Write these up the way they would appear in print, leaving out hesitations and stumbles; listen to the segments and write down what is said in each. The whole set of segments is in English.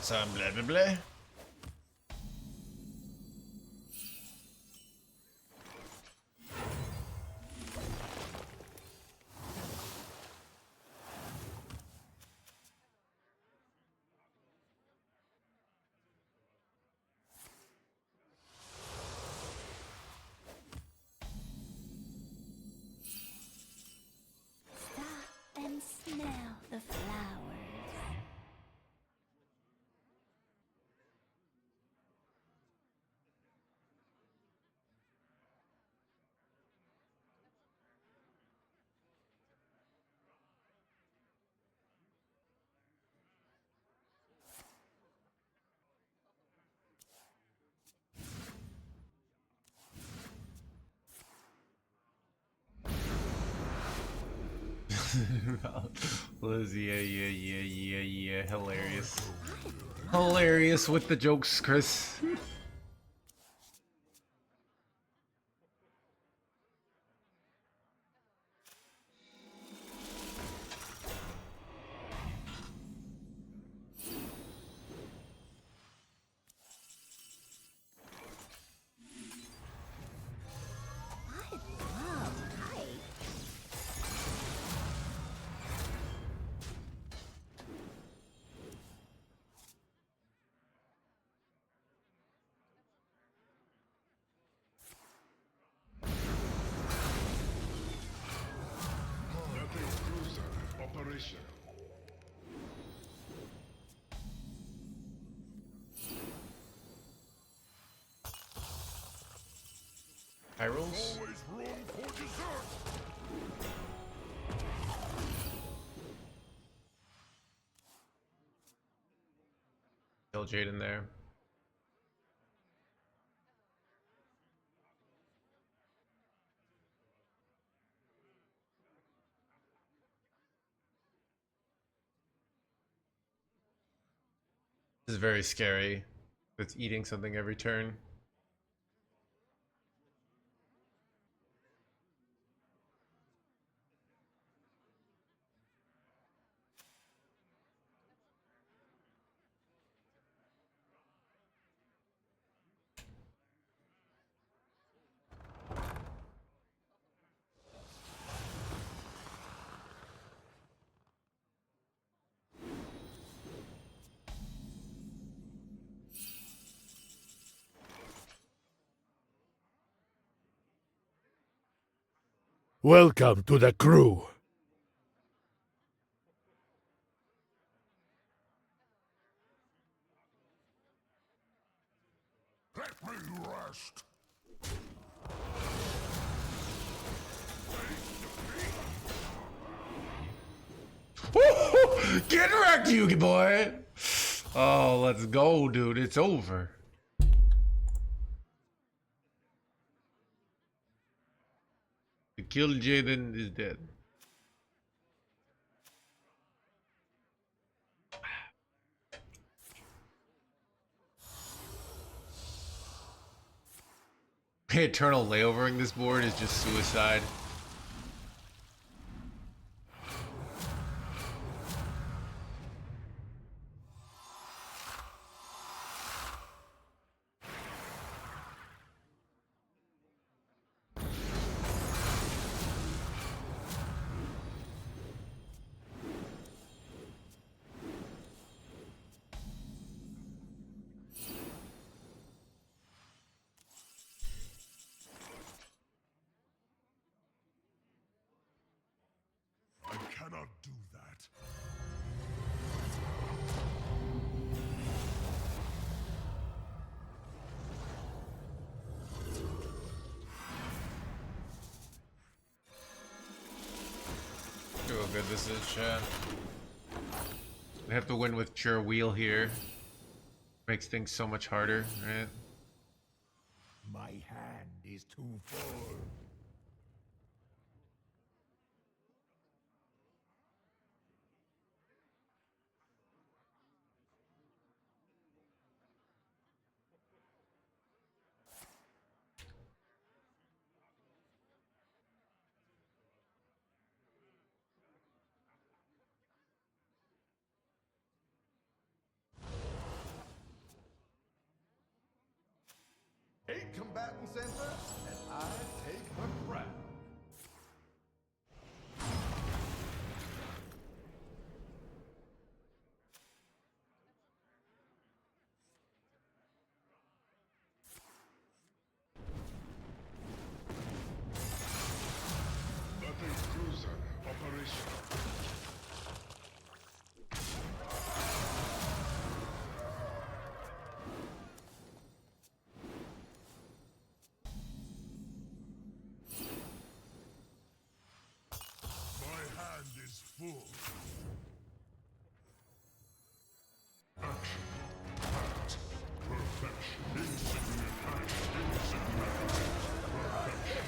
some blah blah blah. And smell the flowers. Liz, yeah. Hilarious. Hilarious with the jokes, Chris. I love height. Operational. Hyrules? Always room for dessert. Kill Jade in there. This is very scary. It's eating something every turn. Welcome to the crew. Let me rest. Get wrecked, you boy! Oh, let's go, dude. It's over. The kill Jaden is dead. Eternal layovering this board is just suicide. I cannot do that. Look how good this is, chat. We have to win with Pure Wheel here. Makes things so much harder, right? My hand is too full. combatant center, and I take the crown. Battle cruiser operational. My hand is full. Action. Act. Perfection. Insignificant. Insignificant. Perfection.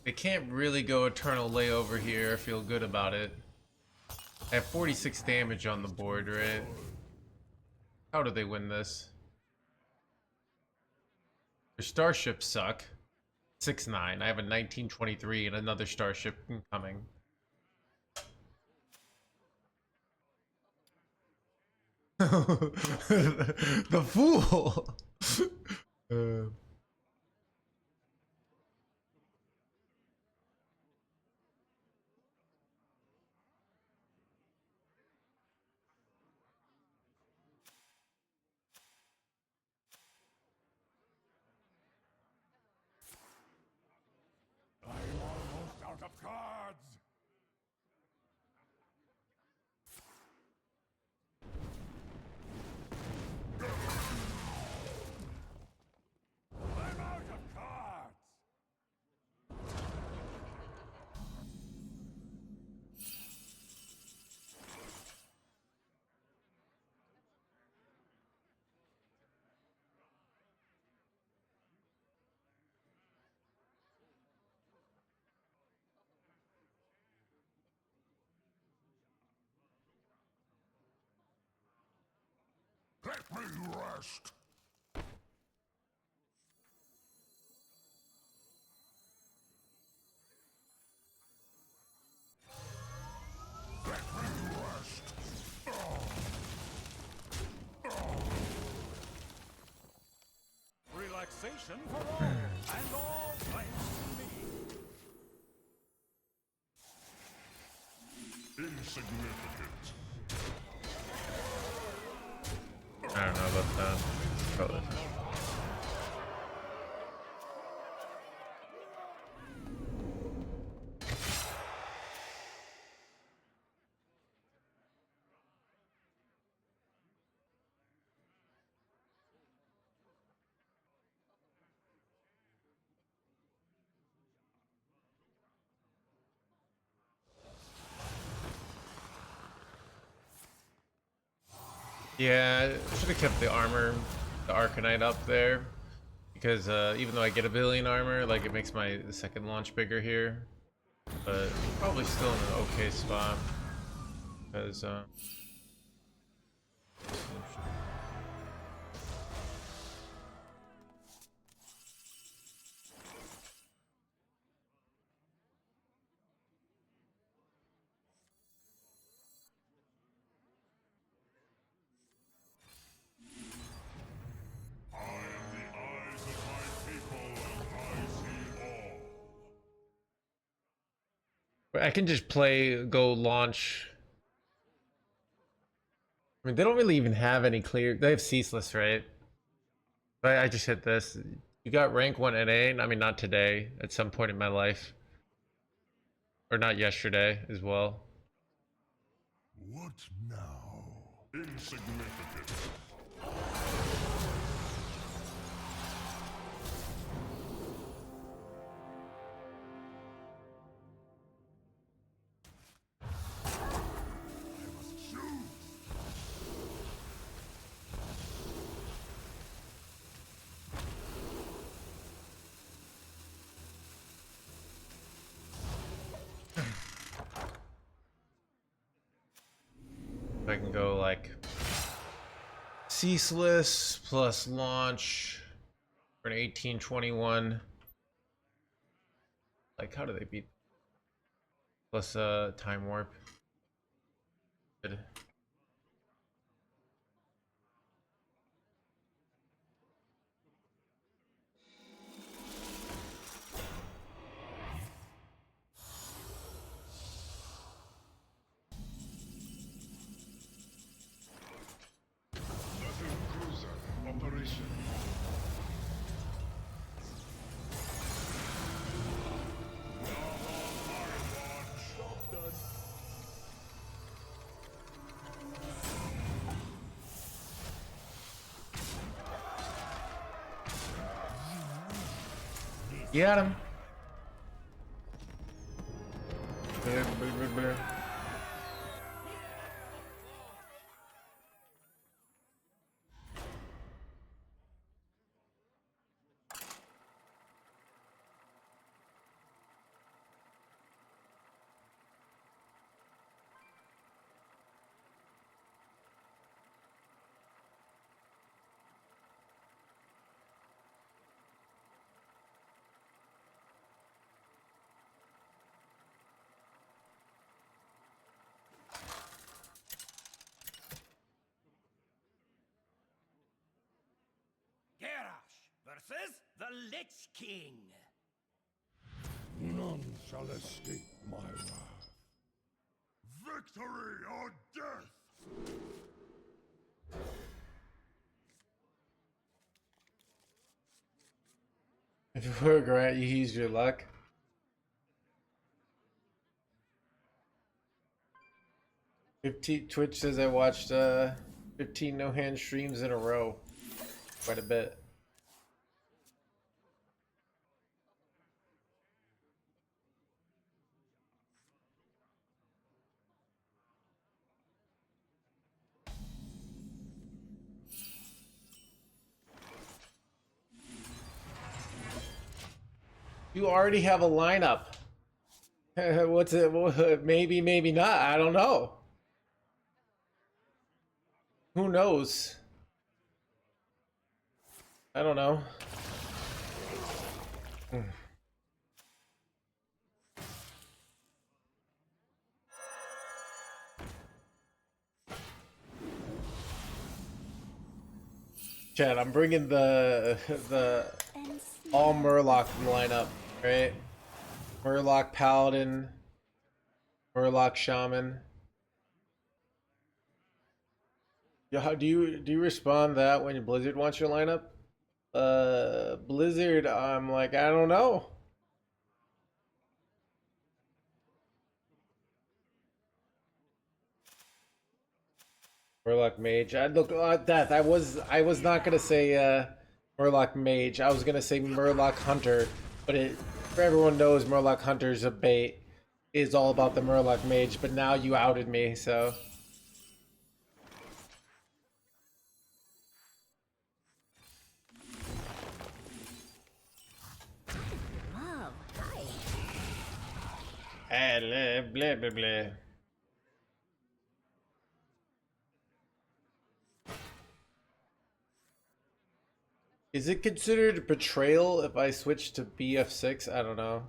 They can't really go Eternal Layover here. I feel good about it. I have 46 damage on the board, right? How do they win this? Their starships suck. 6-9. I have a 1923 and another starship coming. The fool! I'm almost out of cards. I'm out of cards. Let me rest. Let me rest. Relaxation for all, and all thanks to me. Insignificant. I don't know about that. Probably not. Yeah, I should have kept the armor, the Arcanite up there. Because even though I get a billion armor, like it makes my second launch bigger here. But probably still in an okay spot. Because I am the eyes of my people, and I see all. I can just play, go launch. I mean, they don't really even have any clear. They have ceaseless, right? But I just hit this. You got rank 1 NA. I mean, not today. At some point in my life, or not yesterday as well. What now? Insignificant. I must choose. If I can go like ceaseless plus launch for an 1821. Like, how do they beat? Plus time warp. Good. Got him. Garrosh versus the Lich King. None shall escape my wrath. Victory or death! If you were a grant, you use your luck. Twitch says I watched 15 no hand streams in a row. Quite a bit. You already have a lineup. What's it? Maybe, maybe not. I don't know. Who knows? I don't know. Chad, I'm bringing the all Murloc lineup, right? Murloc Paladin, Murloc Shaman. Yeah, how do you respond to that when Blizzard wants your lineup? Blizzard, I'm like, I don't know. Murloc Mage. I look at that. I was not gonna say Murloc Mage. I was gonna say Murloc Hunter, but for everyone knows Murloc Hunter's a bait. Is all about the Murloc Mage, but now you outed me, so. Love, hi. Blah blah blah. Is it considered betrayal if I switch to BF6? I don't know.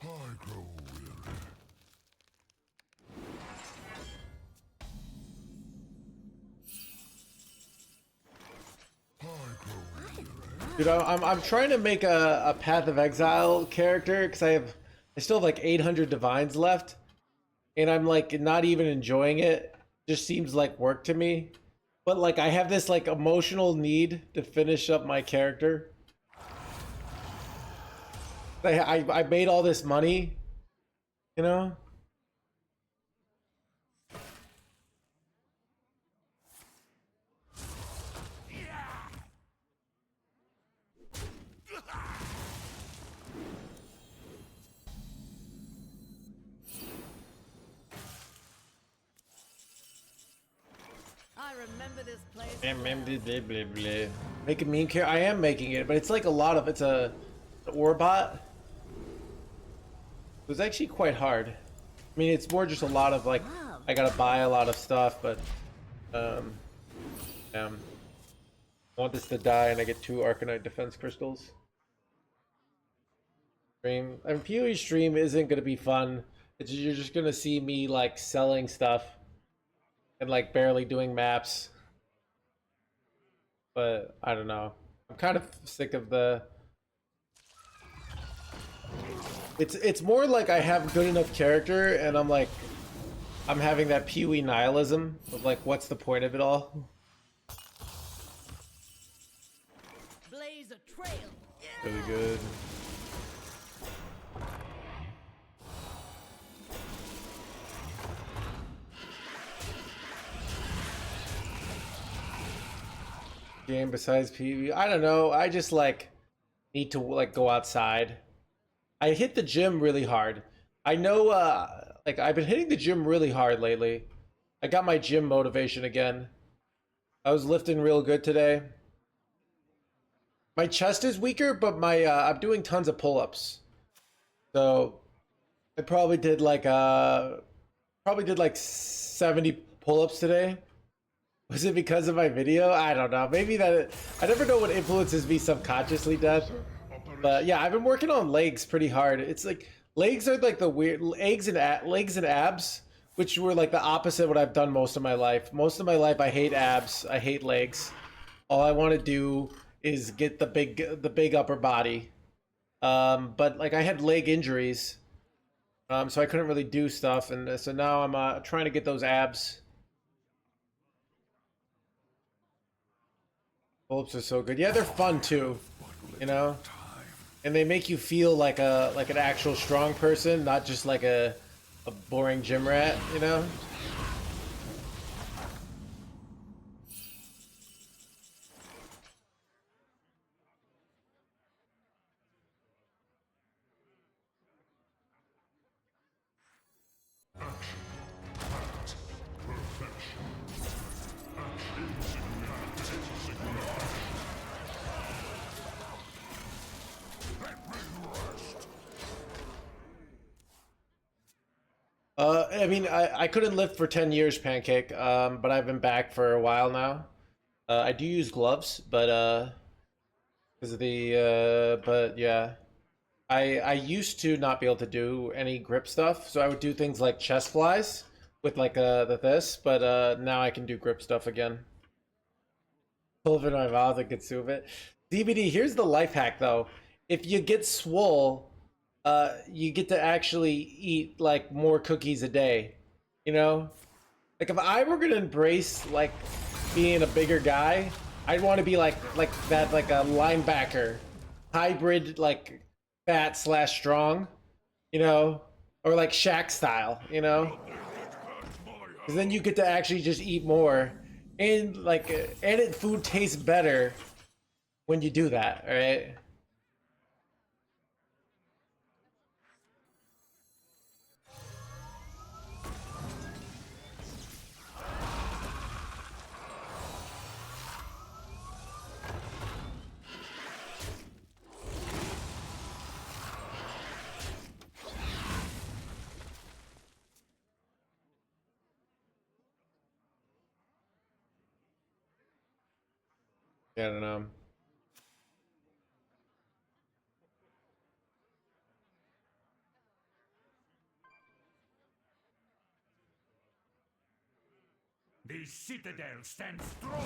I grow weary. I grow weary. Dude, I'm trying to make a Path of Exile character because I still have like 800 divines left, and I'm like not even enjoying it. Just seems like work to me. But like I have this like emotional need to finish up my character. I made all this money, you know? I remember this place. Make a mean character. I am making it, but it's like a lot of it's an Orbot. It was actually quite hard. I mean, it's more just a lot of like I gotta buy a lot of stuff, but I want this to die, and I get 2 Arcanite Defense Crystals. Stream. I mean, PoE stream isn't gonna be fun. You're just gonna see me like selling stuff and like barely doing maps. But I don't know. I'm kind of sick of the. It's more like I have good enough character, and I'm like, I'm having that PoE nihilism of like, what's the point of it all? Blaze a trail. Really good. Game besides PvP? I don't know. I just like need to like go outside. I hit the gym really hard. I know like I've been hitting the gym really hard lately. I got my gym motivation again. I was lifting real good today. My chest is weaker, but my I'm doing tons of pull-ups. So I probably did like 70 pull-ups today. Was it because of my video? I don't know. Maybe that I never know what influences me subconsciously, Death. But yeah, I've been working on legs pretty hard. It's like legs are like the weird legs and abs, which were like the opposite of what I've done most of my life. Most of my life I hate abs, I hate legs. All I want to do is get the big upper body. But like I had leg injuries, so I couldn't really do stuff, and so now I'm trying to get those abs. Pull-ups are so good. Yeah, they're fun too, you know, and they make you feel like an actual strong person, not just like a boring gym rat, you know. I mean, I couldn't lift for 10 years, Pancake, but I've been back for a while now. I do use gloves, but because of the but yeah, I used to not be able to do any grip stuff, so I would do things like chest flies with like this, but now I can do grip stuff again. Pull it in my mouth and consume it. DBD, here's the life hack though. If you get swole, you get to actually eat like more cookies a day. You know? Like if I were gonna embrace like being a bigger guy, I'd want to be like that, like a linebacker, hybrid, like fat slash strong, you know, or like Shaq style, you know, because then you get to actually just eat more, and like food tastes better when you do that, all right? Yeah, I don't know. The citadel stands strong.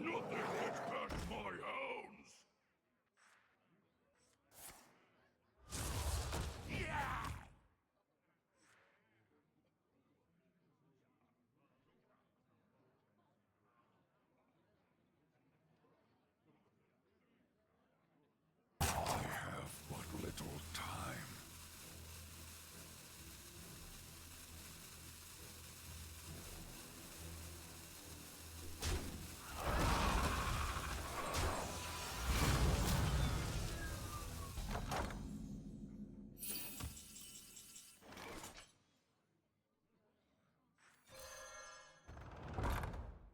Nothing has cut my hounds. Yeah! I have but little time.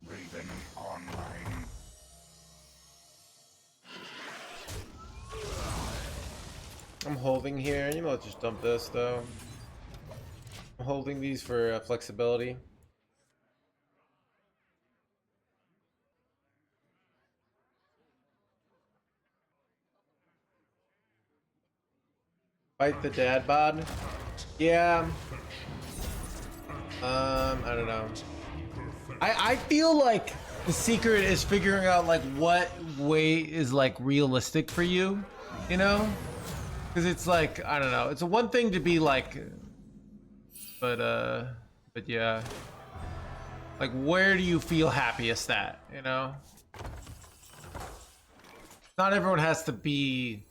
Raven online. I'm holding here. You know, let's just dump this though. I'm holding these for flexibility. Fight the dad bod. Yeah. I don't know. I feel like the secret is figuring out like what way is like realistic for you, you know? Because it's like, I don't know. It's a one thing to be like, but yeah. Like, where do you feel happiest at, you know? Not everyone has to be,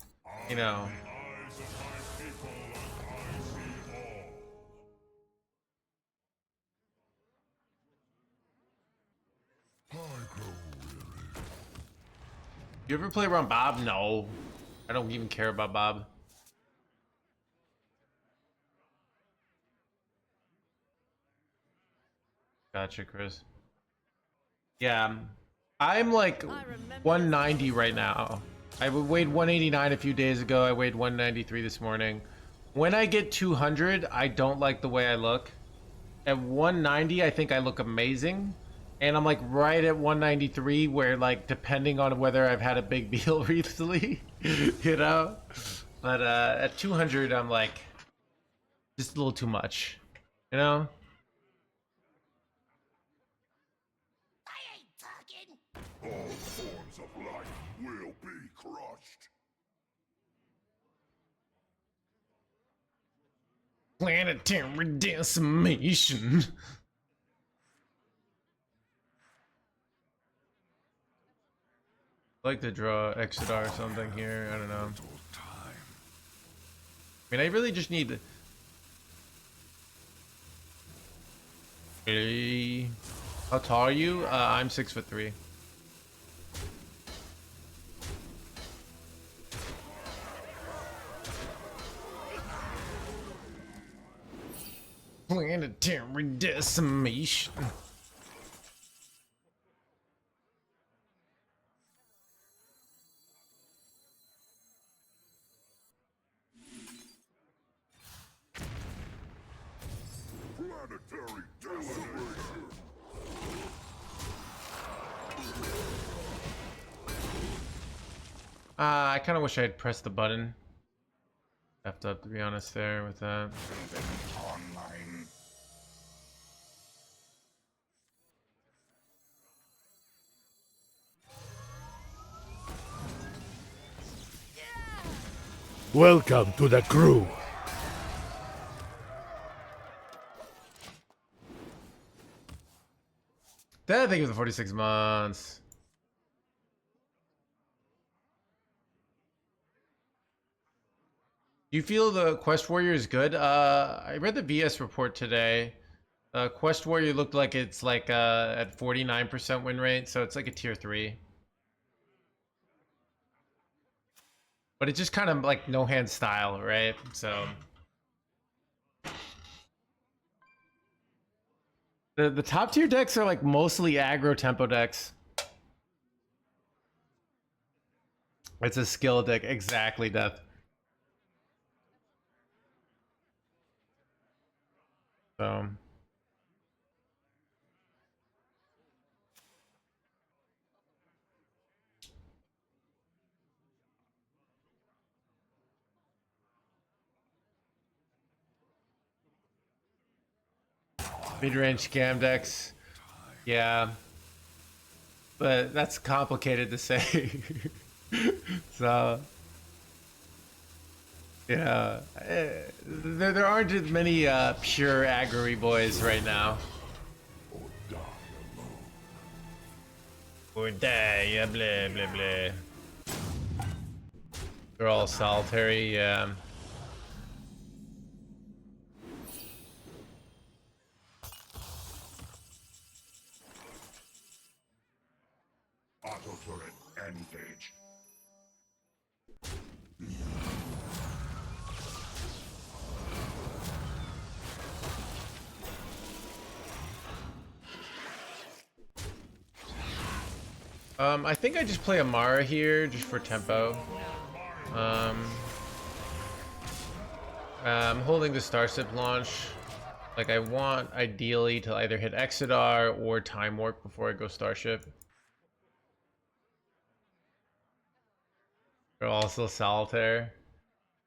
you know. Eyes of my people and I see all. I grow weary. You ever play around Bob? No. I don't even care about Bob. Gotcha, Chris. Yeah, I'm like 190 right now. I weighed 189 a few days ago. I weighed 193 this morning. When I get 200, I don't like the way I look. At 190, I think I look amazing. And I'm like right at 193 where like depending on whether I've had a big meal recently, you know? But at 200, I'm like just a little too much, you know? All forms of life will be crushed. Planetary decimation. I'd like to draw Exodar or something here. I don't know. I mean, I really just need. Hey, how tall are you? I'm 6'3". Planetary decimation. Planetary decimation. I kind of wish I had pressed the button. Effed up, to be honest, there with that. Online. Welcome to the crew. Thank you for the 46 months. Do you feel the Quest Warrior is good? I read the VS report today. Quest Warrior looked like it's like at 49% win rate, so it's like a tier 3. But it's just kind of like no hand style, right? So the top tier decks are like mostly aggro tempo decks. It's a skill deck, exactly, Death. So mid-range scam decks, yeah, but that's complicated to say. So yeah, there aren't as many pure aggro boys right now. Or die, yeah, blah blah blah. They're all solitary, yeah. Auto turret engage. I think I just play Amara here just for tempo. I'm holding the Starship launch. Like I want ideally to either hit Exodar or Time Warp before I go Starship. They're also solitaire.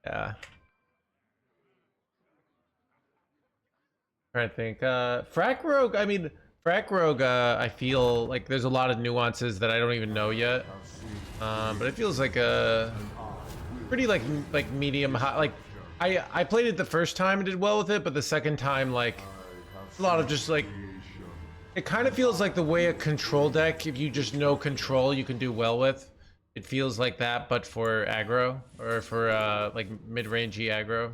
Yeah. Trying to think. Frack Rogue, I mean, Frack Rogue, I feel like there's a lot of nuances that I don't even know yet. But it feels like a pretty like medium high. Like I played it the first time and did well with it, but the second time, like a lot of just like It kind of feels like the way a control deck, if you just know control, you can do well with. It feels like that, but for aggro, or for like mid-rangey aggro.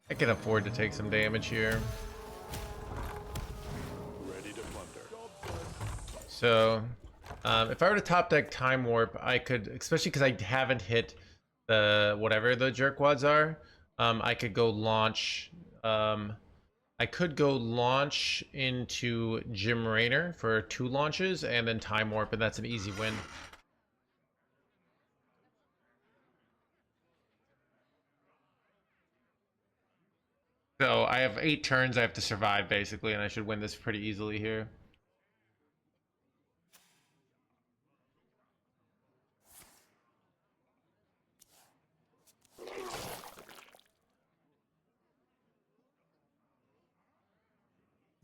I can afford to take some damage here. Ready to plunder. So, if I were to top deck Time Warp, I could, especially because I haven't hit the whatever the jerkwads are, I could go launch. I could go launch into Jim Raynor for 2 launches and then Time Warp, and that's an easy win. So I have 8 turns I have to survive basically, and I should win this pretty easily here.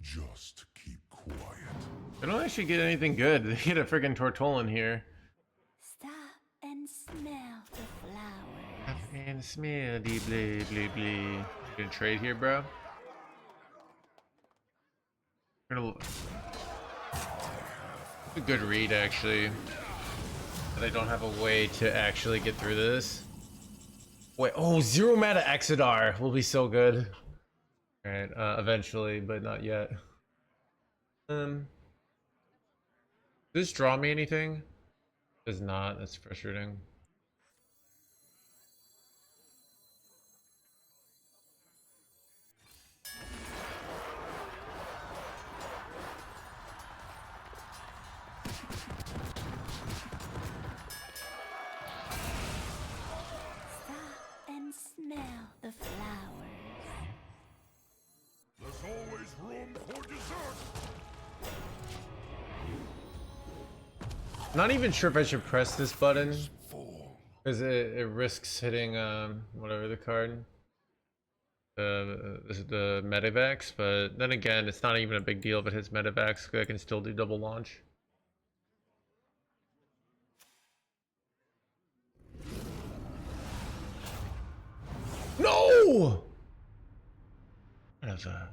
Just keep quiet. I don't actually get anything good. They get a friggin' Tortolin here. Stop and smell the flowers. And smell the blee blee blee. Gonna trade here, bro. Gonna a good read actually. But I don't have a way to actually get through this. Wait, oh, 0 mana Exodar will be so good. Alright, eventually, but not yet. Does this draw me anything? Does not, that's frustrating. Stop and smell the flowers. There's always room for dessert. Not even sure if I should press this button. Fall. Because it risks hitting whatever the card, the Medivacs, but then again, it's not even a big deal if it hits Medivacs. I can still do double launch. No! Whatever.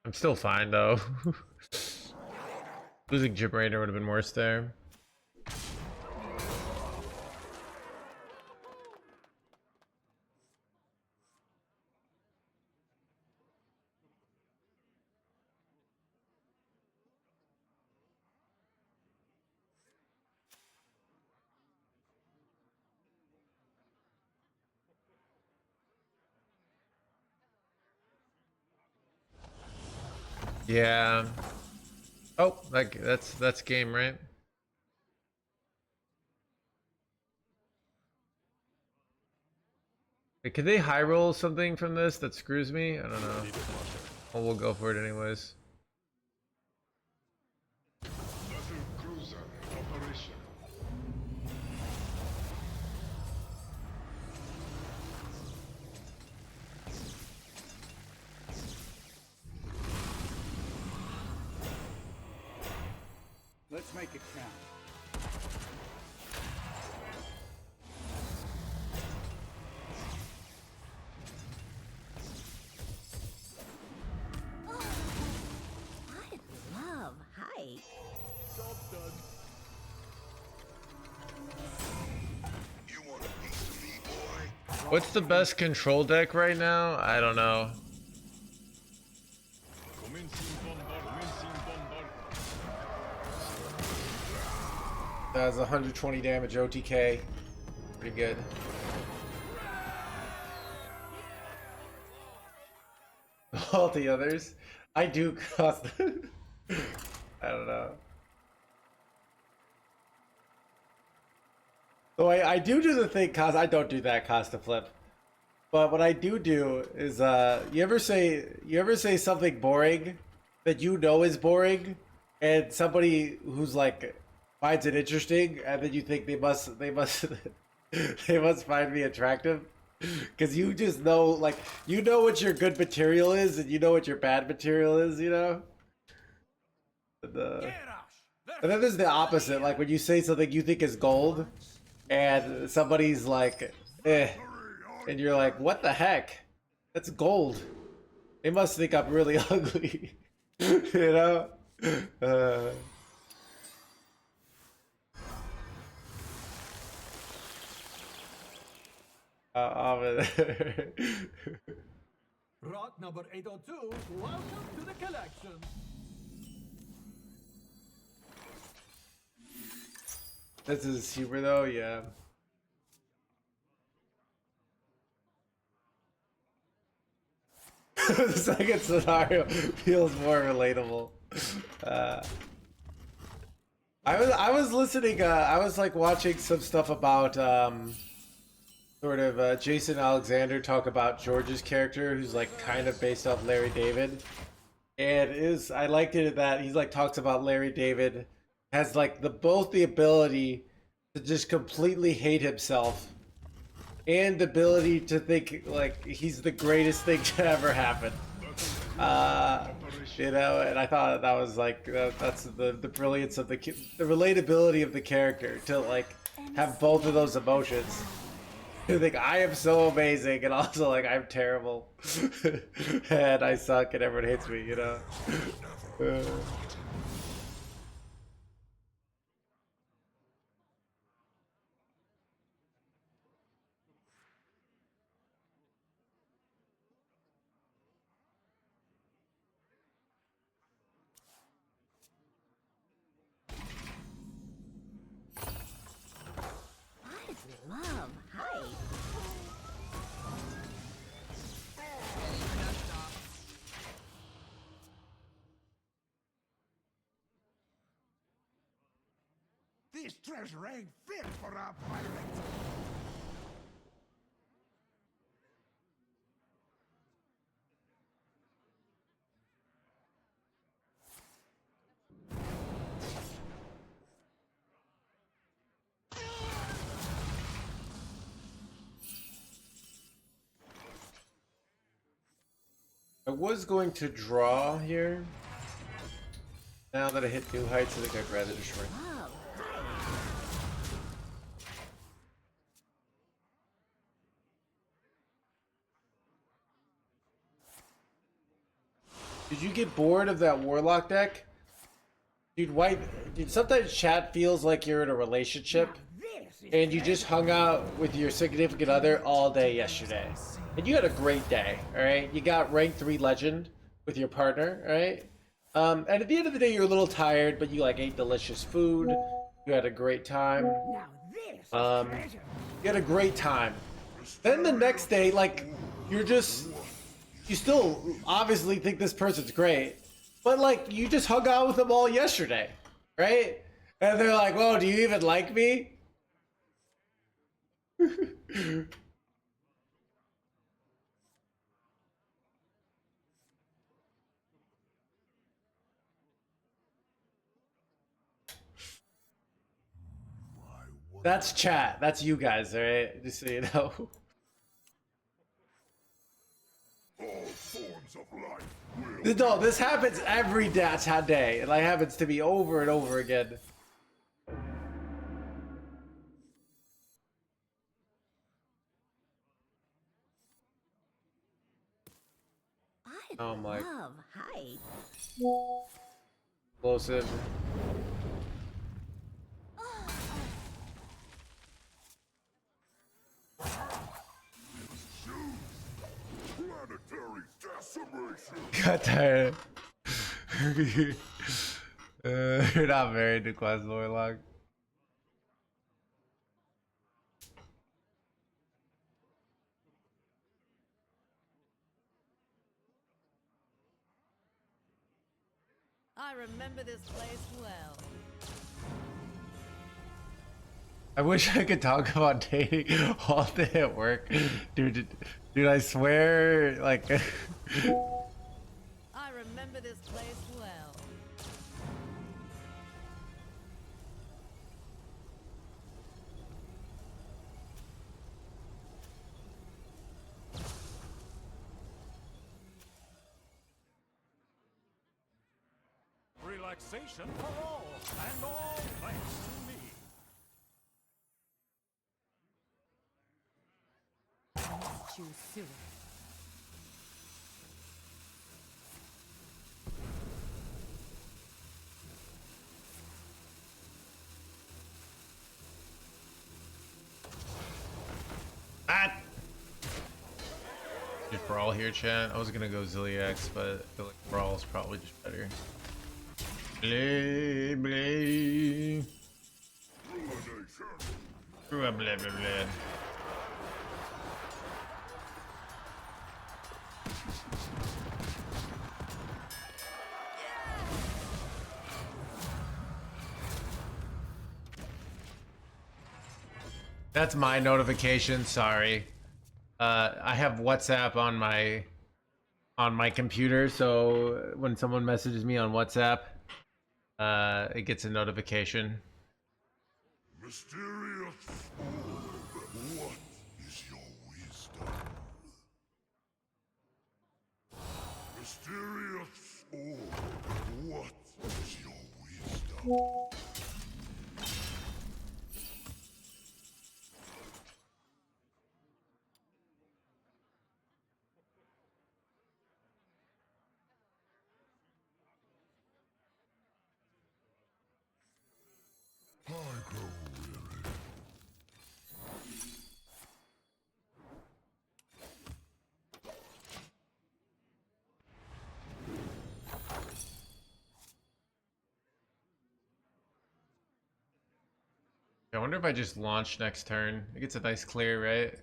I'm still fine though. Losing Jib Raider would have been worse there. Yeah. Oh, that's game, right? Wait, could they high roll something from this that screws me? I don't know. Well, we'll go for it anyways. Battle cruiser operational. Let's make it count. I love hike. You want a piece of me, boy? What's the best control deck right now? I don't know. That's 120 damage OTK. Pretty good. All the others, I do cost. I don't know. So I do the thing, cause I don't do that cost to flip. But what I do is you ever say something boring that you know is boring, and somebody who's like finds it interesting, and then you think they must they must find me attractive. Because you just know, like, you know what your good material is, and you know what your bad material is, you know? And then there's the opposite, like when you say something you think is gold, and somebody's like, eh, and you're like, what the heck? That's gold. They must think I'm really ugly, you know? Rot number 802, welcome to the collection. This is humor though, yeah. The second scenario feels more relatable. I was listening. I was like watching some stuff about sort of Jason Alexander talk about George's character, who's like kind of based off Larry David, and I liked it that he's like talks about Larry David has like both the ability to just completely hate himself and the ability to think like he's the greatest thing to ever happen. You know, and I thought that was like that's the brilliance of the relatability of the character to like have both of those emotions. To think I am so amazing and also like I'm terrible and I suck and everyone hates me, you know. I'd love height. This treasure ain't fit for our pirates. I was going to draw here. Now that I hit new heights, I think I'd rather just shrink. Love Did you get bored of that Warlock deck? Dude, sometimes chat feels like you're in a relationship and you just hung out with your significant other all day yesterday. And you had a great day, alright? You got rank 3 legend with your partner, alright? And at the end of the day, you're a little tired, but you like ate delicious food. You had a great time. Now this is treasure. You had a great time. Then the next day, like, you still obviously think this person's great, but like, you just hung out with them all yesterday, right? And they're like, whoa, do you even like me? That's chat. That's you guys, alright? Just so you know. All forms of life will No, this happens every day. It like happens to me over and over again. I'd Oh my. love height. Explosive. planetary decimation. Got tired. You're not married to Quest Warlock. I remember this place well. I wish I could talk about dating all day at work. Dude, I swear, like... I remember this place well. relaxation for all, and all thanks to me. Choose sewer. Ah! Just Brawl here, chat. I was gonna go Zilliax, but I feel like Brawl is probably just better. Bleh, bleh. Blah, blah, blah, blah. That's my notification, sorry. I have WhatsApp on my computer, so when someone messages me on WhatsApp, it gets a notification. Mysterious orb, what is your wisdom? Mysterious orb, what is your wisdom? I grow weary. I wonder if I just launch next turn. It gets a nice clear, right?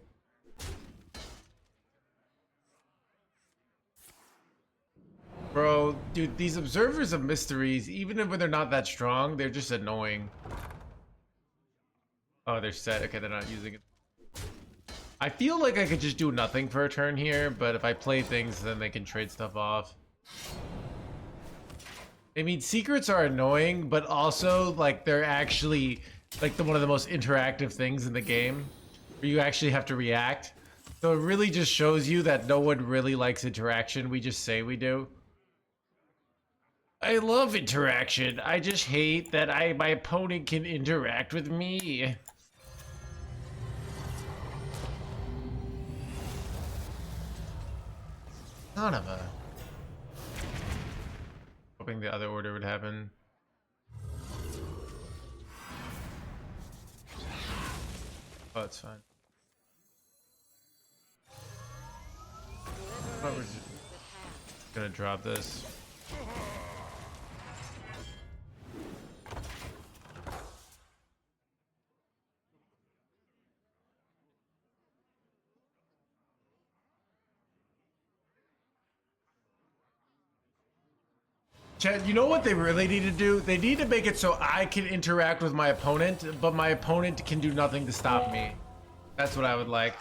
Bro, dude, these observers of mysteries, even if they're not that strong, they're just annoying. Oh, they're set. Okay, they're not using it. I feel like I could just do nothing for a turn here, but if I play things, then they can trade stuff off. I mean, secrets are annoying, but also, like, they're actually, like, one of the most interactive things in the game, where you actually have to react. So it really just shows you that no one really likes interaction. We just say we do. I love interaction. I just hate that my opponent can interact with me. Son of a... Hoping the other order would happen. Oh, it's fine. Oh, we're just gonna drop this. Chad, you know what they really need to do? They need to make it so I can interact with my opponent, but my opponent can do nothing to stop me. That's what I would like.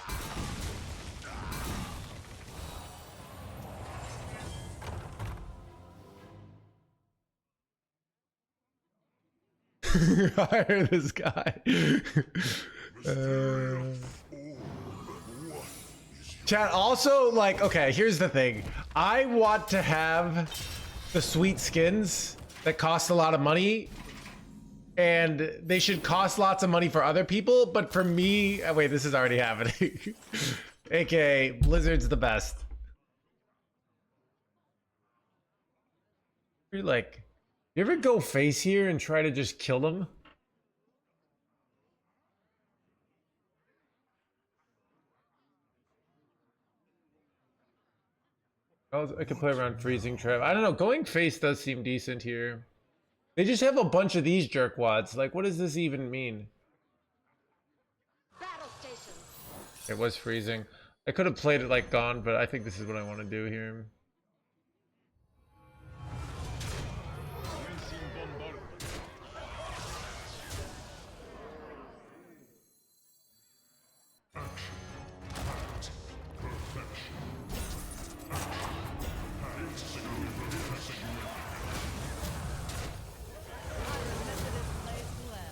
Hire this guy. Chat, also, like, okay, here's the thing. I want to have the sweet skins that cost a lot of money, and they should cost lots of money for other people, but for me, oh, wait, this is already happening. AKA Blizzard's the best. You're like, you ever go face here and try to just kill them? I could play around freezing trap. I don't know. Going face does seem decent here. They just have a bunch of these jerkwads. Like, what does this even mean? Battle station. It was freezing. I could have played it like Gone, but I think this is what I want to do here.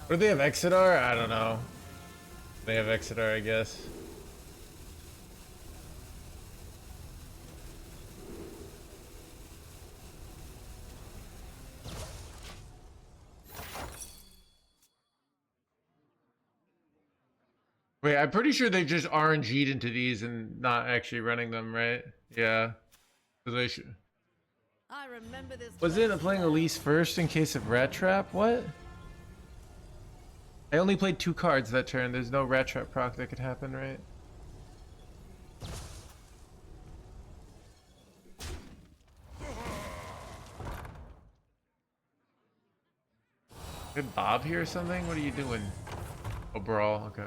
What do they have, Exodar? I don't know. They have Exodar, I guess. Wait, I'm pretty sure they just RNG'd into these and not actually running them, right? Yeah. So they should. I remember this. Was it playing Elise first in case of Rat Trap? What? I only played 2 cards that turn. There's no Rat Trap proc that could happen, right? Good Bob here or something? What are you doing? Oh, brawl. Okay.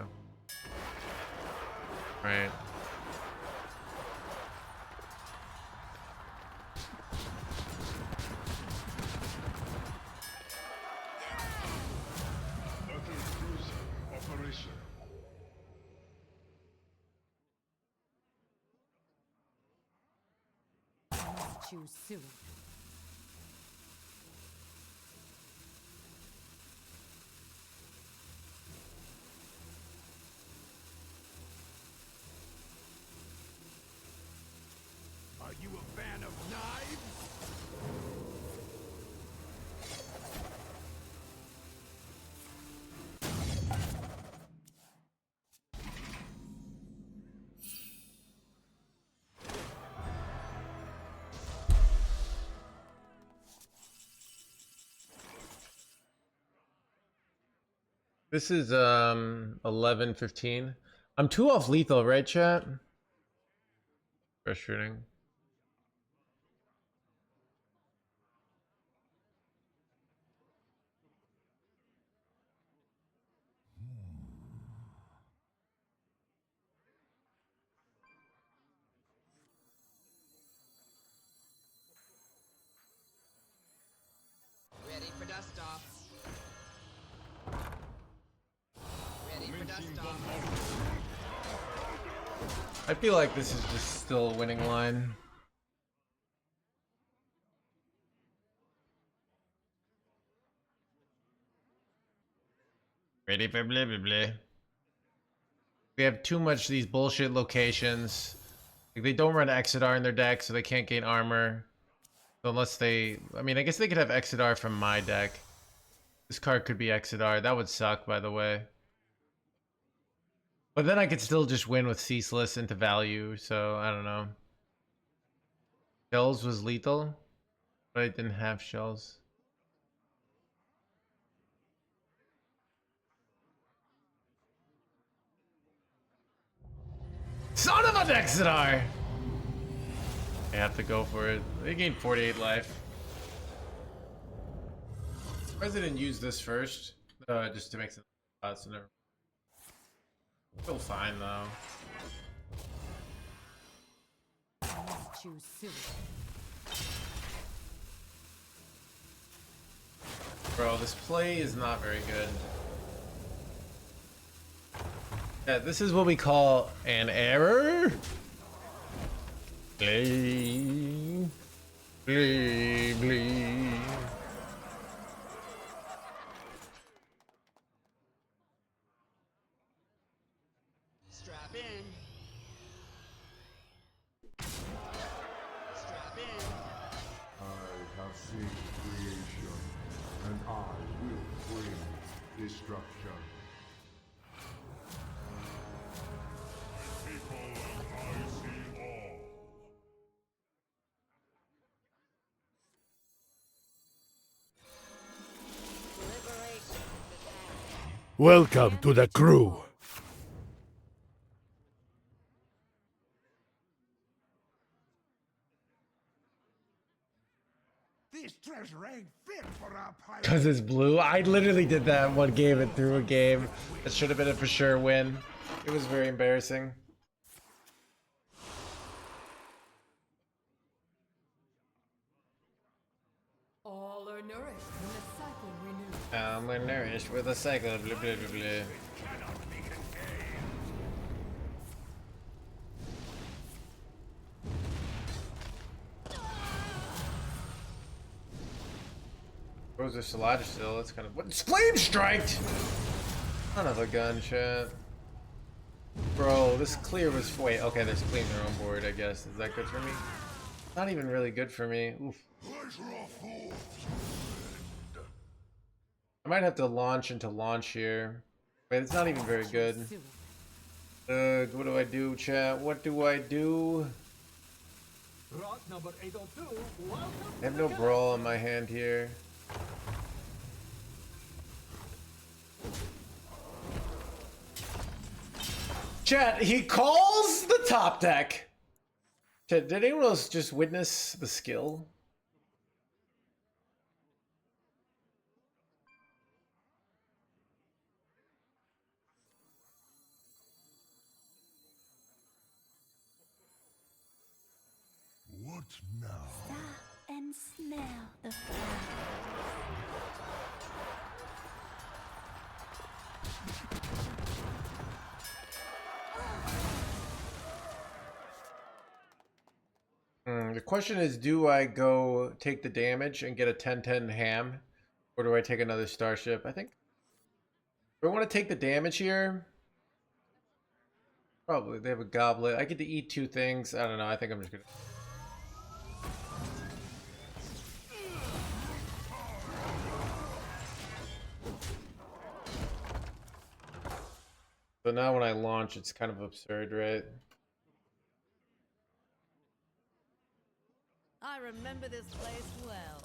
Right. Operation. Too soon. Are you a fan of knives? This is 11:15. I'm 2 off lethal, right, chat? Frustrating. Ready for dust off. Ready for dust off. I feel like this is just still a winning line. Ready for blah blah blah. We have too much these bullshit locations. Like, they don't run Exodar in their deck, so they can't gain armor. So unless they... I mean, I guess they could have Exodar from my deck. This card could be Exodar. That would suck, by the way. But then I could still just win with Ceaseless into value, so I don't know. Shells was lethal, but I didn't have shells. Son of an Exodar! I have to go for it. They gained 48 life. President used this first, just to make some thoughts. So never. Still fine though. Too soon. Bro, this play is not very good. Yeah, this is what we call an error. Play, play, play. Strap in. Strap in. I have seen creation, and I will bring destruction. People and I see all. Liberation is at hand. Welcome to the crew. This treasure ain't fit for our pirate. Cause it's blue. I literally did that one game and threw a game. That should have been a for sure win. It was very embarrassing. All are nourished when the cycle renews. We're nourished with a cycle. Blah, blah, blah, blah. Rose of Salage still. That's kind of what. Flame striked. Son of a gun, chat. Bro, this clear was. Wait, okay, there's clean their own board. I guess is that good for me? Not even really good for me. Oof. I might have to launch into launch here. Wait, it's not even very good. Soon. What do I do, chat? What do I do? Rot number 802, welcome I have to no the brawl in my hand here. Chat, he calls the top deck. Chat, did anyone else just witness the skill? What now? And smell the flowers. The question is, do I go take the damage and get a 10-10 ham? Or do I take another starship? I think... Do I want to take the damage here? Probably. They have a goblet. I get to eat 2 things. I don't know. I think I'm just gonna... So now when I launch, it's kind of absurd, right? I remember this place well.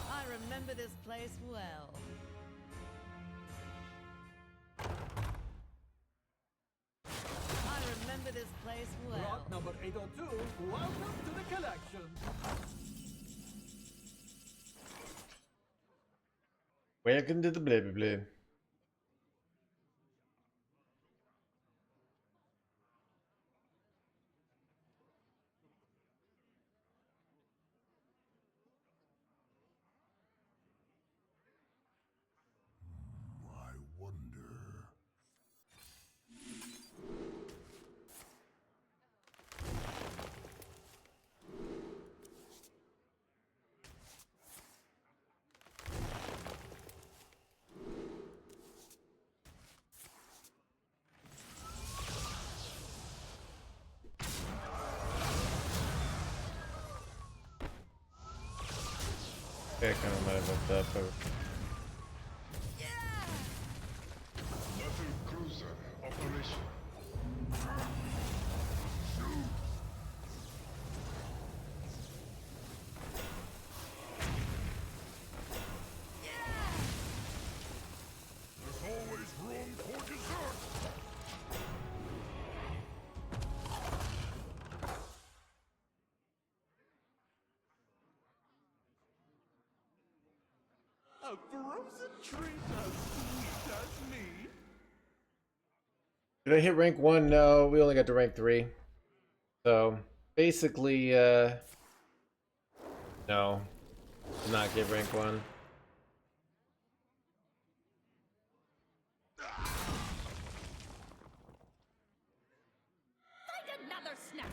I remember this place well. I remember this place well. Rot number 802, welcome to the collection. Welcome to the blah blah blah. I wonder. Okay, I kind of might have looked up, but... Battle cruiser operation. There's always room for dessert. A frozen treat as sweet as me. Did I hit rank 1? No, we only got to rank 3. So, basically, no. Did not get rank 1. Find another snack.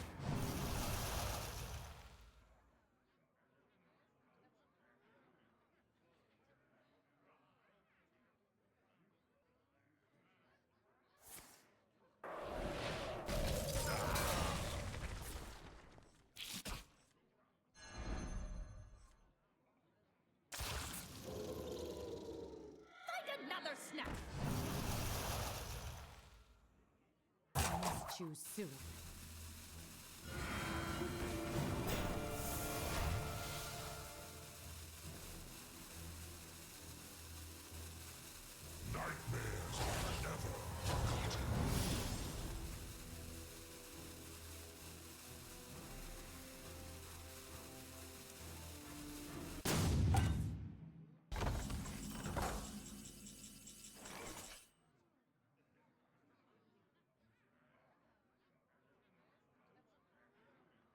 Find another snack. Too soon. Nightmares are never forgotten.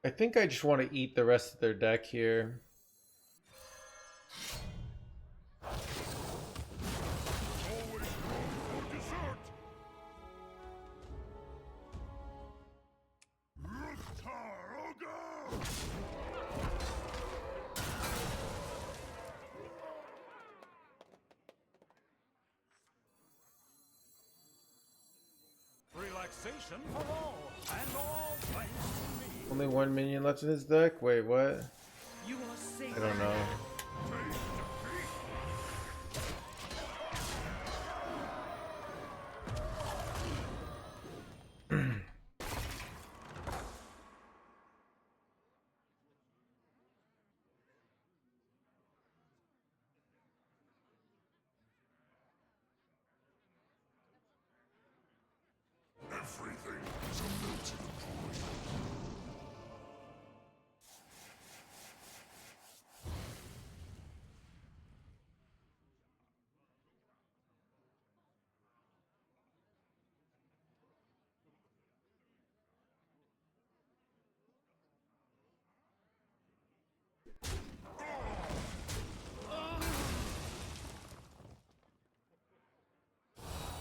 I think I just want to eat the rest of their deck here. Always room for dessert. Ruftar Ogre! relaxation for all, and all thanks to me. Only one minion left in his deck? Wait, what? You are safe. I don't know. Everything is a melting point.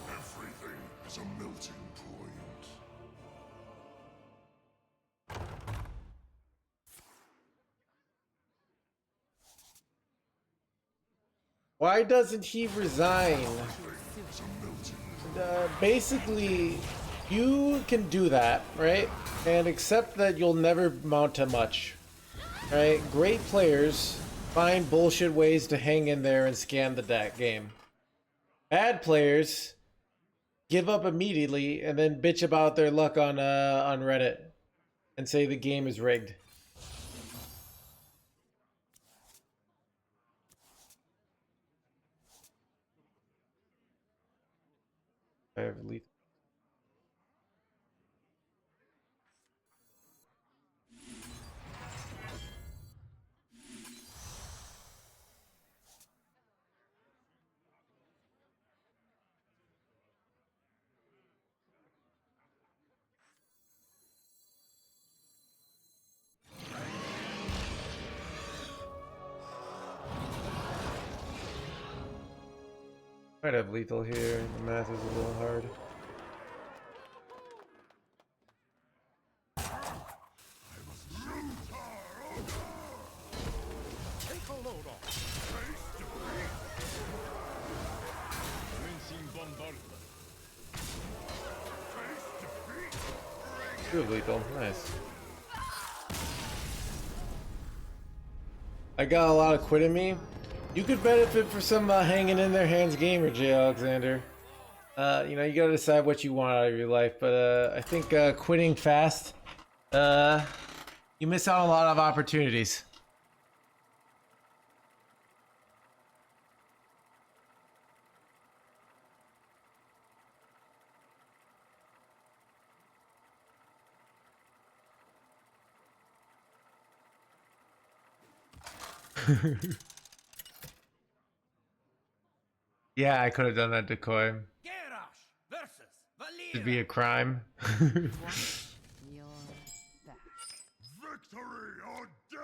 Everything is a melting point. Why doesn't he resign? It's a melting Basically, you can do that, right? And accept that you'll never mount to much, right? Great players find bullshit ways to hang in there and scan the deck game. Bad players give up immediately and then bitch about their luck on Reddit and say the game is rigged. I have lethal. Might have lethal here. The math is a little hard. Take a load off. Commencing bombardment. Two of lethal. Nice. I got a lot of quit in me. You could benefit for some hanging in there hands gamer, J. Alexander. You know, you gotta decide what you want out of your life, but I think quitting fast, you miss out on a lot of opportunities. Yeah, I could have done that decoy. Garrosh versus Valir. It'd be a crime. You're back. victory or death.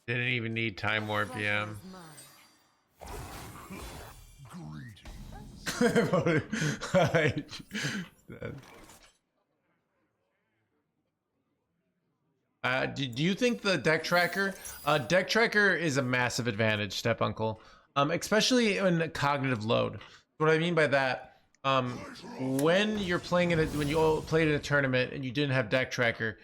Didn't even need time warp, yeah. Do you think the deck tracker? Deck tracker is a massive advantage, Step Uncle, especially in cognitive load. What I mean by that, when you're playing when you all played in a tournament and you didn't have deck tracker,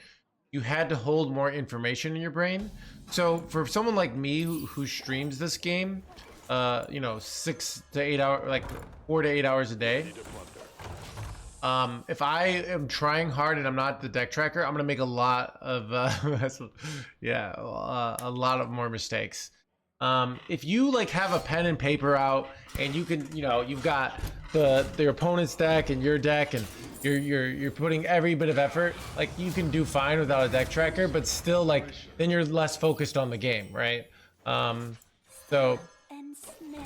you had to hold more information in your brain. So for someone like me who streams this game, you know, 6 to 8 hours, like 4 to 8 hours a day. If I am trying hard and I'm not the deck tracker, I'm gonna make a lot of, a lot of more mistakes. If you like have a pen and paper out and you can, you know, you've got the opponent's deck and your deck and you're putting every bit of effort, like you can do fine without a deck tracker, but still like then you're less focused on the game, right? So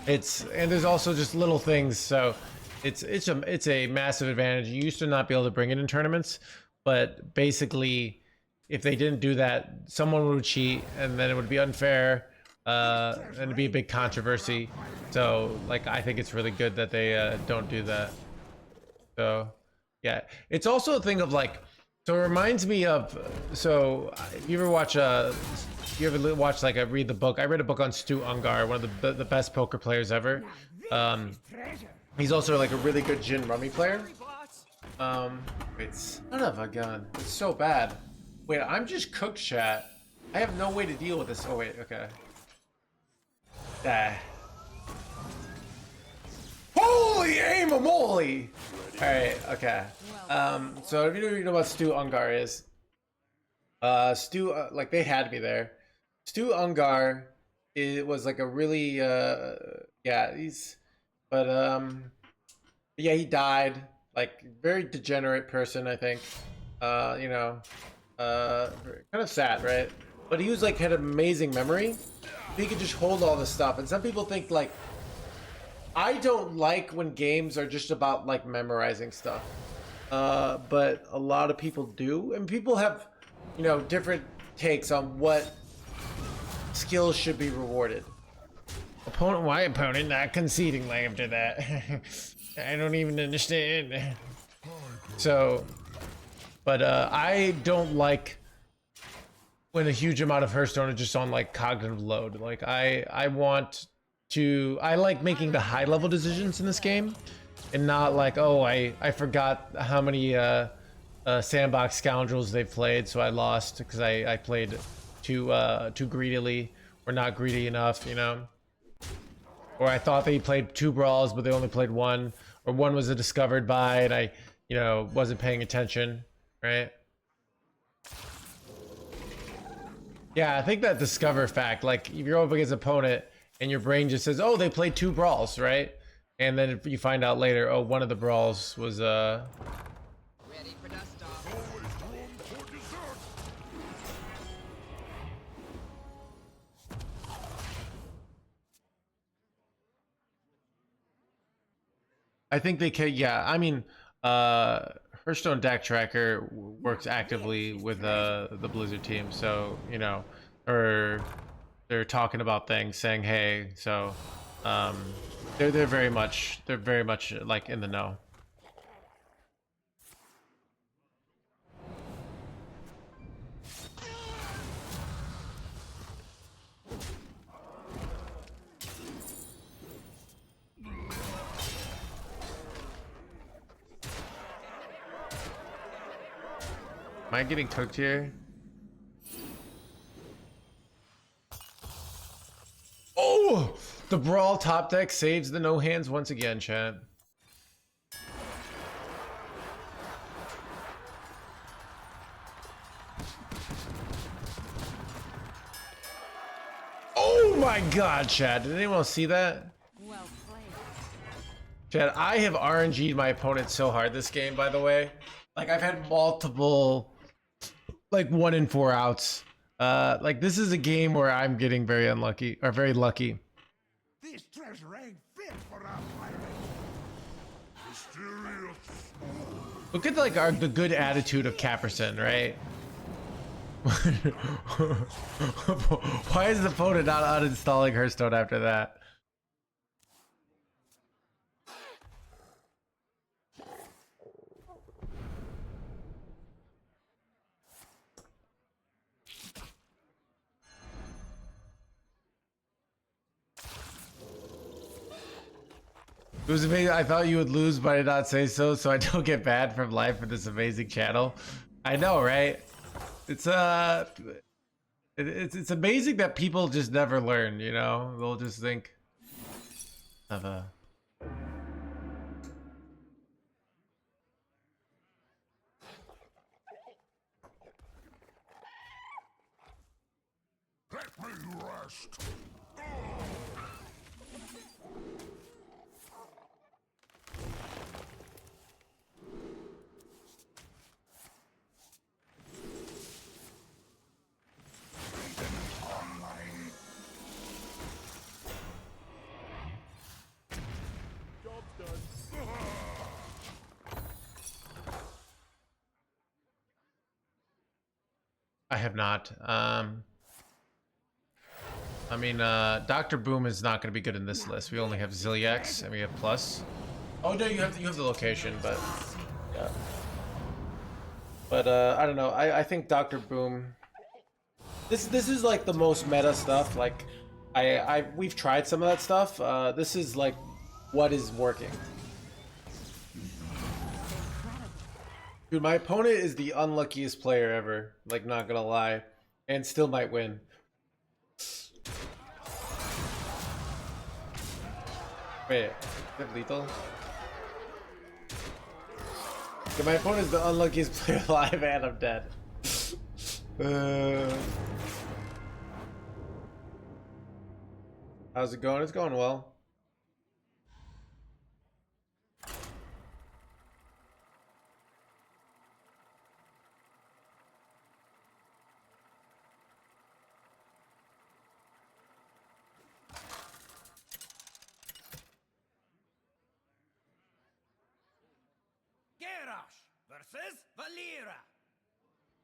and there's also just little things, so it's a massive advantage. You used to not be able to bring it in tournaments, but basically if they didn't do that, someone would cheat and then it would be unfair, and it'd be a big controversy. So like I think it's really good that they don't do that. So Yeah, it's also a thing of like, so it reminds me of, so if you ever watch like read the book, I read a book on Stu Ungar, one of the best poker players ever. He's also like a really good gin rummy player. Wait, son of a gun, it's so bad. Wait, I'm just cooked, chat. I have no way to deal with this. Oh wait, okay. Holy aim-a-moly! Alright, okay. So if you don't know what Stu Ungar is, Stu, like they had me there. Stu Ungar, it was like a really, yeah, yeah, he died. Like, very degenerate person, I think. You know, kind of sad, right? But he was like, had an amazing memory. He could just hold all this stuff. And some people think like, I don't like when games are just about like memorizing stuff. But a lot of people do. And people have, you know, different takes on what skills should be rewarded. Why opponent not conceding after that? I don't even understand. So, but I don't like when a huge amount of Hearthstone is just on like cognitive load. Like I like making the high level decisions in this game and not like, oh, I forgot how many sandbox scoundrels they've played, so I lost because I played too greedily or not greedy enough, you know? Or I thought they played 2 brawls, but they only played 1, or 1 was a discovered buy and I, you know, wasn't paying attention, right? Yeah, I think that discover fact, like if you're up against an opponent and your brain just says, oh, they played 2 brawls, right? And then if you find out later, oh, one of the brawls was Ready for dust off. Always room for dessert. I think they can, yeah, I mean, Hearthstone Deck Tracker works actively with the Blizzard team, so, you know, or they're talking about things, saying, hey, so, they're very much like in the know. Am I getting cooked here? Oh! The Brawl top deck saves the no hands once again, chat. Oh my god, chat. Did anyone else see that? Well played. Chat, I have RNG'd my opponent so hard this game, by the way. Like, I've had multiple, like, 1 in 4 outs. Like, this is a game where I'm getting very unlucky, or very lucky. This treasure ain't fit for our pirate. Mysterious. Look at, like, the good attitude of Caperson, right? Why is the opponent not uninstalling Hearthstone after that? It was amazing. I thought you would lose, but I did not say so I don't get banned from life for this amazing channel. I know, right? It's it's amazing that people just never learn, you know? They'll just think of a... Let me rest. I have not. I mean, Dr. Boom is not going to be good in this list. We only have Zilliax and we have Plus. Oh no, you have the location, but Yeah. But I don't know. I think Dr. Boom. This is like the most meta stuff. Like we've tried some of that stuff. This is like what is working. Dude, my opponent is the unluckiest player ever. Like, not gonna lie, and still might win. Wait, is it lethal? Yeah, my opponent is the unluckiest player alive, and I'm dead. How's it going? It's going well. Versus Valera.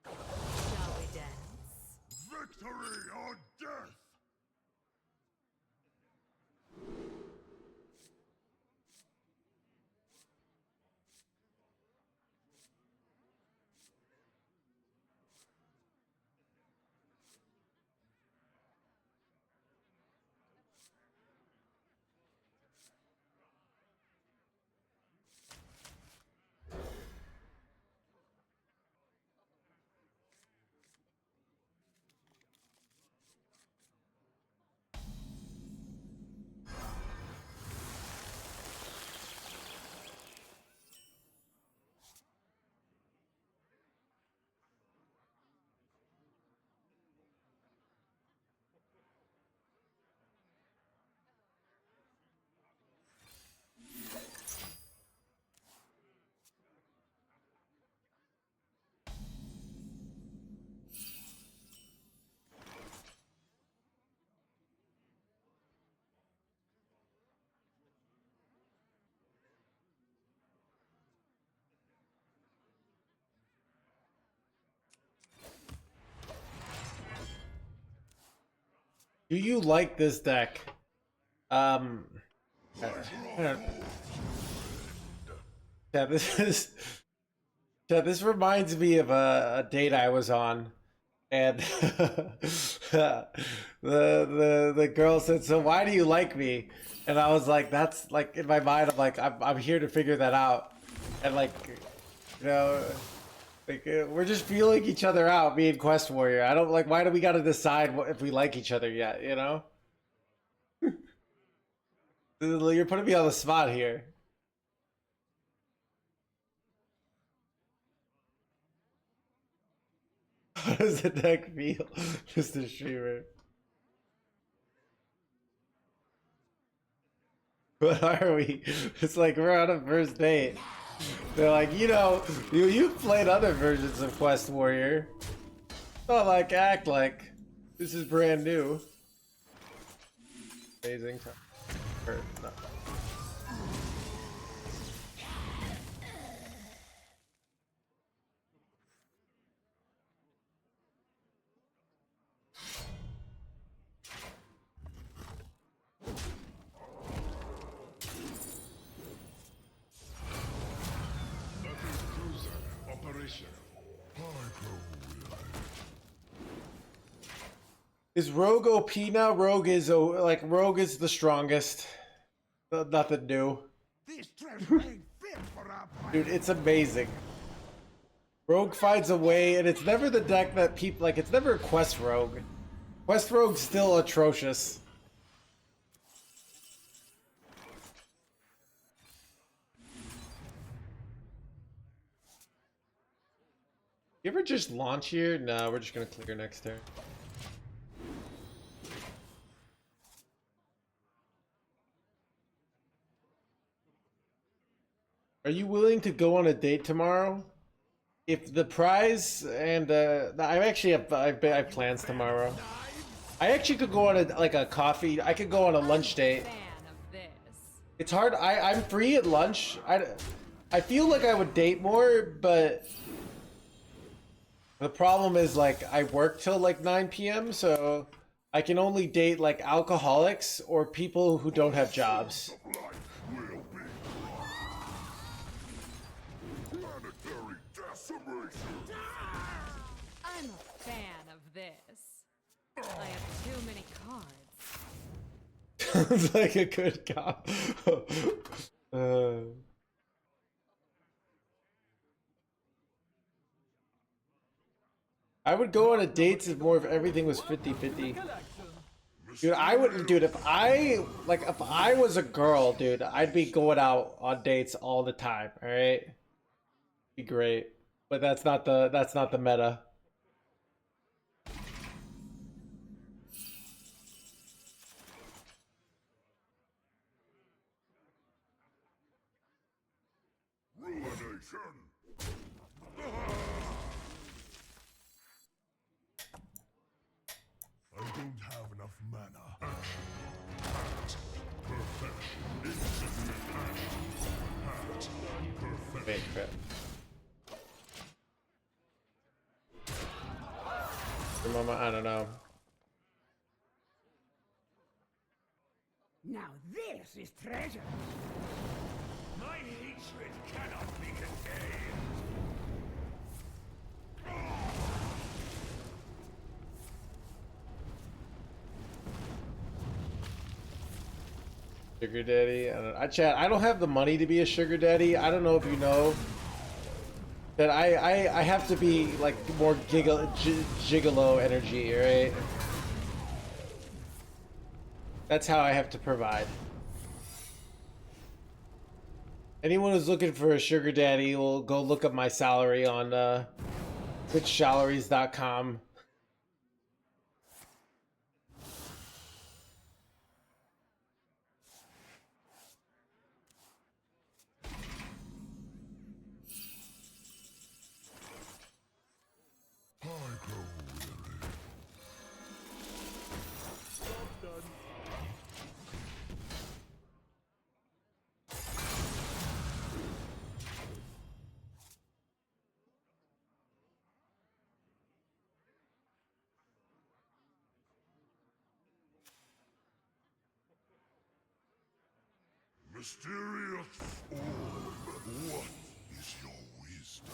Shall we dance? Victory or death! Do you like this deck? I don't- Yeah, this reminds me of a date I was on, and the girl said, "So why do you like me?" And I was like, "That's like in my mind. I'm like, I'm here to figure that out," and like, you know. Like, we're just feeling each other out, me and Quest Warrior. I don't like. Why do we got to decide if we like each other yet? You know, you're putting me on the spot here. How does the deck feel, Mr. Streamer? What are we? It's like we're on a first date. They're like, you've played other versions of Quest Warrior. Not like act like this is brand new. Amazing. Or, no. Is Rogue OP now? Rogue is the strongest. Nothing new. Dude, it's amazing. Rogue finds a way, and it's never the deck that people like. It's never Quest Rogue. Quest Rogue's still atrocious. You ever just launch here? No, we're just gonna clear next turn. Are you willing to go on a date tomorrow? If the prize and I actually have I have plans tomorrow. I actually could go on a coffee. I could go on a lunch date. It's hard. I'm free at lunch. I feel like I would date more, but the problem is like I work till like 9 p.m. so I can only date like alcoholics or people who don't have jobs. I'm a fan of this. I have too many cards. Sounds like a good cop. I would go on a dates if more if everything was 50-50. Dude, I would, dude, if I was a girl, dude, I'd be going out on dates all the time, all right? Be great. But that's not the meta. Ruination. I don't have enough mana. Wait, crap. Mama, I don't know. Now this is treasure. My hatred cannot be contained. Sugar daddy. Chat. I don't have the money to be a sugar daddy. I don't know if you know that I have to be like more gigolo energy, right? That's how I have to provide. Anyone who's looking for a sugar daddy will go look up my salary on twitchsalaries.com. Mysterious orb. What is your wisdom?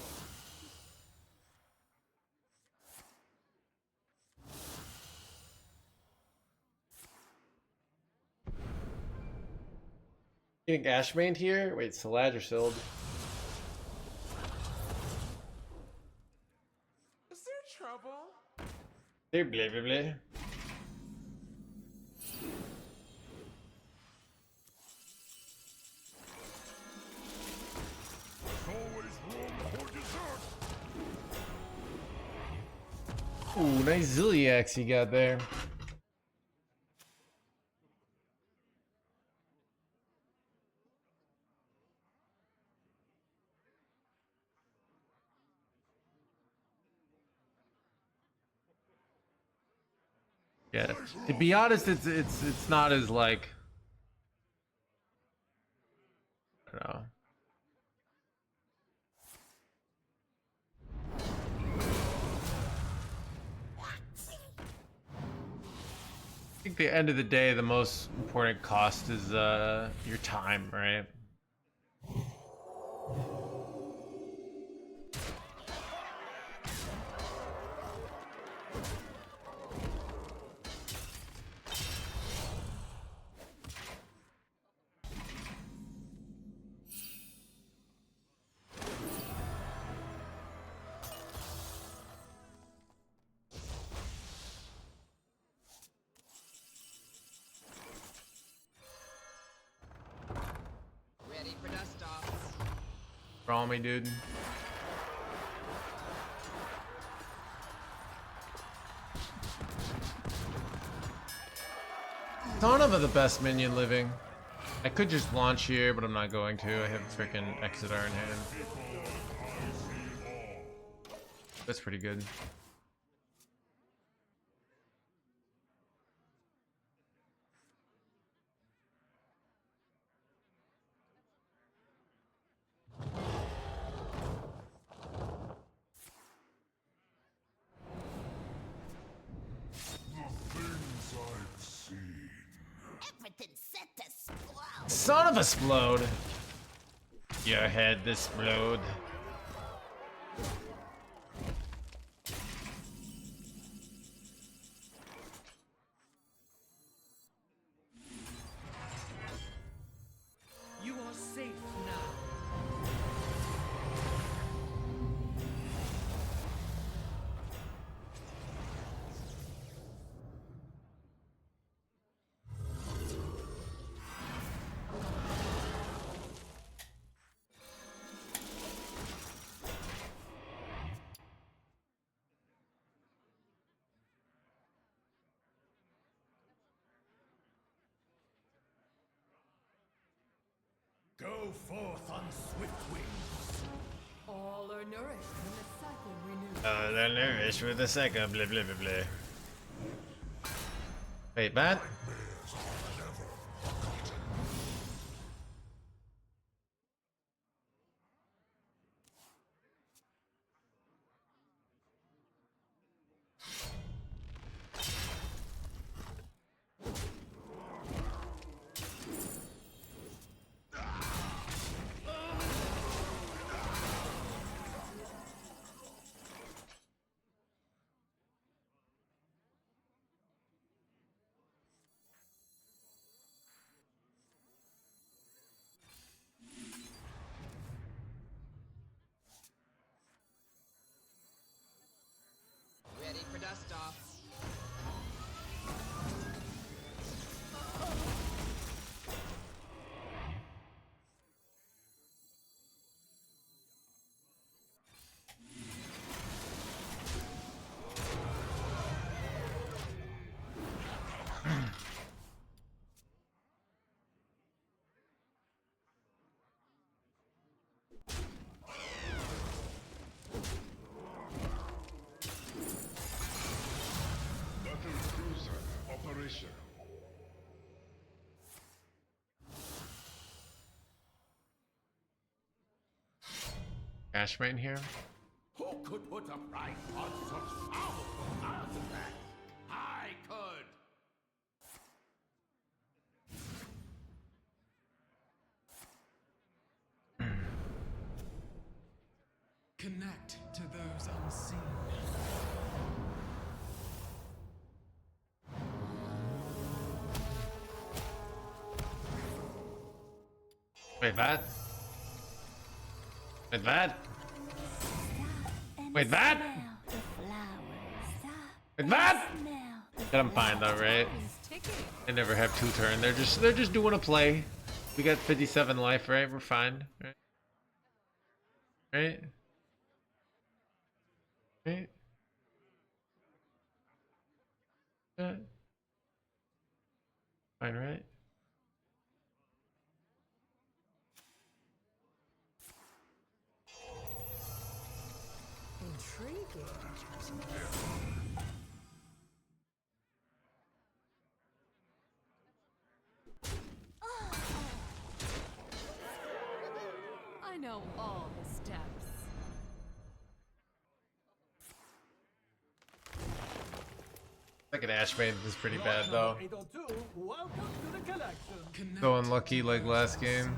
Getting Ashmane here? Wait, Saladrisild. Is there trouble? Hey, blah, blah, blah. Always room for dessert. Ooh, nice Ziliax you got there. Yeah, to be honest, it's not as like, I don't know. I think the end of the day, the most important cost is your time, right? Ready for dust off. Draw me, dude. Son of the best minion living. I could just launch here, but I'm not going to. I have freaking Exeter in hand. That's pretty good. Son of a explode. Your head explode. Go forth on swift wings. All are nourished when the cycle renews. They're nourished with a second blah blah blah blah. Wait, Matt? Ready for dust off. Battle cruiser operational. Ashman here? Who could put a price on such powerful artifacts? I could. Connect to those unseen. Wait, that? Wait, that? Wait, that? Wait, that? I'm fine though, right? They never have two turn. They're just doing a play. We got 57 life, right? We're fine, right? Right? Right? Yeah. Fine, right? Intriguing. I know all the steps. Second Ashman is pretty bad though. 802, welcome to the collection. So unlucky like last game.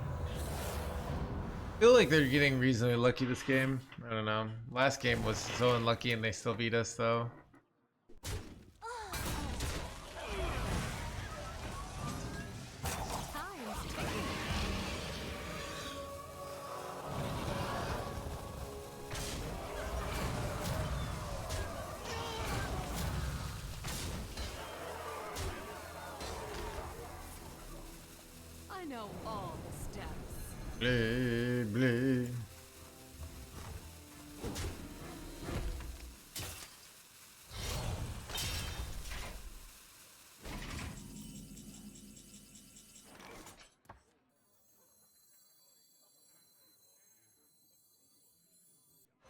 I feel like they're getting reasonably lucky this game. I don't know. Last game was so unlucky and they still beat us though. Time's ticking. I know all the steps. Bleh, bleh.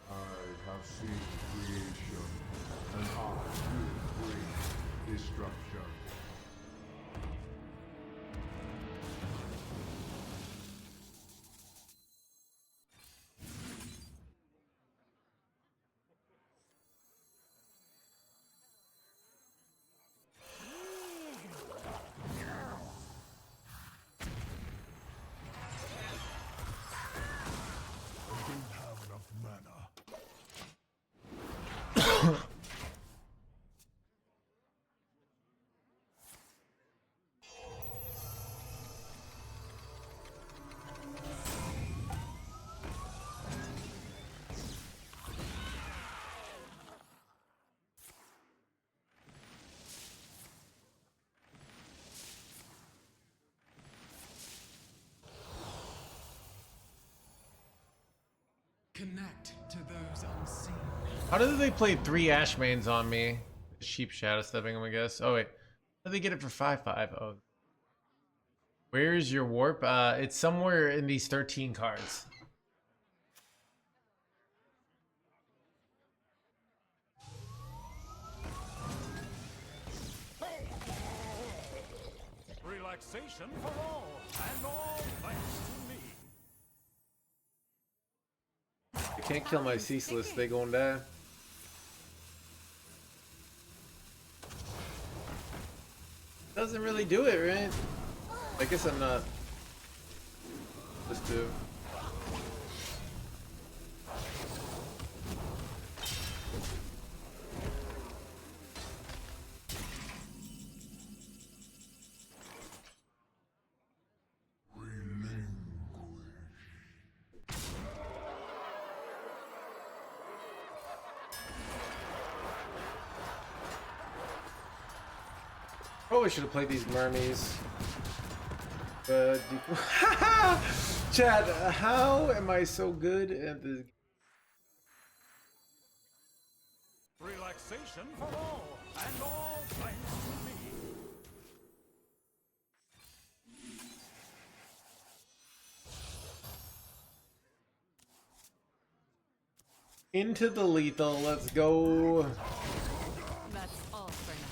I have seen creation, and I will bring destruction. I don't have enough mana. Connect to those unseen. How did they play 3 Ashmanes on me? Cheap shadow stepping them, I guess. Oh wait. How did they get it for 5-5? Oh. Where is your warp? It's somewhere in these 13 cards. Relaxation for all, and all thanks to me. I can't kill my ceaseless, they gonna die. Doesn't really do it, right? I guess I'm not. Just do. Probably should have played these mermies. Chad, how am I so good at this? Relaxation for all, and all thanks to me. Into the lethal, let's go. That's all for now.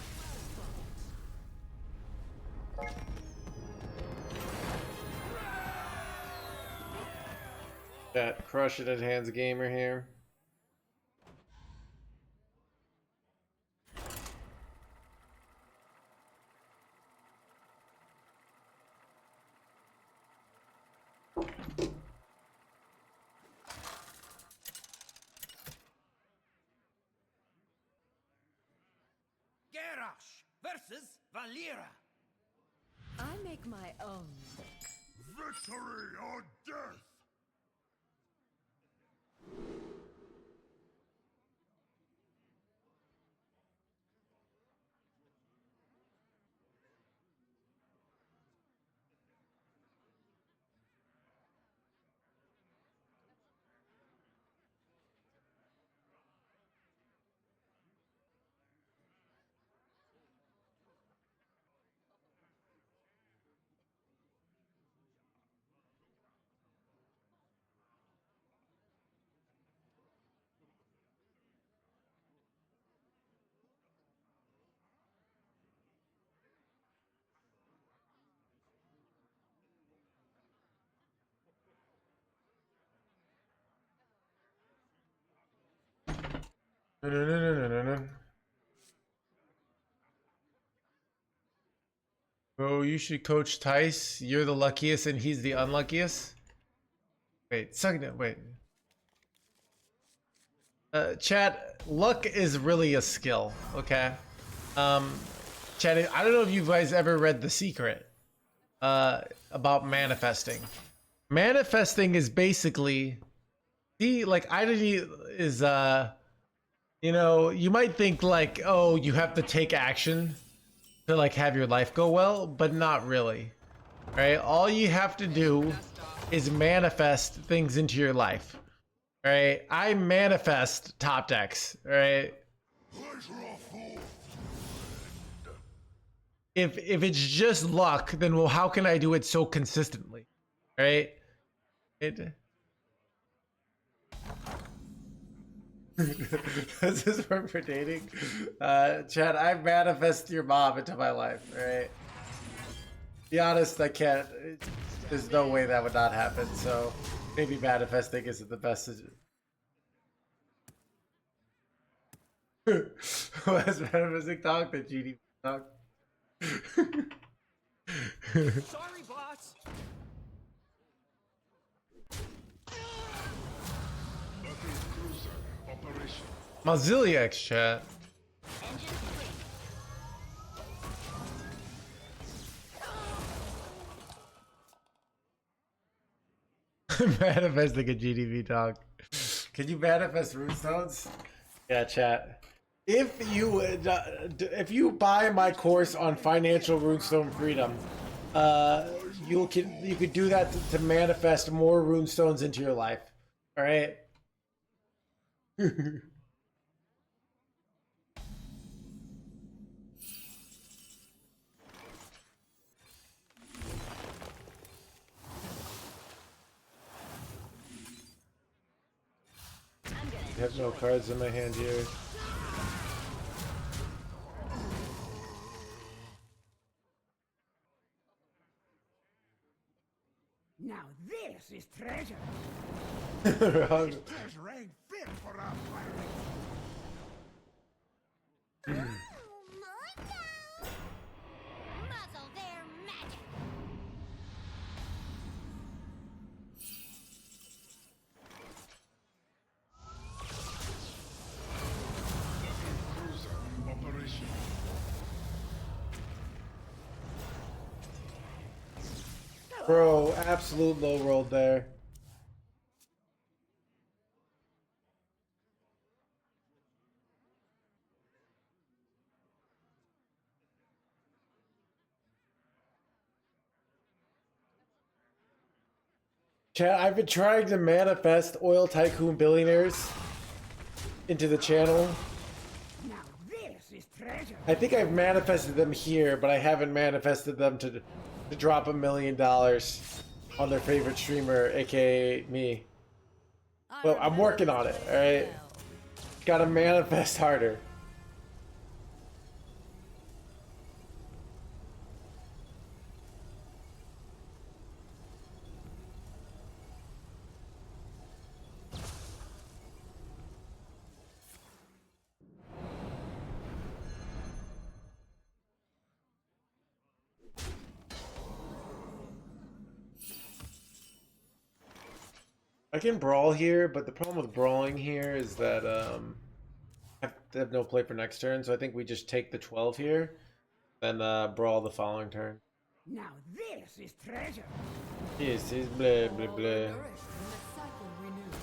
That crush it at Hands Gamer here. Garrosh versus Valera. I make my own. Victory or death! Bro, you should coach Tice. You're the luckiest and he's the unluckiest. Wait, second, wait. Chat, luck is really a skill, okay? Chat, I don't know if you guys ever read The Secret about manifesting. Manifesting is basically, see, like, is, you know, you might think like, oh, you have to take action to like have your life go well, but not really, right? All you have to do is manifest things into your life, right? I manifest top decks, right? If it's just luck, then well, how can I do it so consistently, right? Does this work for dating? Chad, I manifest your mom into my life, right? Be honest, I can't. There's no way that would not happen, so maybe manifesting isn't the best. Less manifesting talk than GD talk. Sorry, boss. Moziliacs, chat. Manifesting a GDV talk. Can you manifest runestones? Yeah, chat. If you buy my course on financial runestone freedom, you could do that to manifest more runestones into your life. All right. I have no cards in my hand here. Now this is treasure. Wrong. Treasure ain't fit for our planet. Muzzle their magic. Operation. Bro, absolute low roll there. Chat, I've been trying to manifest oil tycoon billionaires into the channel. Now this is treasure. I think I've manifested them here, but I haven't manifested them to drop $1 million on their favorite streamer, aka me. Well, I'm working on it, alright? Gotta manifest harder. I can brawl here, but the problem with brawling here is that I have no play for next turn, so I think we just take the 12 here, then brawl the following turn. Now this is treasure. Yes, it's blah blah All are blah. nourished when the cycle renews.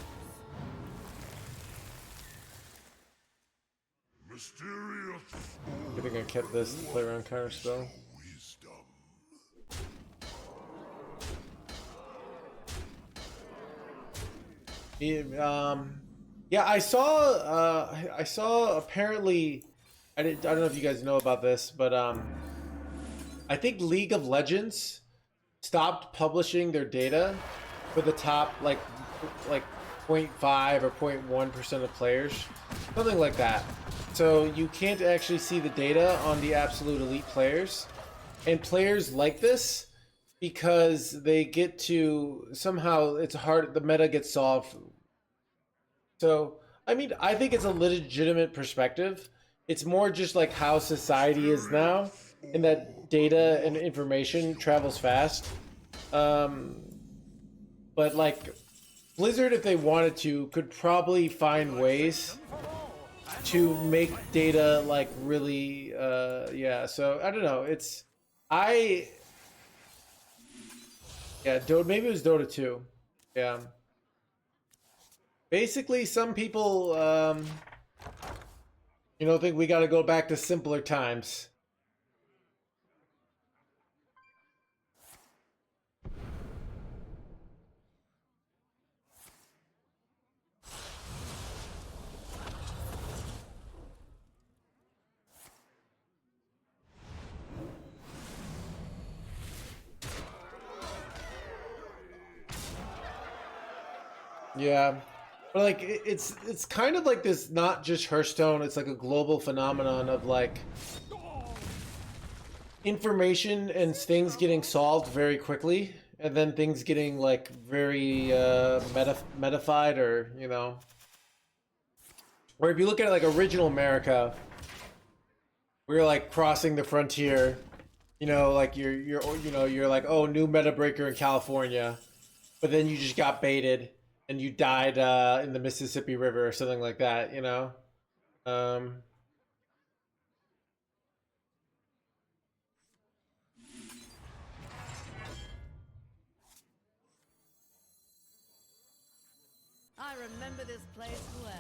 Mysterious I think I kept this to play around counter spell. wisdom. Yeah, I saw apparently, I don't know if you guys know about this, but I think League of Legends stopped publishing their data for the top like 0.5 or 0.1% of players, something like that. So you can't actually see the data on the absolute elite players, and players like this because they get to somehow it's hard, the meta gets solved. So I mean, I think it's a legitimate perspective. It's more just like how society is now, and that data and information travels fast. But like Blizzard, if they wanted to, could probably find ways to make data like really yeah. So I don't know, it's maybe it was Dota 2. Yeah, basically some people think we got to go back to simpler times. Yeah, but like it's kind of like this, not just Hearthstone, it's like a global phenomenon of like information and things getting solved very quickly, and then things getting like very metafied, or or if you look at it like original America, we were like crossing the frontier, like you're like, oh, new meta breaker in California, but then you just got baited and you died in the Mississippi River or something like that, I remember this place well.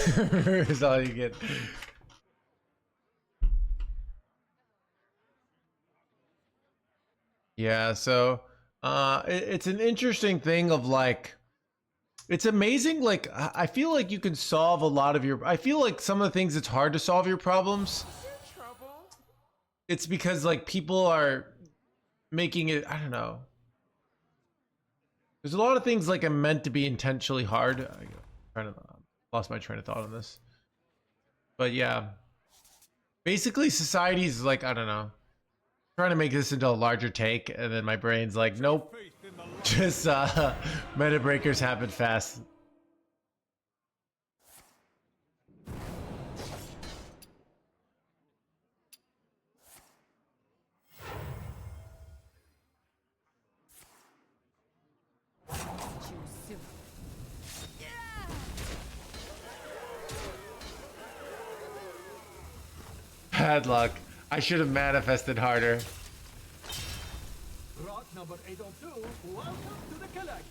is all you get. Yeah, so it's an interesting thing of like, it's amazing. Like I feel like you can solve a lot of your. I feel like some of the things it's hard to solve your problems. It's because like people are making it. I don't know. There's a lot of things like are meant to be intentionally hard. I kind of lost my train of thought on this, but yeah. Basically, society's like, I don't know, trying to make this into a larger take, and then my brain's like, nope, just meta breakers happen fast. Bad luck. I should have manifested harder. Rock number 802, welcome to the collection.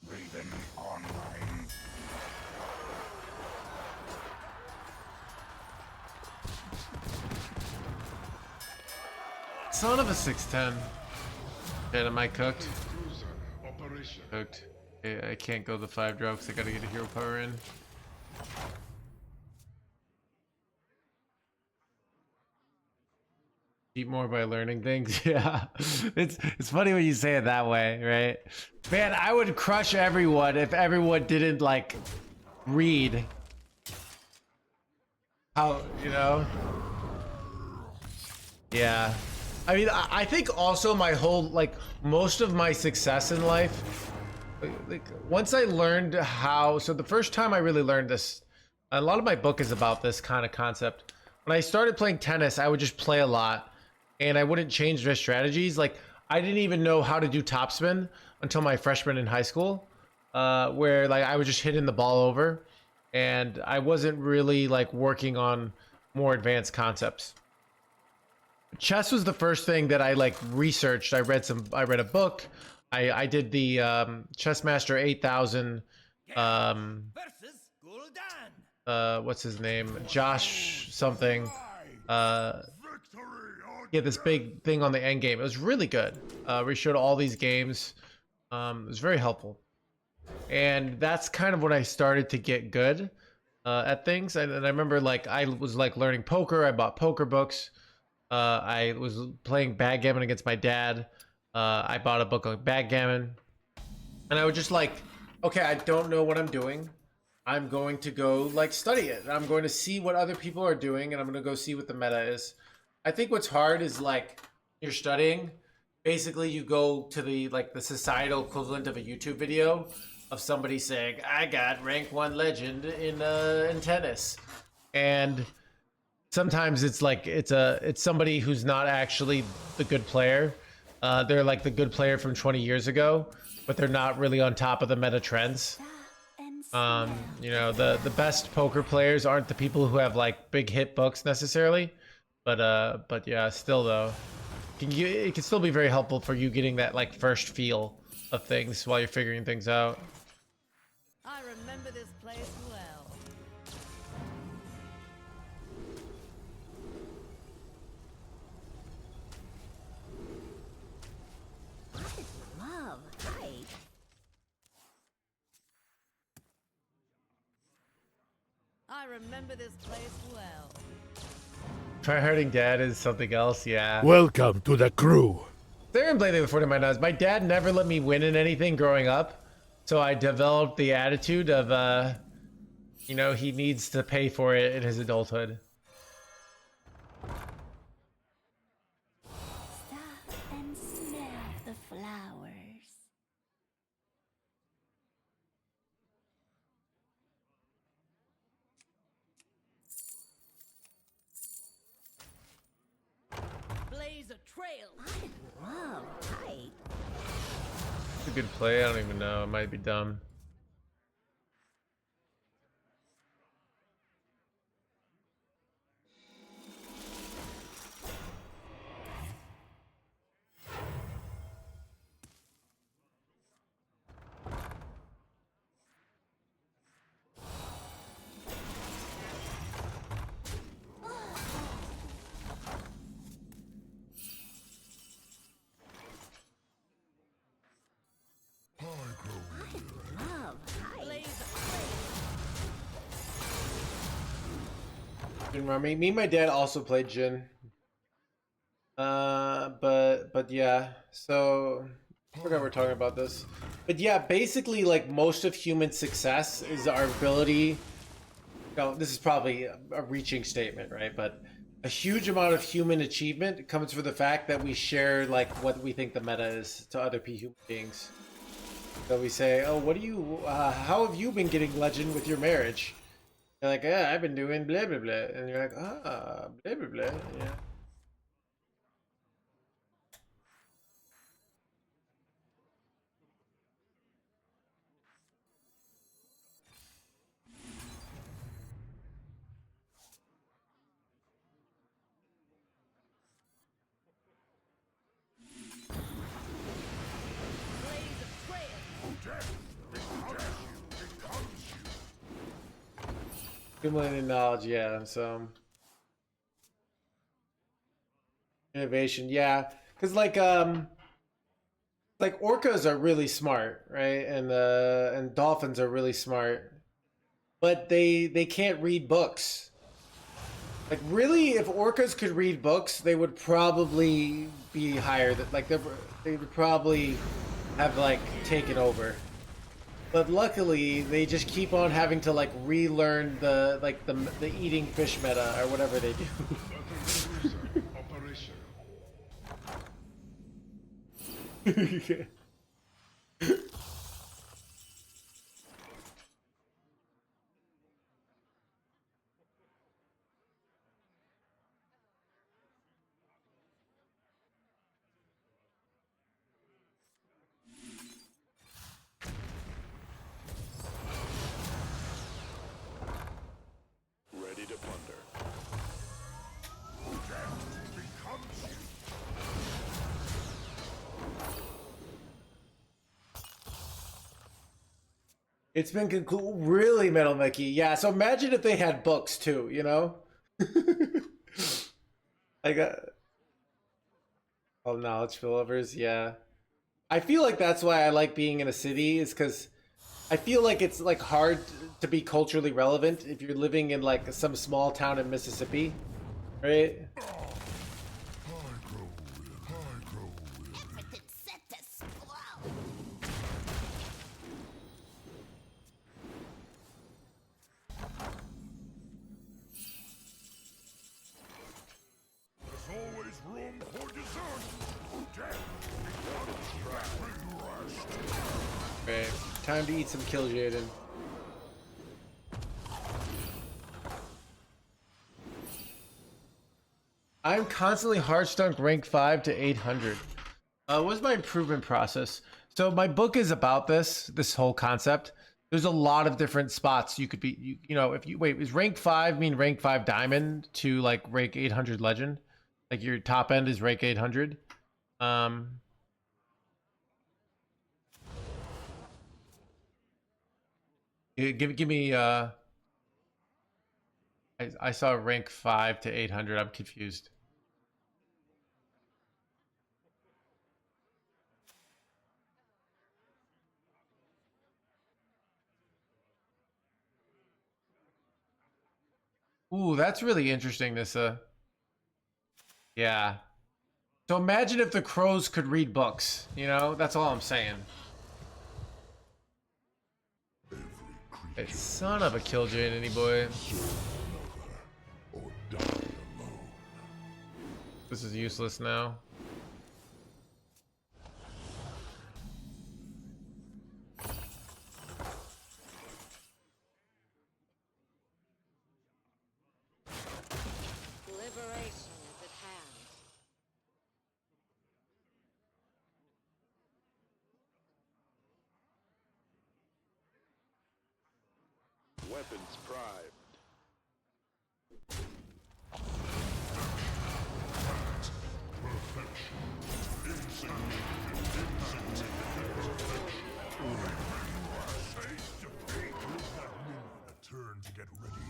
Raven online. Son of a 610. Shit, am I cooked? Operation. Cooked. Okay, I can't go the 5 drop because I gotta get a hero power in. Eat more by learning things. Yeah, it's funny when you say it that way, right? Man, I would crush everyone if everyone didn't like read. How, you know? Yeah. I mean, I think also my whole, like, most of my success in life, like, once I learned how, so the first time I really learned this, a lot of my book is about this kind of concept. When I started playing tennis, I would just play a lot, and I wouldn't change their strategies. Like, I didn't even know how to do topspin until my freshman in high school, where, like, I was just hitting the ball over, and I wasn't really, like, working on more advanced concepts. Chess was the first thing that I like researched. I read a book. I did the Chess Master 8000 Versus Gul'dan. what's his name? Josh something. Yeah, this big thing on the end game. It was really good. We showed all these games. It was very helpful. And that's kind of when I started to get good at things. And I remember like I was like learning poker. I bought poker books. I was playing backgammon against my dad. I bought a book on backgammon, and I was just like, okay, I don't know what I'm doing. I'm going to go like study it. I'm going to see what other people are doing, and I'm going to go see what the meta is. I think what's hard is like you're studying. Basically, you go to the like the societal equivalent of a YouTube video of somebody saying, "I got rank 1 legend in tennis," and sometimes it's like it's somebody who's not actually the good player. They're like the good player from 20 years ago, but they're not really on top of the meta trends. You know, the best poker players aren't the people who have like big hit books necessarily, but yeah, still though, it can still be very helpful for you getting that like first feel of things while you're figuring things out. I remember this place well. Love, right? I remember this place well. Tryharding dad is something else, yeah. Welcome to the crew. They're in blaming before my nose. My dad never let me win in anything growing up, so I developed the attitude of, you know, he needs to pay for it in his adulthood. Stop and smell the flowers. Blaze a trail. I love height. It's a good play. I don't even know. It might be dumb. Me and my dad also played Jin. But yeah, so I forgot we're talking about this. But yeah, basically like most of human success is our ability. No, this is probably a reaching statement, right? But a huge amount of human achievement comes from the fact that we share like what we think the meta is to other human beings. So we say, "Oh, what do you? How have you been getting legend with your marriage?" They're like, "Yeah, I've been doing blah blah blah," and you're like, "Ah, blah blah blah." Yeah. Accumulated knowledge, yeah. So innovation, yeah. Because like orcas are really smart, right? And dolphins are really smart, but they can't read books. Like really, if orcas could read books, they would probably be higher. Than like they would probably have like taken over. But luckily, they just keep on having to like relearn the eating fish meta or whatever they do. Ready to plunder. It's been really Metal Mickey. Yeah, so imagine if they had books too, you know? I got all knowledge spillovers, yeah. I feel like that's why I like being in a city, is because I feel like it's like hard to be culturally relevant if you're living in like some small town in Mississippi, right? There's always room for dessert. Death becomes rest. Right. Time to eat some Kill Jaden. I'm constantly Hearthstone rank 5 to 800. What's my improvement process? So my book is about this whole concept. There's a lot of different spots you could be, you know, if you wait, is rank 5 mean rank 5 diamond to like rank 800 legend? Like your top end is rank 800? Give me I saw rank 5 to 800. I'm confused. Ooh, that's really interesting, Nissa. Yeah. So imagine if the crows could read books, you know? That's all I'm saying. Hey, son of a Killjoy, any boy. This is useless now. Liberation is at hand. Weapons primed. Turn to get ready.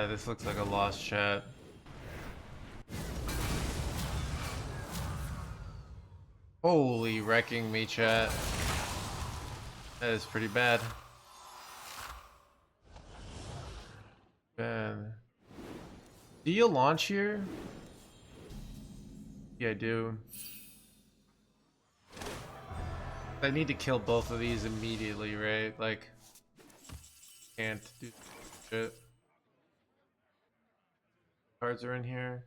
This looks like a lost chat. Holy wrecking me, chat. That is pretty bad. Man. Do you launch here? Yeah, I do. I need to kill both of these immediately, right? Like, can't do shit. Cards are in here.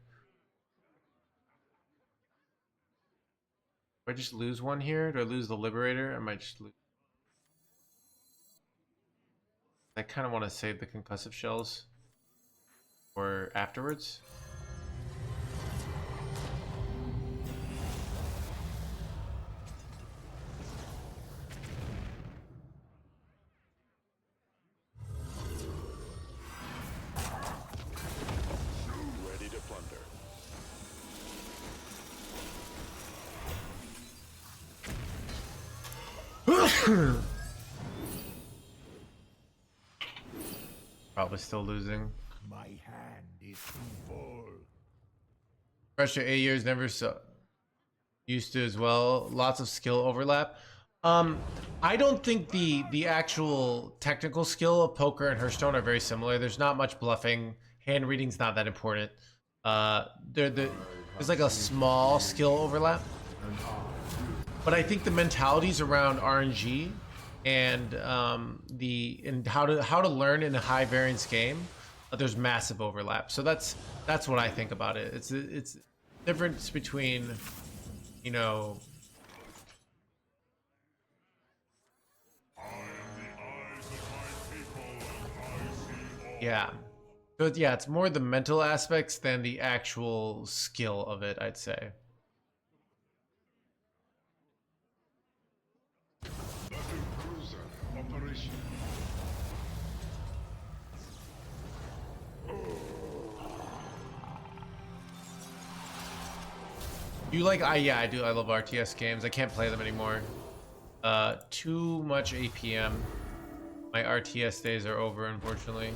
Do I just lose one here? Do I lose the Liberator? I might just lose. I kind of want to save the concussive shells for afterwards. Ready to plunder. Probably still losing. My hand is full. Pressure 8 years never so used to as well. Lots of skill overlap. I don't think the actual technical skill of poker and Hearthstone are very similar. There's not much bluffing. Hand reading's not that important. There's like a small skill overlap. But I think the mentalities around RNG and how to learn in a high variance game, there's massive overlap. So that's what I think about it. It's difference between, you know, yeah. So yeah, it's more the mental aspects than the actual skill of it, I'd say. You like yeah, I do. I love RTS games. I can't play them anymore. Too much APM. My RTS days are over, unfortunately.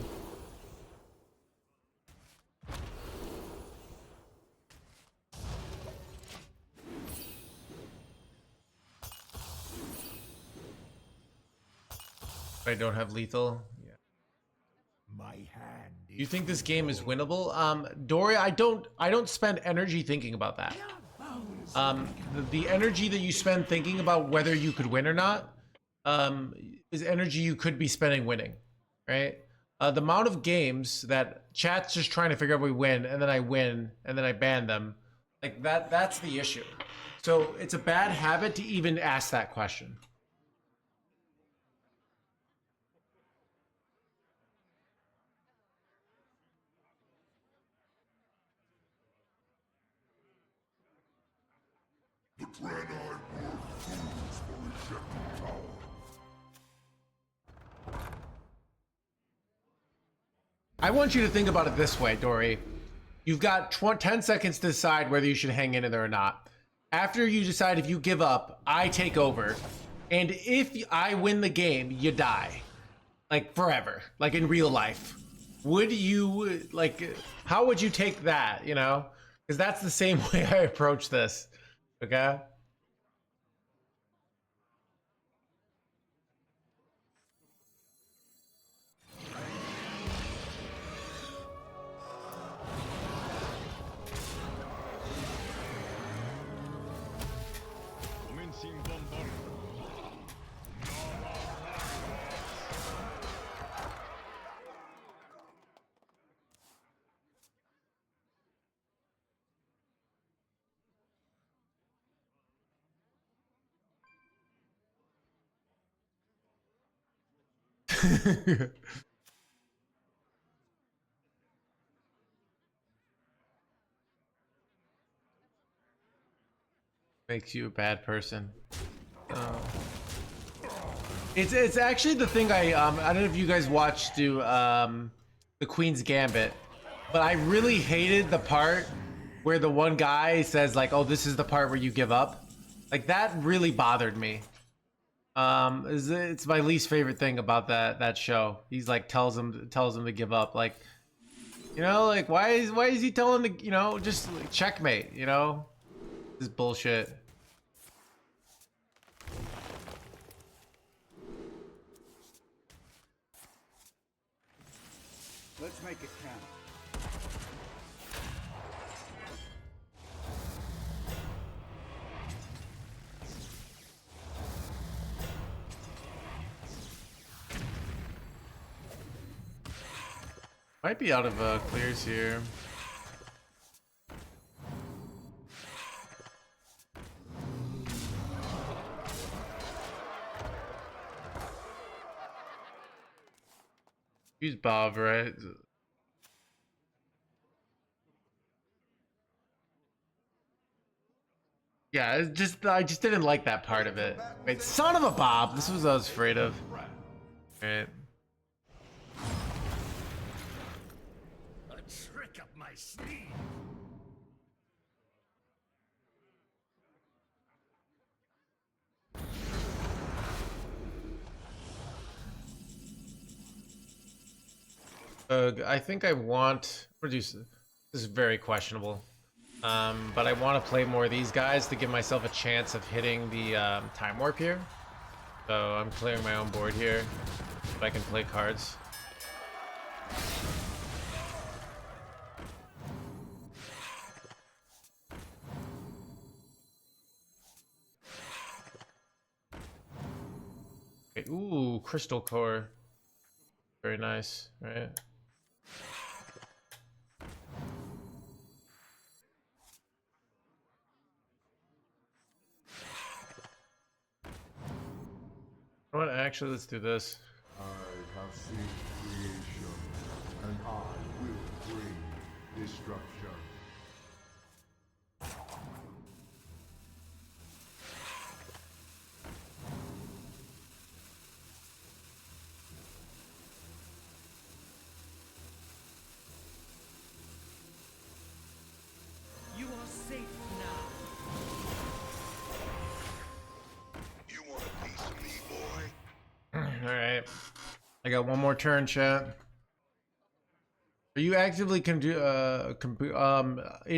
I don't have lethal. Yeah. My hand is You think this game is winnable? Dory, I don't spend energy thinking about that. The energy that you spend thinking about whether you could win or not, is energy you could be spending winning, right? The amount of games that chat's just trying to figure out we win, and then I win, and then I ban them, like that's the issue. So it's a bad habit to even ask that question. the Draenei were fools for rejecting power. I want you to think about it this way, Dory. You've got 10 seconds to decide whether you should hang in there or not. After you decide if you give up, I take over. And if I win the game, you die. Like forever. Like in real life. Would you, like, how would you take that, you know? Because that's the same way I approach this. Okay? Makes you a bad person. It's actually the thing I don't know if you guys watched the Queen's Gambit, but I really hated the part where the one guy says like, "Oh, this is the part where you give up." Like that really bothered me. It's my least favorite thing about that show. He's like tells him to give up. Like You know, like why is he telling the, you know, just like, checkmate, you know? This is bullshit. Let's make it count. Might be out of clears here. Use Bob, right? Yeah, it's just I just didn't like that part of it. Wait, son of a Bob! This was what I was afraid of. Right. A trick up my sleeve. I think I want reduce. This is very questionable. But I want to play more of these guys to give myself a chance of hitting the time warp here. So I'm clearing my own board here. If I can play cards. Okay. Ooh, crystal core. Very nice, right? You know what? Actually, let's do this. I have seen creation, and I will bring destruction. You are safe now. You want a piece of me, boy? Alright. I got one more turn, chat. Are you actively it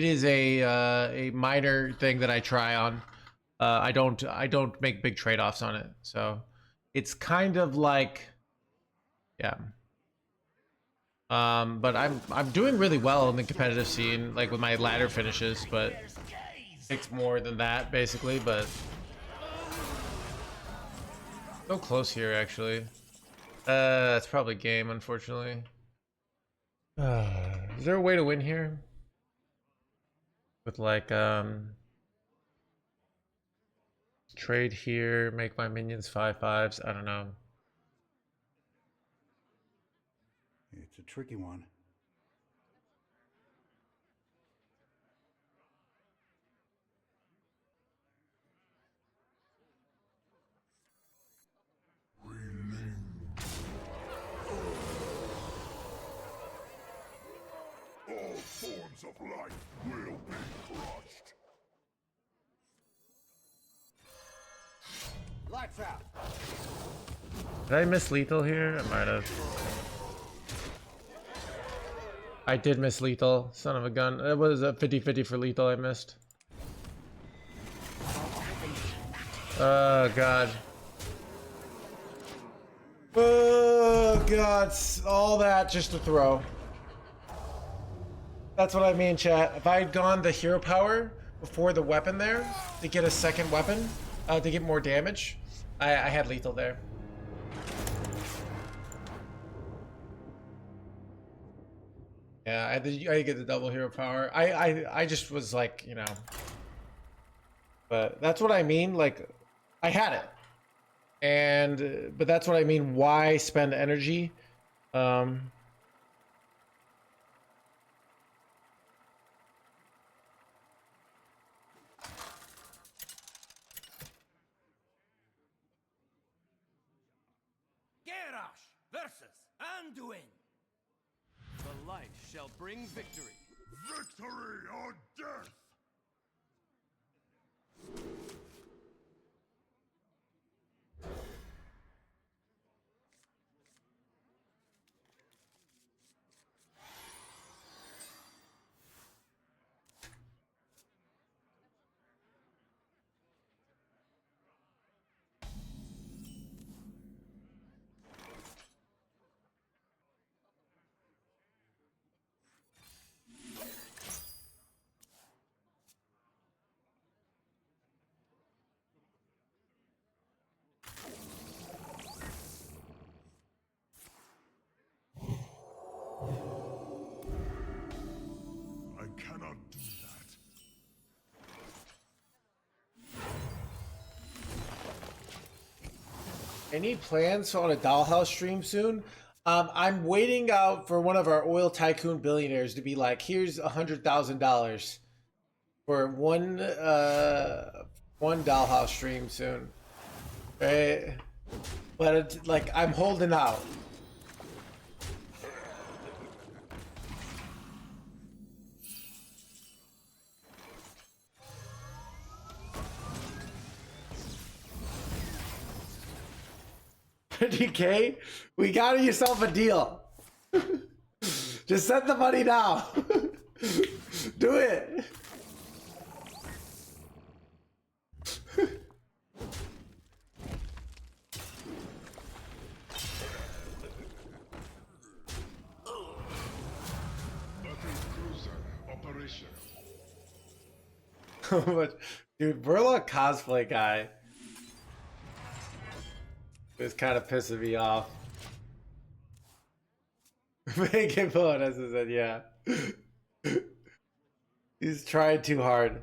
is a minor thing that I try on. I don't make big trade-offs on it. So it's kind of like, yeah. But I'm doing really well in the competitive scene, like with my ladder finishes, but it takes more than that basically, but so close here actually. It's probably game, unfortunately. Is there a way to win here? With like trade here, make my minions 5/5s. I don't know. It's a tricky one. All forms of life will be crushed. Lights out. Did I miss lethal here? I might have. I did miss lethal. Son of a gun. It was a 50-50 for lethal. I missed. Oh god. Oh god. All that just to throw. That's what I mean, chat. If I had gone the hero power before the weapon there to get a second weapon, to get more damage, I had lethal there. Yeah, I had to get the double hero power. I just was like, you know. But that's what I mean. Like, I had it, and but that's what I mean. Why spend energy? Garrosh versus Anduin. The light shall bring victory. Victory or death! Any plans on a dollhouse stream soon? I'm waiting out for one of our oil tycoon billionaires to be like, here's $100,000 for one dollhouse stream soon. Right? But it's like I'm holding out. $50K? We got yourself a deal. Just send the money now. Do it. But, dude, Burlock cosplay guy is kind of pissing me off. Make it fun, as I said, yeah. He's trying too hard.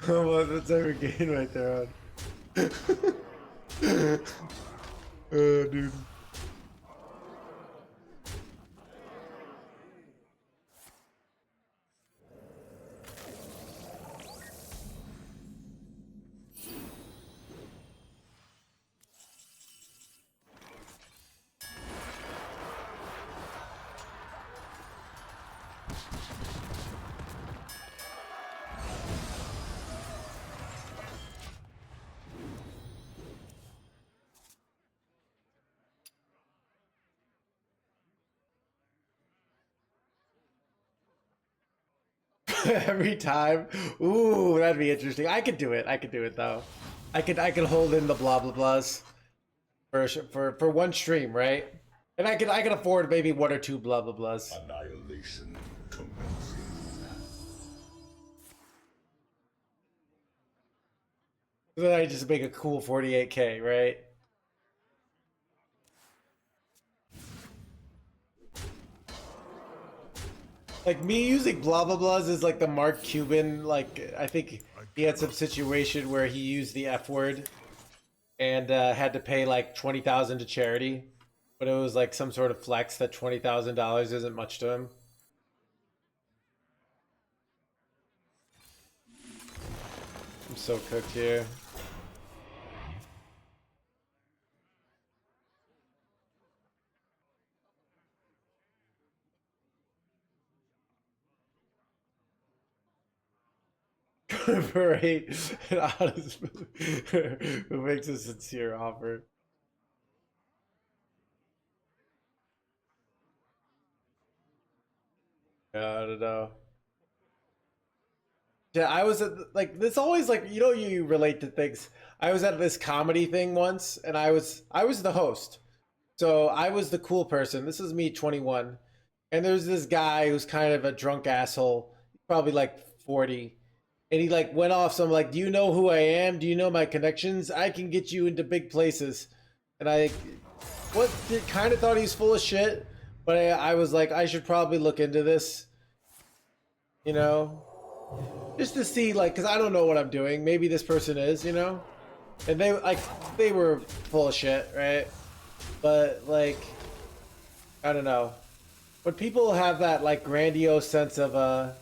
Well, that's every game right there on. Oh, dude. Every time. Ooh, that'd be interesting. I could do it. I could do it though. I could hold in the blah blah blahs for one stream, right? And I could afford maybe one or two blah blah blahs. Annihilation commences. Then I just make a cool 48K, right? Like me using blah blah blahs is like the Mark Cuban, like I think he had some situation where he used the F word and had to pay like 20,000 to charity, but it was like some sort of flex that $20,000 isn't much to him. I'm so cooked here. Parade an honest who makes a sincere offer. Yeah, I don't know. Yeah, I was at like this always like you know you relate to things. I was at this comedy thing once and I was the host. So I was the cool person. This is me 21. And there's this guy who's kind of a drunk asshole, probably like 40. And he like went off some like, do you know who I am? Do you know my connections? I can get you into big places. And I kind of thought he's full of shit, but I was like, I should probably look into this, you know, just to see like, cause I don't know what I'm doing. Maybe this person is, you know, and they were full of shit, right? But like, I don't know. When people have that like grandiose sense of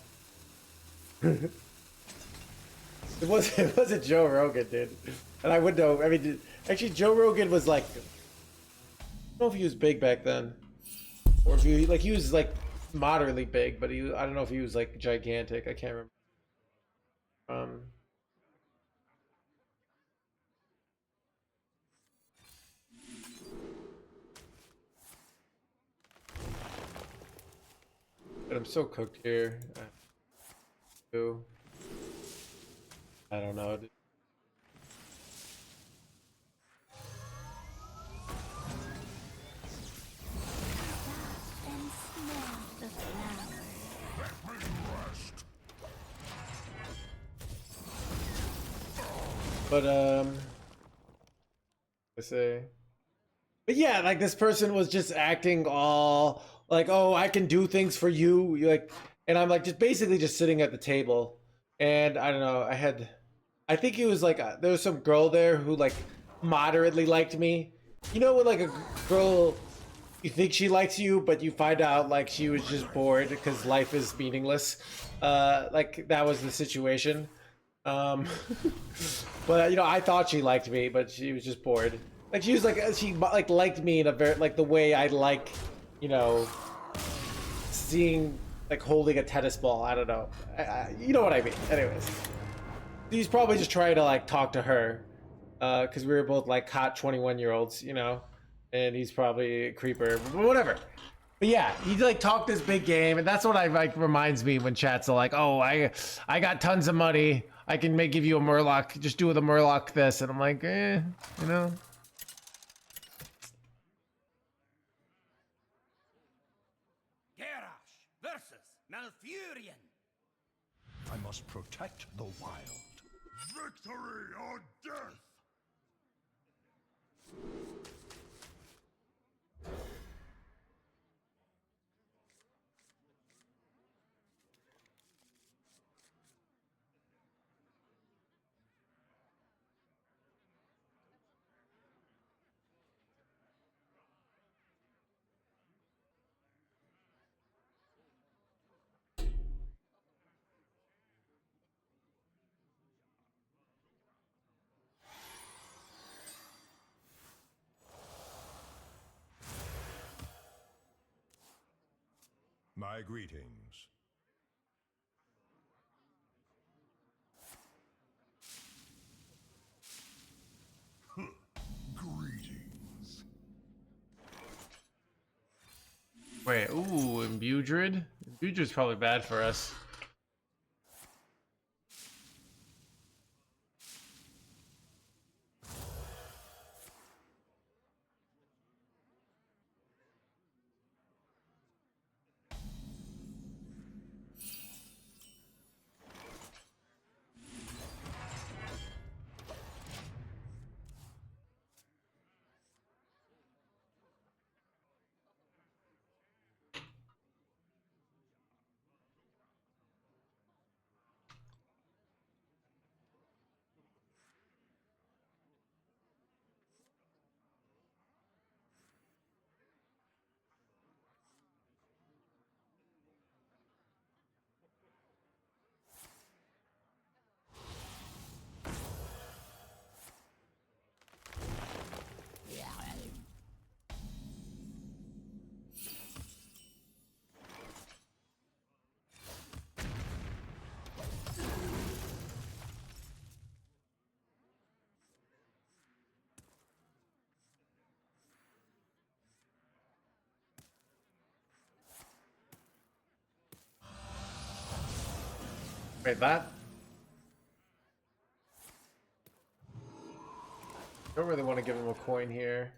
it wasn't Joe Rogan, dude. And I would know. I mean, actually, Joe Rogan was like, I don't know if he was big back then, or if he was like moderately big, but I don't know if he was like gigantic. I can't remember. But I'm so cooked here. I don't know. But I say. But yeah, like this person was just acting all like, oh, I can do things for you. You're like, and I'm like, just basically just sitting at the table. And I don't know, I think it was like, there was some girl there who like moderately liked me. You know, when like a girl, you think she likes you, but you find out like she was just bored because life is meaningless. Like that was the situation. Um, but you know, I thought she liked me, but she was just bored. Like she was like she like liked me in a very like the way I like, you know, seeing like holding a tennis ball. I don't know. You know what I mean. Anyways, he's probably just trying to like talk to her, because we were both like hot 21-year-olds, you know, and he's probably a creeper, but whatever. But yeah, he like talked this big game, and that's what I like reminds me when chats are like, "Oh, I got tons of money. I can give you a Murloc. Just do with a Murloc this," and I'm like, you know. Garrosh versus Malfurion. I must protect the wild. Victory or death! My greetings. Greetings. Wait, ooh, Imbudrid? Imbudrid's probably bad for us. Wait, that? Don't really want to give him a coin here.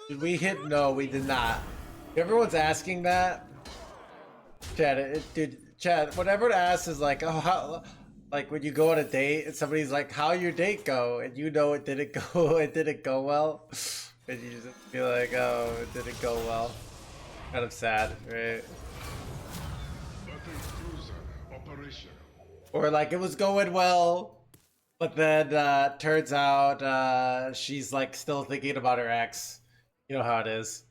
Did we hit? No, we did not. Everyone's asking that. Chad, dude, Chad, whatever it asks is like, oh, how, like when you go on a date and somebody's like, how your date go? And you know it didn't go, it didn't go well. And you just feel like, oh, it didn't go well. Kind of sad, right? Or like it was going well, but then turns out she's like still thinking about her ex. You know how it is.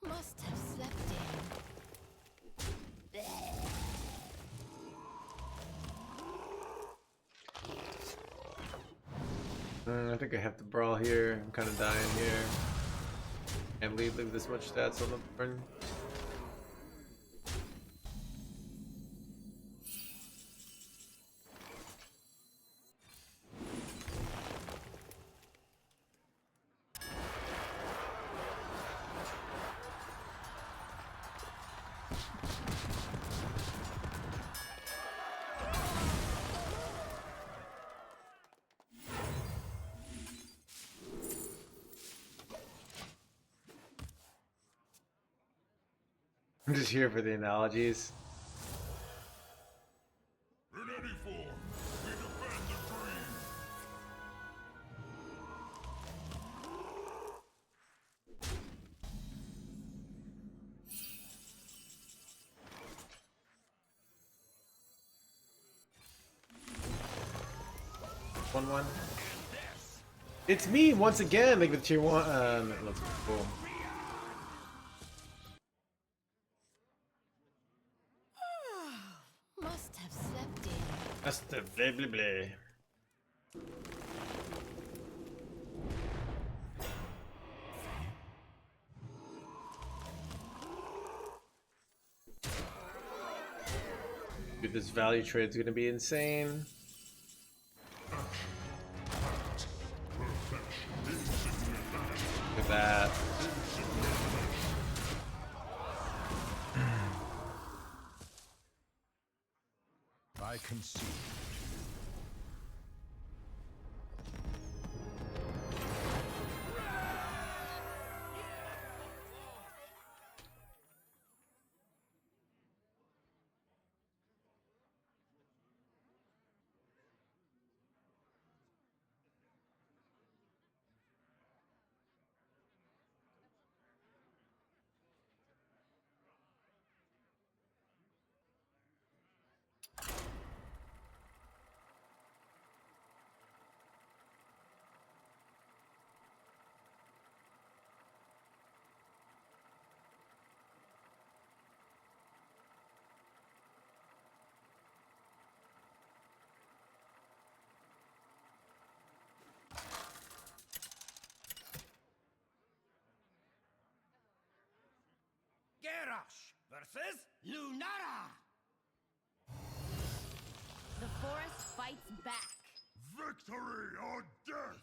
Must have slept in. I think I have to brawl here. I'm kind of dying here. Can't leave this much stats on the board. I'm just here for the analogies. In any form, we defend the dream. One. It's me once again. Like the tier 1. Let's go. Cool. Must have slept in. That's the blah blah blah. Dude, this value trade's gonna be insane. Look at that. I concede. Garrosh versus Lunara. The forest fights back. Victory or death!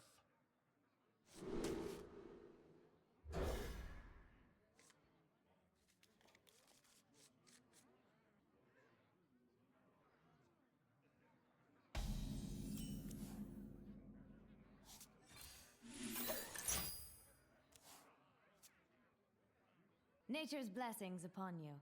Nature's blessings upon you.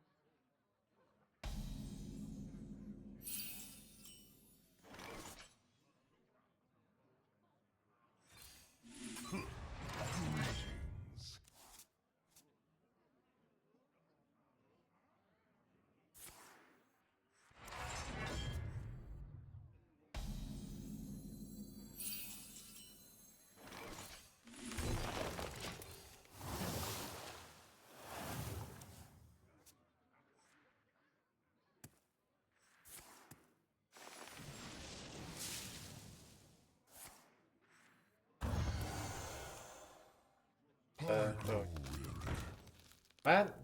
No. What?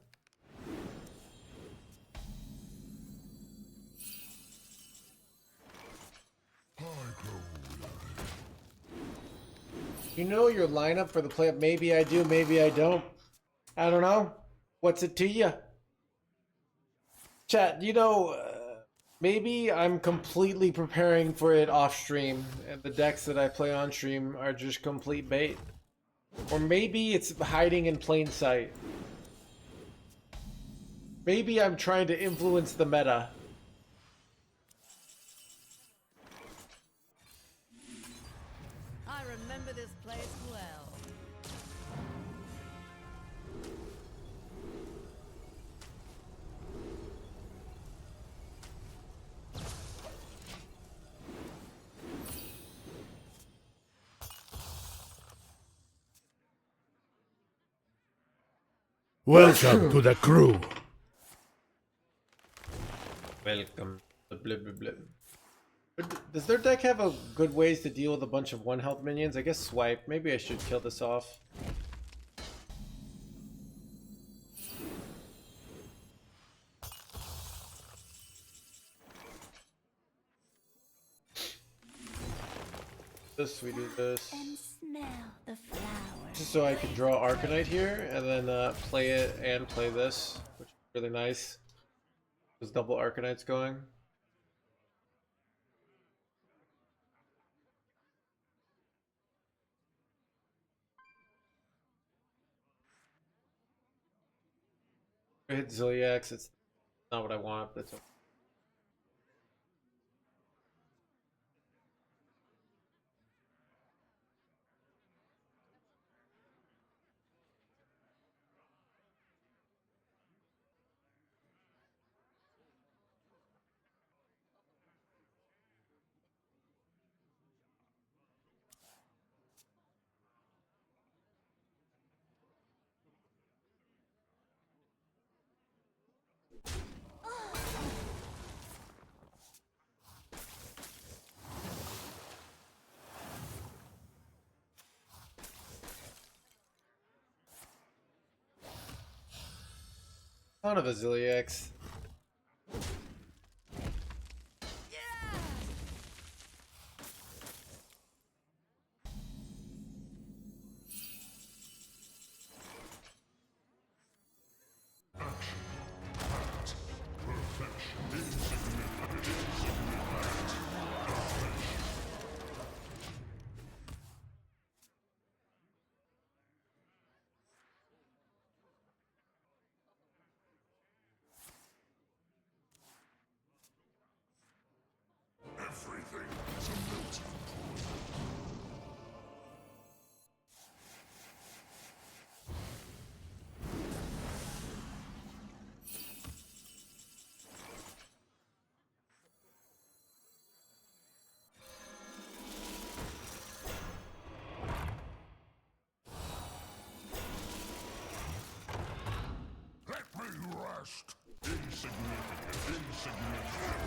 You know your lineup for the play. Maybe I do, maybe I don't. I don't know. What's it to you? Chat, you know, maybe I'm completely preparing for it off stream, and the decks that I play on stream are just complete bait. Or maybe it's hiding in plain sight. Maybe I'm trying to influence the meta. I remember this place well. Welcome to the crew. Welcome. Blah, blah, blah. But does their deck have a good ways to deal with a bunch of 1 health minions? I guess swipe. Maybe I should kill this off. This, we do this. And smell the flowers. Just so I can draw Arcanite here, and then play it and play this, which is really nice. There's double Arcanites going. I hit Ziliax. It's not what I want, but it's okay. Son of a Ziliax. Everything is a melting pot. Let me rest. Insignificant, insignificant.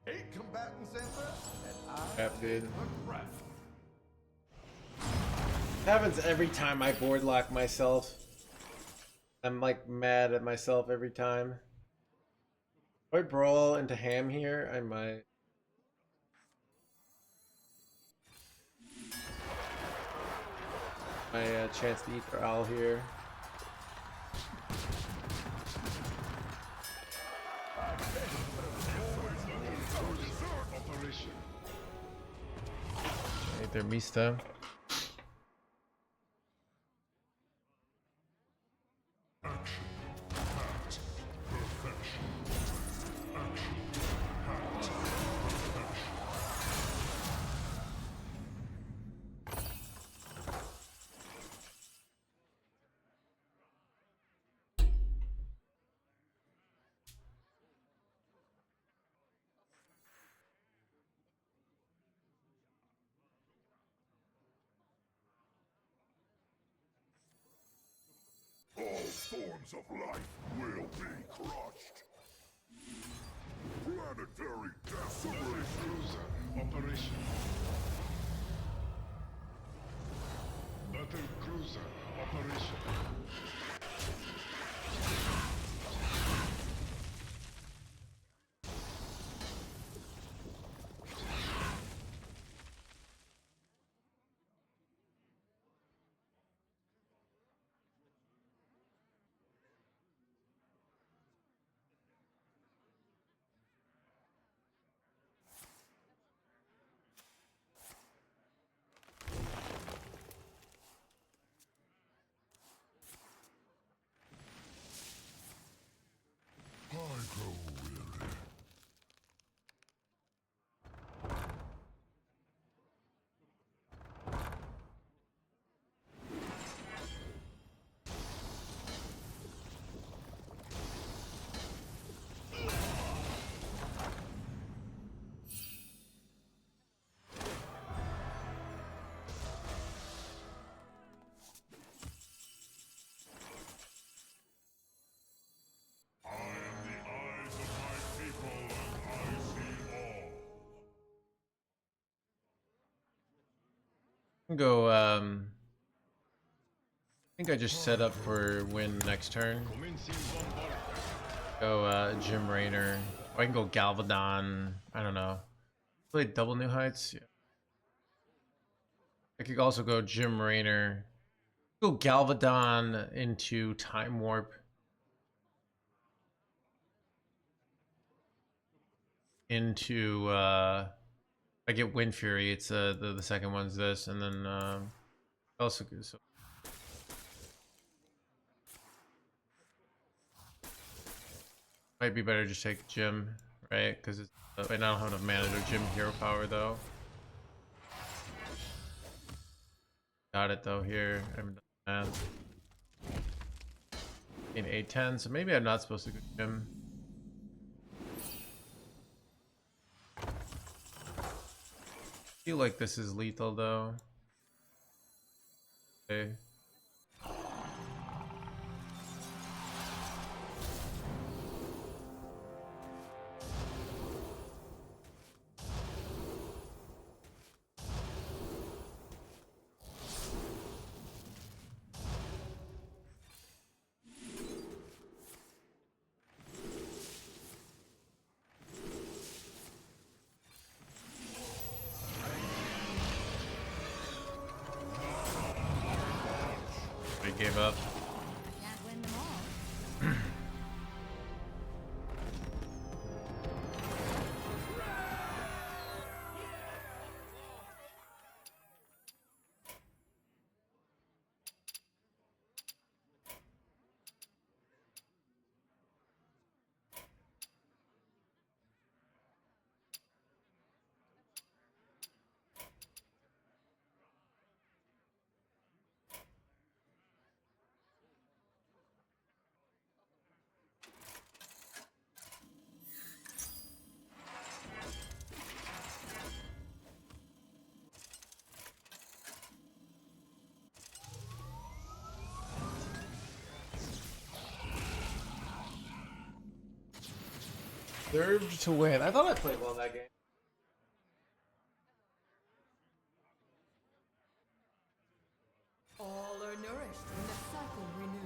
Eight combatants enter, and I Crap, dude. regret. Happens every time I board lock myself. I'm like mad at myself every time. If I brawl into Ham here, I might. My chance to eat their owl here. Eat their Mista. All forms of life will be crushed. Planetary decimation. Cruiser operation. Battle cruiser operation. I grow weary. I am the eyes of my people, and I see all. Go, I think I just set up for win next turn. Go, Jim Raynor. Or I can go Galvadon. I don't know. Play double New Heights. Yeah. I could also go Jim Raynor, Go Galvadon into Time Warp. Into I get Wind Fury. It's the second one's this, and then also so might be better just take Gym, right? Because it's I don't have enough mana to Gym Hero Power though. Got it though here. I haven't done math. In 810, so maybe I'm not supposed to go Gym. I feel like this is lethal though. Okay. I gave up. I can't win them all. Deserved to win. I thought I played well that game. All are nourished when the cycle renews.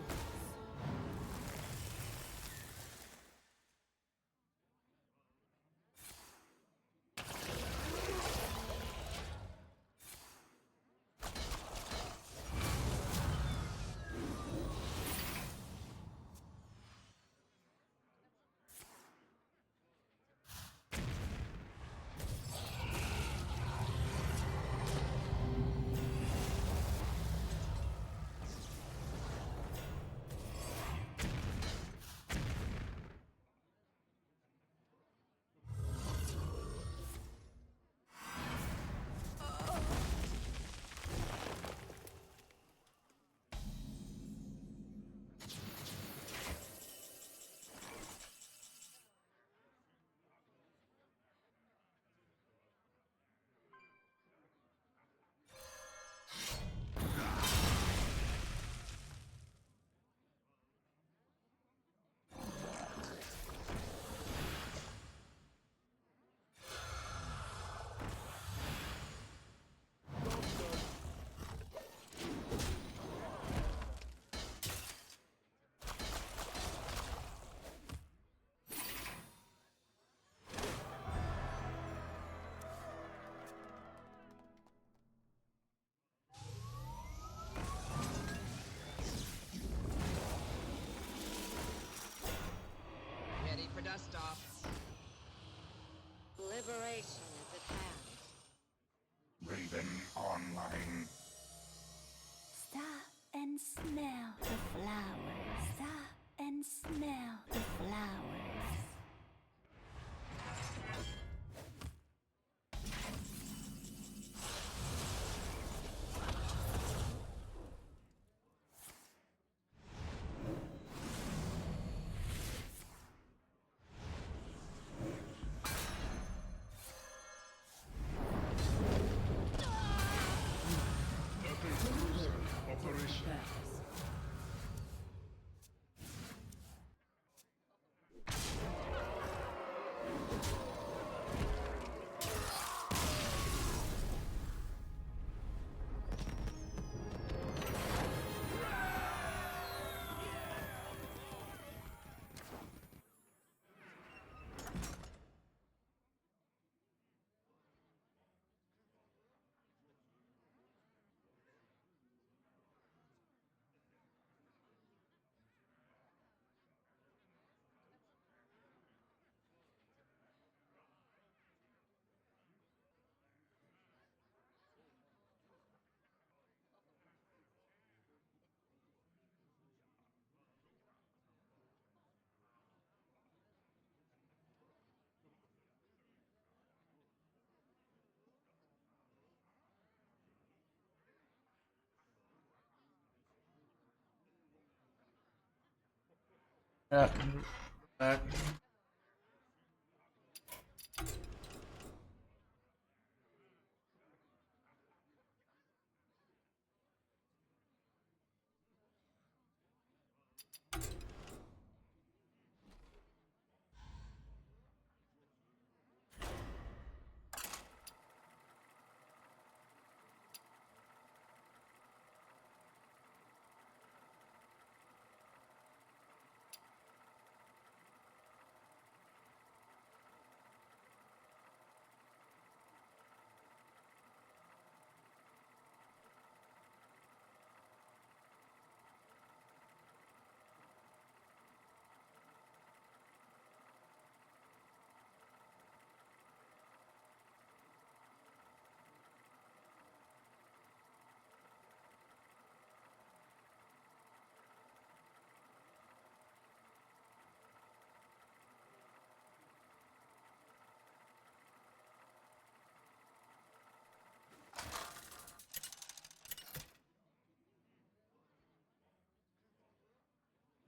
Yeah.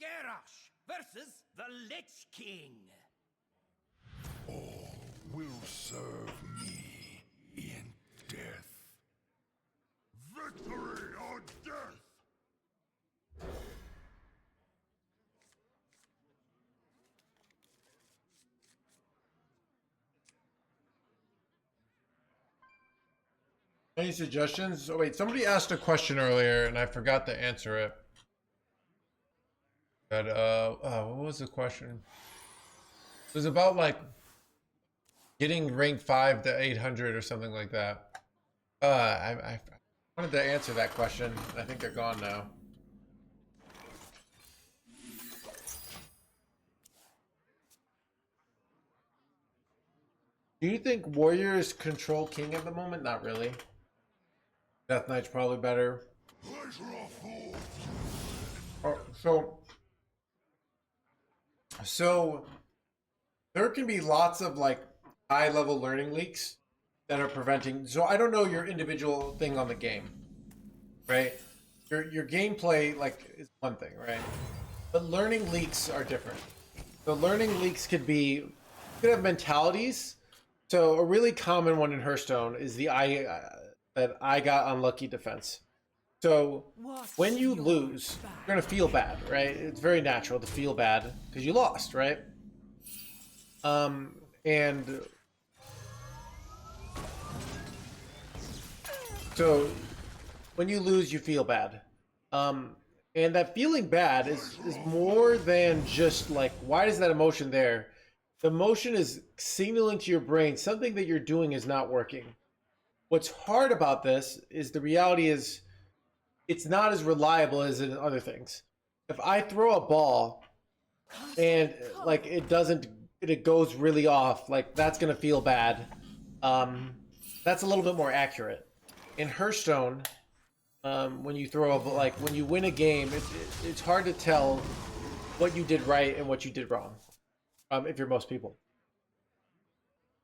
Garrosh versus the Lich King. All will serve me in death. Victory or death! Any suggestions? Oh wait, somebody asked a question earlier and I forgot to answer it. That what was the question? It was about like getting rank 5 to 800 or something like that. I wanted to answer that question. I think they're gone now. Do you think warriors control king at the moment? Not really. Death Knight's probably better. Oh, so there can be lots of like high level learning leaks that are preventing. So I don't know your individual thing on the game, right? Your gameplay like is one thing, right? But learning leaks are different. So learning leaks could be, you could have mentalities. So a really common one in Hearthstone is the that I got unlucky defense. So when you lose, you're gonna feel bad, right? It's very natural to feel bad because you lost, right? And so when you lose, you feel bad. And that feeling bad is more than just like, why is that emotion there? The emotion is signaling to your brain something that you're doing is not working. What's hard about this is the reality is it's not as reliable as in other things. If I throw a ball and like it goes really off, like that's gonna feel bad. That's a little bit more accurate. In Hearthstone, when you throw when you win a game, it's hard to tell what you did right and what you did wrong. If you're most people.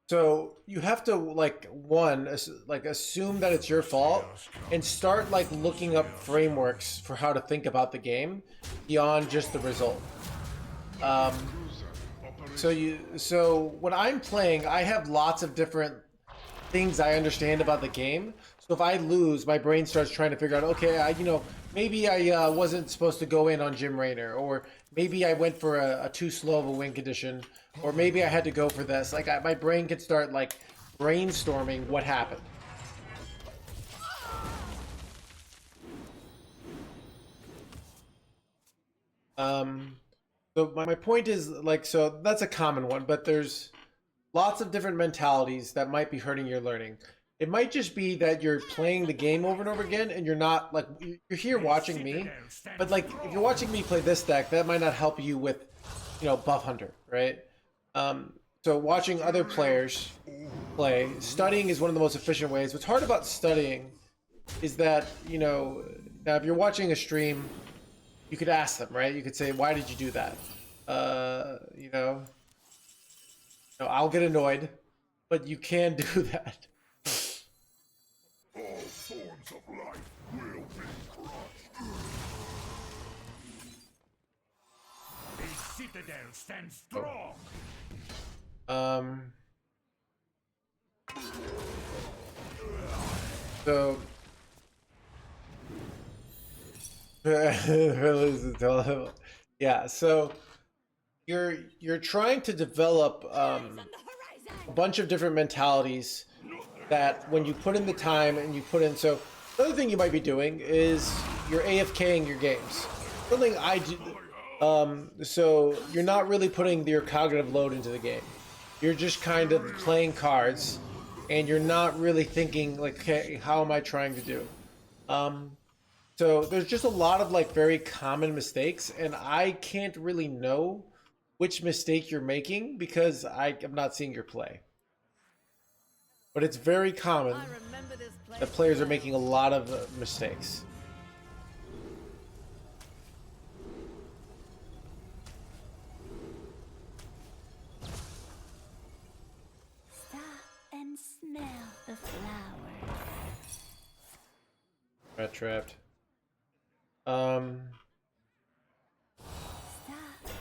So you have to assume that it's your fault and start like looking up frameworks for how to think about the game beyond just the result. So when I'm playing, I have lots of different things I understand about the game. So if I lose, my brain starts trying to figure out, okay, maybe I wasn't supposed to go in on Jim Raynor, or maybe I went for a too slow of a win condition, or maybe I had to go for this. Like my brain could start like brainstorming what happened. So my point is like, so that's a common one, but there's lots of different mentalities that might be hurting your learning. It might just be that you're playing the game over and over again and you're not like, you're here watching me, but like if you're watching me play this deck, that might not help you with, Buff Hunter, right? So watching other players play, studying is one of the most efficient ways. What's hard about studying is that, now if you're watching a stream, you could ask them, right? You could say, why did you do that? I'll get annoyed, but you can do that. All forms of life will be crushed. A citadel stands strong. So yeah, so you're trying to develop a bunch of different mentalities that when you put in the time and you put in. So another thing you might be doing is you're AFKing your games. Something I do. So you're not really putting your cognitive load into the game. You're just kind of playing cards, and you're not really thinking like, okay, how am I trying to do? So there's just a lot of like very common mistakes, and I can't really know which mistake you're making because I am not seeing your play. But it's very common that players are making a lot of mistakes. Stop and smell the flowers. Rat trapped. Stop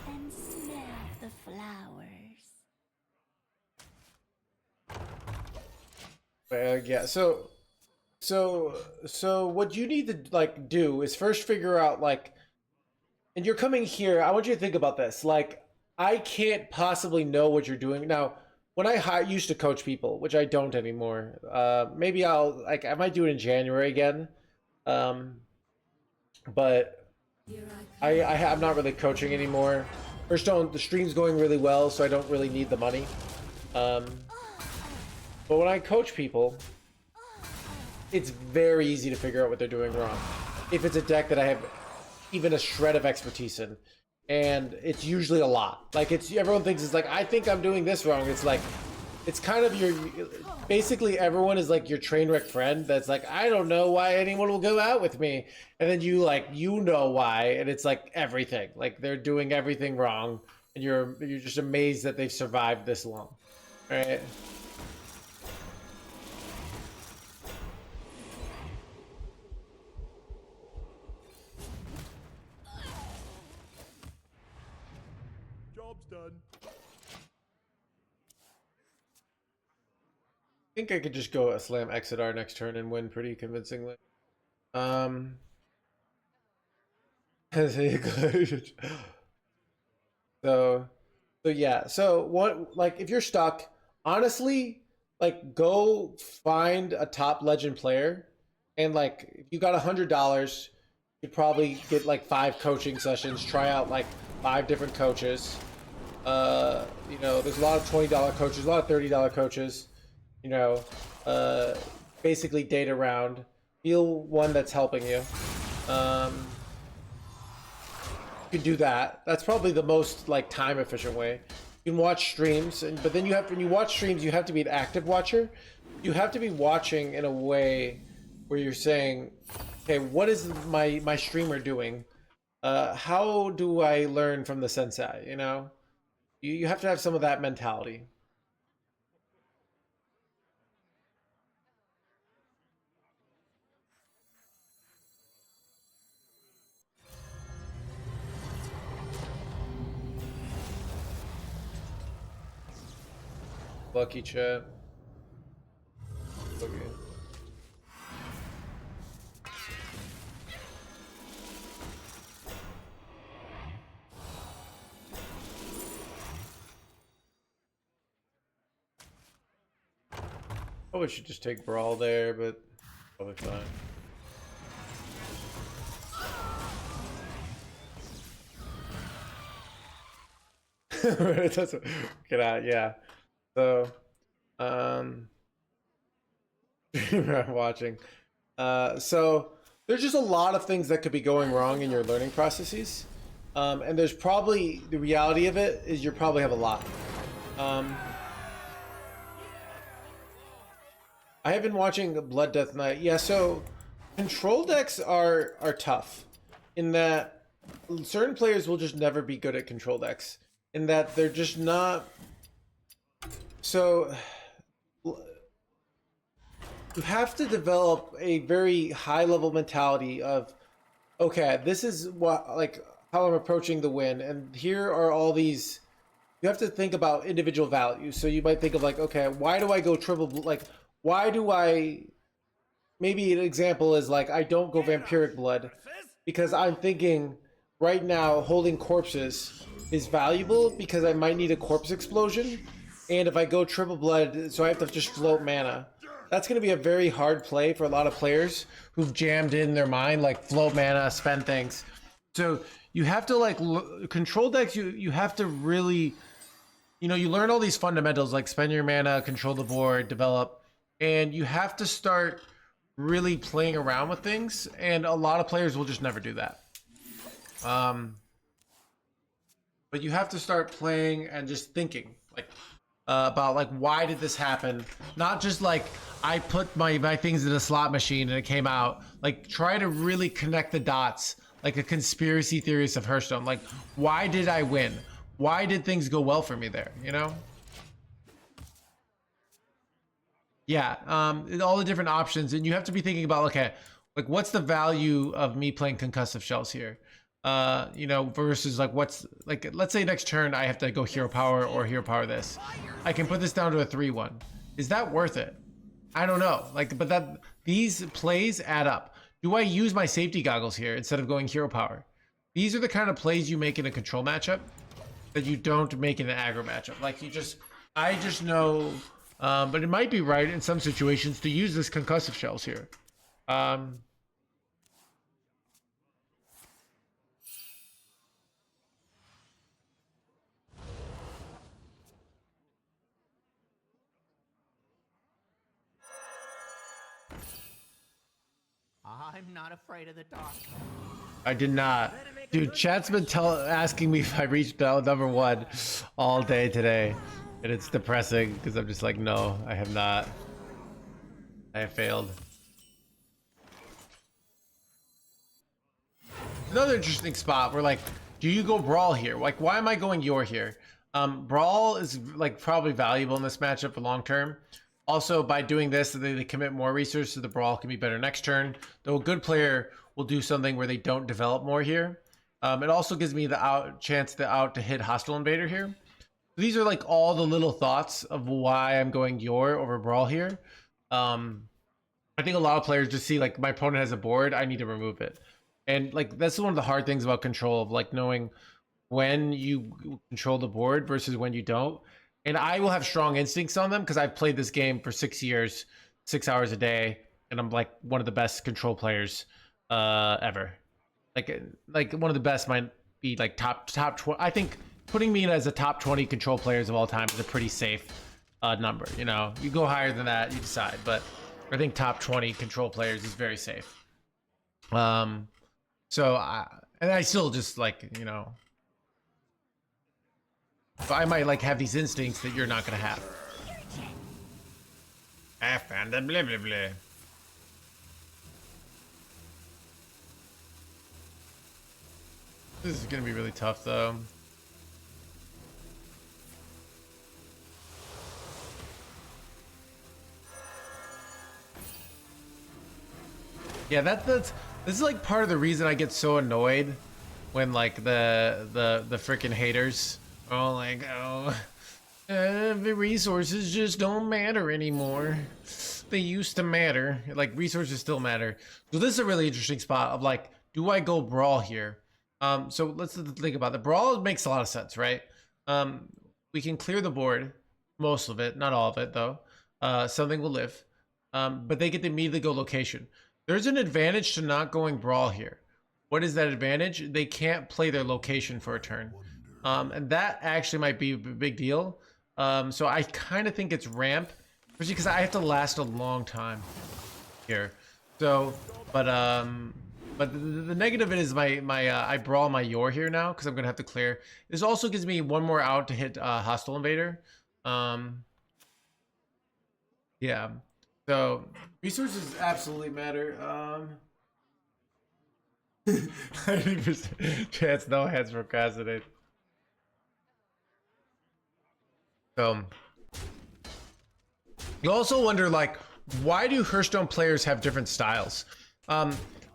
and smell the flowers. Yeah, so what you need to like do is first figure out like, and you're coming here, I want you to think about this. Like, I can't possibly know what you're doing. Now, when I used to coach people, which I don't anymore, maybe I might do it in January again. But I'm not really coaching anymore. Hearthstone, the stream's going really well, so I don't really need the money. But when I coach people, it's very easy to figure out what they're doing wrong. If it's a deck that I have even a shred of expertise in. And it's usually a lot. Like, everyone thinks it's like, I think I'm doing this wrong. It's like, it's kind of basically everyone is like your train wreck friend that's like, I don't know why anyone will go out with me. And then you know why, and it's like everything. Like, they're doing everything wrong, and you're just amazed that they've survived this long. All right? Job's done. I think I could just go slam exit R next turn and win pretty convincingly. So yeah. So what, like, if you're stuck, honestly, like, go find a top legend player, and like, if you got $100, you probably get like 5 coaching sessions. Try out like 5 different coaches. You know, there's a lot of $20 coaches, a lot of $30 coaches. You know, basically date around. Feel one that's helping you. You can do that. That's probably the most like time efficient way. You can watch streams, but then when you watch streams, you have to be an active watcher. You have to be watching in a way where you're saying, okay, what is my streamer doing? How do I learn from the sensei? You know, you have to have some of that mentality. Lucky chat. Okay. Probably should just take Brawl there, but probably fine. It doesn't get out, yeah. So, I'm watching. So there's just a lot of things that could be going wrong in your learning processes. And there's probably, the reality of it is you probably have a lot. I have been watching Blood Death Knight. Yeah, so control decks are tough in that certain players will just never be good at control decks. In that they're just not. So you have to develop a very high level mentality of, okay, this is what, like, how I'm approaching the win. And here are all these. You have to think about individual values. So you might think of like, okay, why do I go triple? Like, why do I? Maybe an example is like, I don't go vampiric blood because I'm thinking right now holding corpses is valuable because I might need a corpse explosion. And if I go triple blood, so I have to just float mana. That's going to be a very hard play for a lot of players who've jammed in their mind, like float mana, spend things. So you have to like control decks. You have to really, you know, you learn all these fundamentals like spend your mana, control the board, develop, and you have to start really playing around with things. And a lot of players will just never do that. But you have to start playing and just thinking like about like, why did this happen? Not just like I put my things in a slot machine and it came out. Like try to really connect the dots like a conspiracy theorist of Hearthstone. Like, why did I win? Why did things go well for me there? You know? Yeah, all the different options, and you have to be thinking about, okay, like what's the value of me playing concussive shells here? You know, versus like what's like, let's say next turn I have to go hero power or hero power this. I can put this down to a 3-1. Is that worth it? I don't know. Like, but that these plays add up. Do I use my safety goggles here instead of going hero power? These are the kind of plays you make in a control matchup that you don't make in an aggro matchup. Like I just know, but it might be right in some situations to use this concussive shells here. I'm not afraid of the dark. I did not. Dude, chat's been asking me if I reached bell number 1 all day today. And it's depressing because I'm just like, no, I have not. I have failed. Another interesting spot where like, do you go Brawl here? Like, why am I going Yor here? Brawl is like probably valuable in this matchup for long term. Also, by doing this, they commit more resources so the Brawl can be better next turn. Though a good player will do something where they don't develop more here. It also gives me the chance to hit Hostile Invader here. These are like all the little thoughts of why I'm going Yor over Brawl here. I think a lot of players just see like my opponent has a board, I need to remove it. And like that's one of the hard things about control, of like knowing when you control the board versus when you don't. And I will have strong instincts on them because I've played this game for 6 years, 6 hours a day, and I'm like one of the best control players ever. Like one of the best might be like top 20. I think putting me in as a top 20 control players of all time is a pretty safe number. You know, you go higher than that, you decide. But I think top 20 control players is very safe. So I still just like, you know. So I might like have these instincts that you're not gonna have. I found a blah blah blah. This is gonna be really tough though. Yeah, this is like part of the reason I get so annoyed when like the freaking haters are like, oh, the resources just don't matter anymore. They used to matter. Like resources still matter. So this is a really interesting spot of like, do I go Brawl here? So let's think about it. Brawl makes a lot of sense, right? We can clear the board, most of it, not all of it though. Something will live, but they get to immediately go location. There's an advantage to not going Brawl here. What is that advantage? They can't play their location for a turn. And that actually might be a big deal. So I kind of think it's ramp, especially because I have to last a long time here. So, but the negative is I Brawl my Yor here now because I'm gonna have to clear. This also gives me one more out to hit Hostile Invader. Yeah. So resources absolutely matter. 90% chance no hands procrastinate. So you also wonder like, why do Hearthstone players have different styles?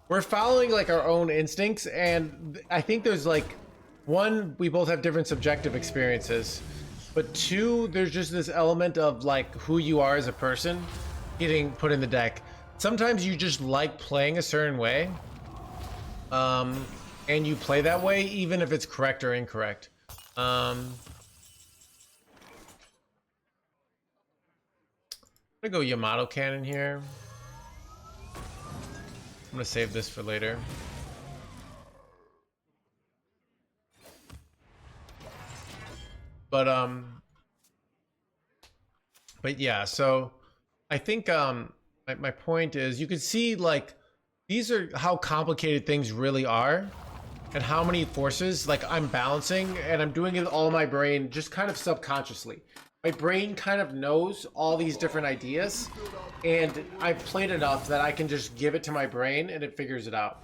we're following like our own instincts, and I think there's like, one, we both have different subjective experiences, but two, there's just this element of like who you are as a person getting put in the deck. Sometimes you just like playing a certain way, and you play that way even if it's correct or incorrect. I'm gonna go Yamato Cannon here. I'm gonna save this for later. But yeah, so I think my point is, you can see like these are how complicated things really are and how many forces like I'm balancing, and I'm doing it with all in my brain, just kind of subconsciously. My brain kind of knows all these different ideas, and I've played enough that I can just give it to my brain and it figures it out.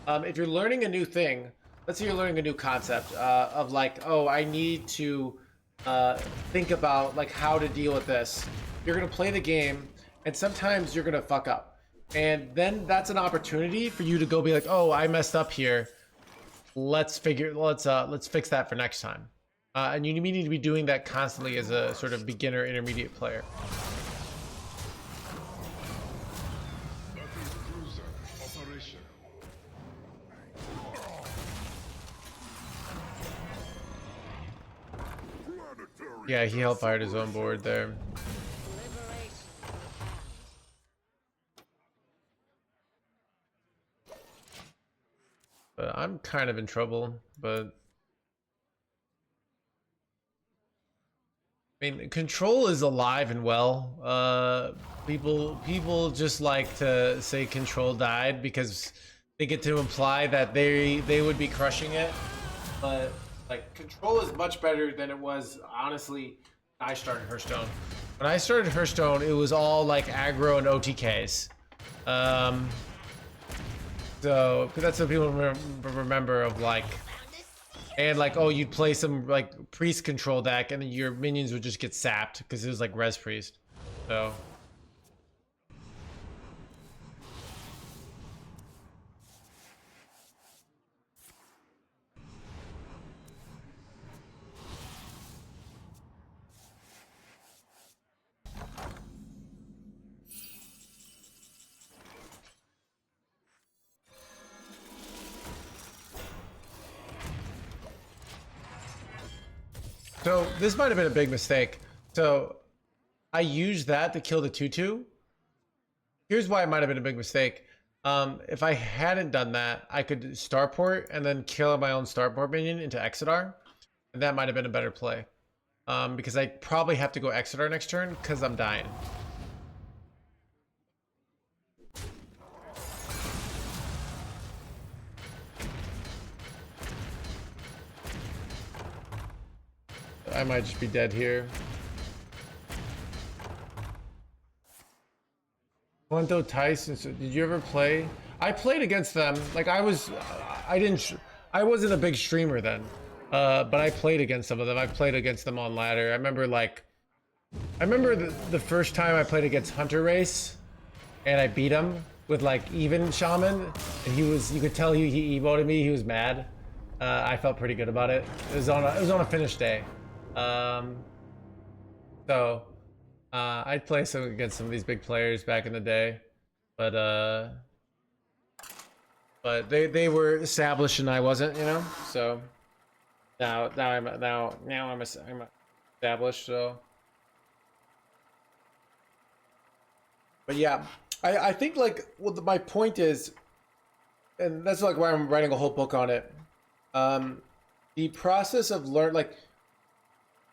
If you're learning a new thing, let's say you're learning a new concept of like, oh, I need to think about like how to deal with this. You're gonna play the game, and sometimes you're gonna fuck up, and then that's an opportunity for you to go be like, oh, I messed up here. Let's fix that for next time. And you need to be doing that constantly as a sort of beginner intermediate player. Yeah, he helped fired his own board there. But I'm kind of in trouble, but I mean, control is alive and well. People just like to say control died because they get to imply that they would be crushing it. But like, control is much better than it was, honestly, when I started Hearthstone. When I started Hearthstone, it was all like aggro and OTKs. So that's what people remember of like, and like, oh, you'd play some like priest control deck and then your minions would just get sapped because it was like res priest. So this might have been a big mistake. So I used that to kill the 2/2. Here's why it might have been a big mistake. If I hadn't done that, I could starport and then kill my own starport minion into Exodar, and that might have been a better play. Because I probably have to go Exodar next turn because I'm dying. I might just be dead here. Lento Tyson, so did you ever play? I played against them. Like I wasn't a big streamer then. But I played against some of them. I played against them on ladder. I remember the first time I played against Hunter Race and I beat him with like even shaman, and you could tell he emoted me. He was mad. I felt pretty good about it. It was on a finish day. I'd play against some of these big players back in the day, but they were established and I wasn't, you know. So now I'm established. So, but yeah, I think like my point is, and that's like why I'm writing a whole book on it. The process of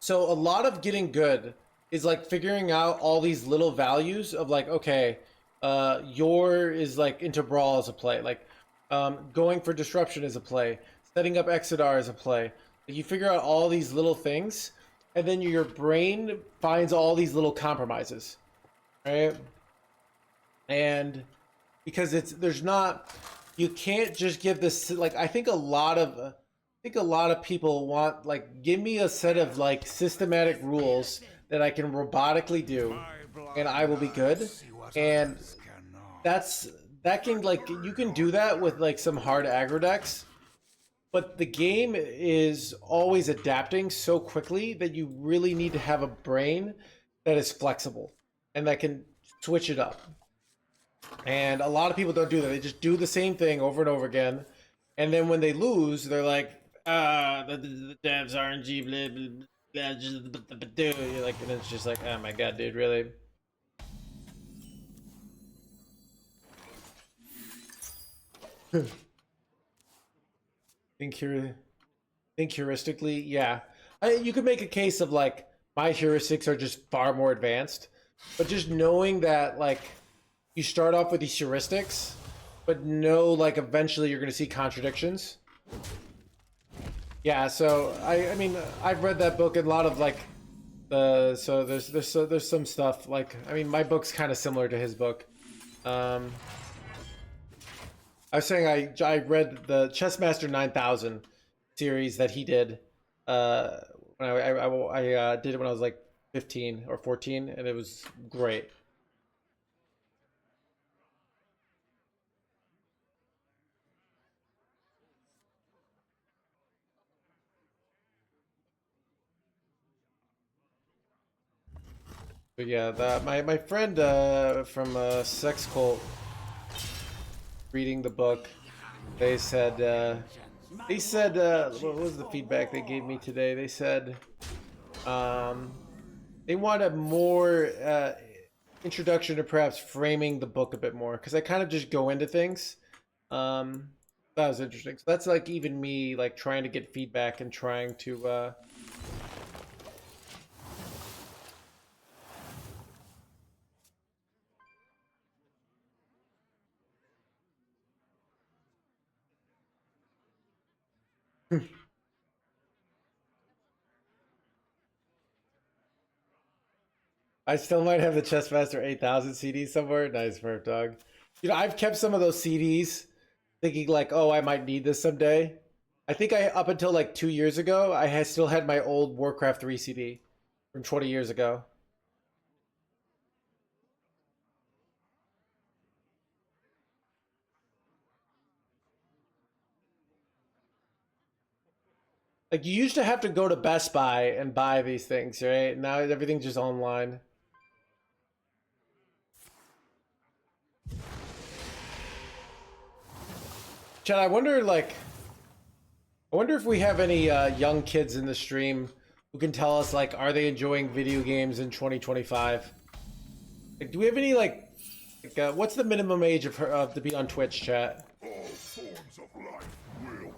so a lot of getting good is like figuring out all these little values of like, okay, your is like into brawl as a play, like going for disruption is a play, setting up Exodar is a play. You figure out all these little things, and then your brain finds all these little compromises, right? And because you can't just give this, like, I think a lot of people want, like, give me a set of like systematic rules that I can robotically do and I will be good. And that's that can like you can do that with like some hard aggro decks, but the game is always adapting so quickly that you really need to have a brain that is flexible and that can switch it up. And a lot of people don't do that. They just do the same thing over and over again. And then when they lose, they're like, the devs RNG, blah, blah, blah, you're like, and it's just like, oh my god, dude, really? Think heuristically, yeah. You could make a case of like my heuristics are just far more advanced, but just knowing that like you start off with these heuristics, but know like eventually you're going to see contradictions. Yeah, so I mean I've read that book, and a lot of like so there's some stuff like, I mean my book's kind of similar to his book. I was saying I read the Chessmaster 9000 series that he did. When I did it when I was like 15 or 14, and it was great. But yeah, my friend from Sex Cult reading the book, they said what was the feedback they gave me today? They said they want a more introduction to perhaps framing the book a bit more, because I kind of just go into things. That was interesting. So that's like even me like trying to get feedback and trying to I still might have the Chessmaster 8000 CD somewhere. Nice, Murph Dog. You know, I've kept some of those CDs thinking like, oh, I might need this someday. I think up until like 2 years ago, I had still had my old Warcraft 3 CD from 20 years ago. Like, you used to have to go to Best Buy and buy these things, right? Now everything's just online. Chad, I wonder if we have any young kids in the stream who can tell us, like, are they enjoying video games in 2025? Like, do we have any, what's the minimum age of to be on Twitch, chat? All forms of life will be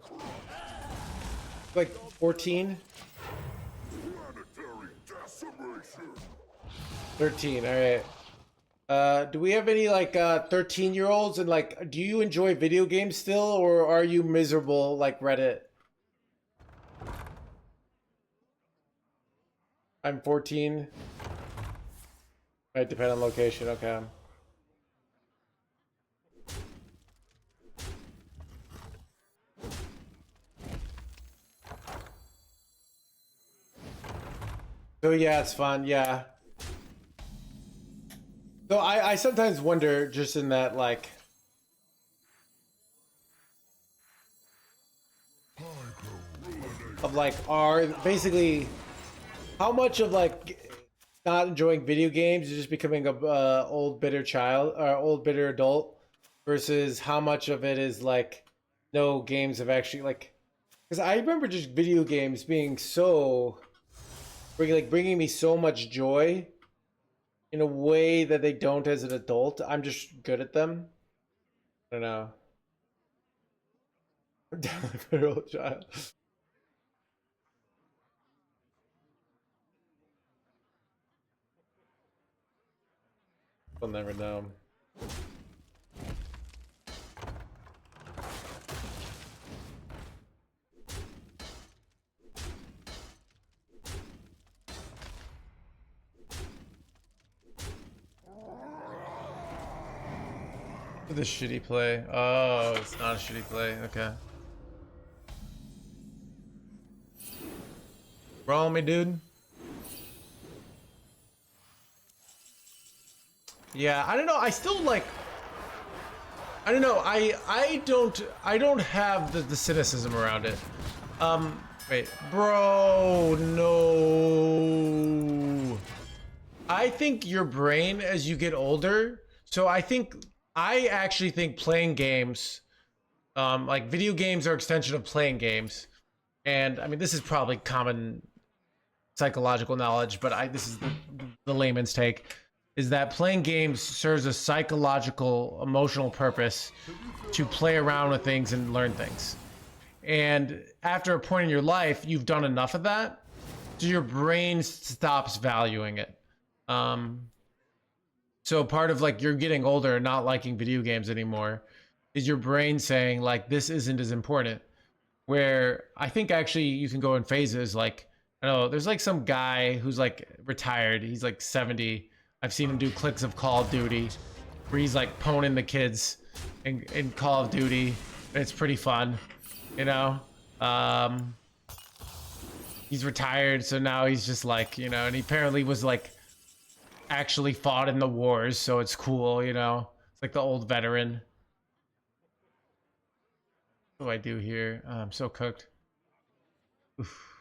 crushed. Like 14? Planetary decimation. 13, alright. Do we have any, 13-year-olds? And, like, do you enjoy video games still, or are you miserable like Reddit? I'm 14. Might depend on location, okay. So yeah, it's fun, yeah. So I sometimes wonder, just in that, like, of like, are basically how much of like not enjoying video games is just becoming a old bitter child or old bitter adult, versus how much of it is like no games have actually, like, because I remember just video games being so bringing me so much joy in a way that they don't as an adult. I'm just good at them. I don't know. I'm down like an old child. We'll never know. The shitty play. Oh, it's not a shitty play. Okay. Roll me, dude. Yeah, I don't know. I still like. I don't know. I don't have the cynicism around it. Wait, bro, no. I think your brain as you get older. So I actually think playing games, like video games are extension of playing games. And I mean, this is probably common psychological knowledge, but this is the layman's take, is that playing games serves a psychological, emotional purpose to play around with things and learn things. And after a point in your life, you've done enough of that, so your brain stops valuing it. So part of like you're getting older and not liking video games anymore is your brain saying like this isn't as important. Where I think actually you can go in phases. Like I don't know, there's like some guy who's like retired. He's like 70. I've seen him do clips of Call of Duty where he's like poning the kids in Call of Duty. It's pretty fun, you know. He's retired, so now he's just like, you know, and he apparently was like actually fought in the wars, so it's cool, you know. It's like the old veteran. What do I do here? Oh, I'm so cooked. Oof.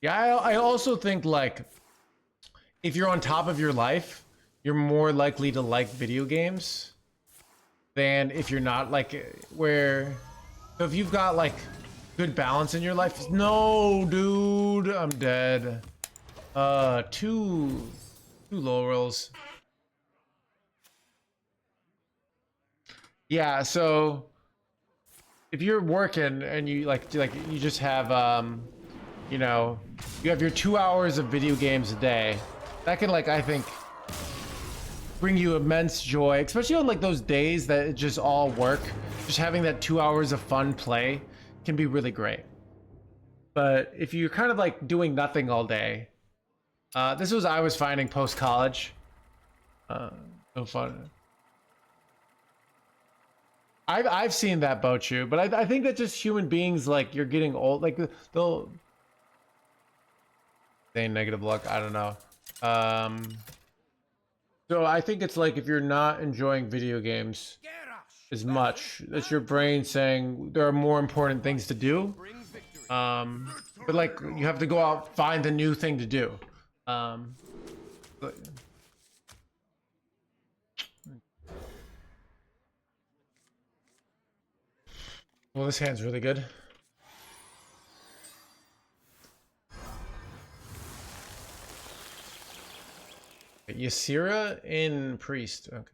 Yeah, I also think like if you're on top of your life, you're more likely to like video games than if you're not, like where. So if you've got like good balance in your life, no, dude, I'm dead. Two low rolls. Yeah, so if you're working and you like you just have you know, you have your 2 hours of video games a day, that can like I think bring you immense joy, especially on like those days that it just all work. Just having that 2 hours of fun play can be really great. But if you're kind of like doing nothing all day, this was I was finding post college. No fun. I've seen that about you, but I think that just human beings, like you're getting old, like they'll say negative luck. I don't know. So I think it's like if you're not enjoying video games as much, that's your brain saying there are more important things to do. But like you have to go out, find a new thing to do. But, well, this hand's really good. Ysira in Priest. Okay.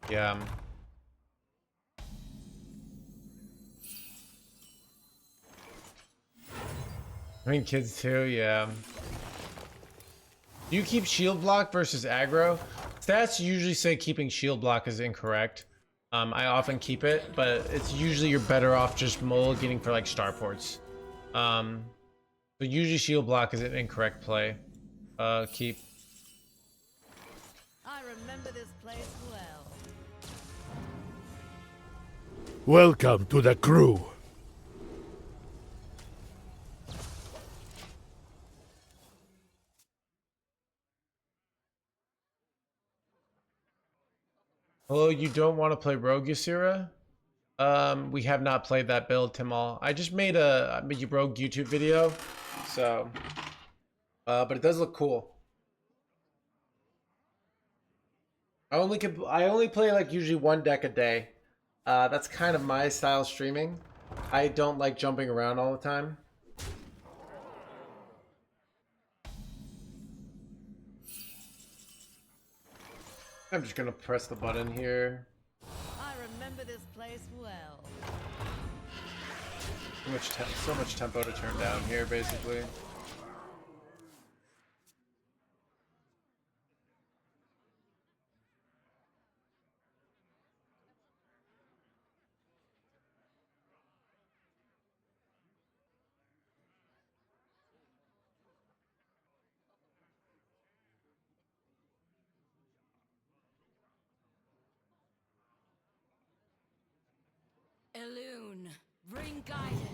Yeah. I mean, kids too, yeah. Do you keep shield block versus aggro? Stats usually say keeping shield block is incorrect. I often keep it, but it's usually you're better off just mulliganing for like starports. So usually shield block is an incorrect play. Keep. I remember this place well. Welcome to the crew. Oh, you don't want to play Rogue Ysira? We have not played that build, Timal. I just made a Rogue YouTube video, so but it does look cool. I only play like usually one deck a day. That's kind of my style streaming. I don't like jumping around all the time. I'm just gonna press the button here. I remember this place well. So much tempo to turn down here, basically. Elune, bring guidance.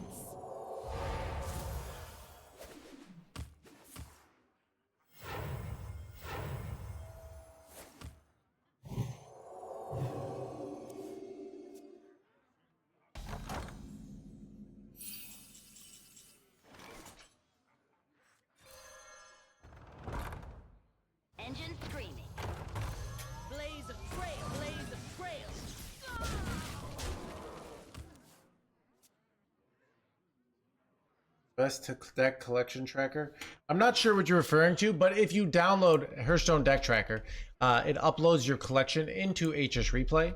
Engine screaming. Blaze of trail, blaze of trail. Best deck collection tracker. I'm not sure what you're referring to, but if you download Hearthstone deck tracker, it uploads your collection into HS Replay.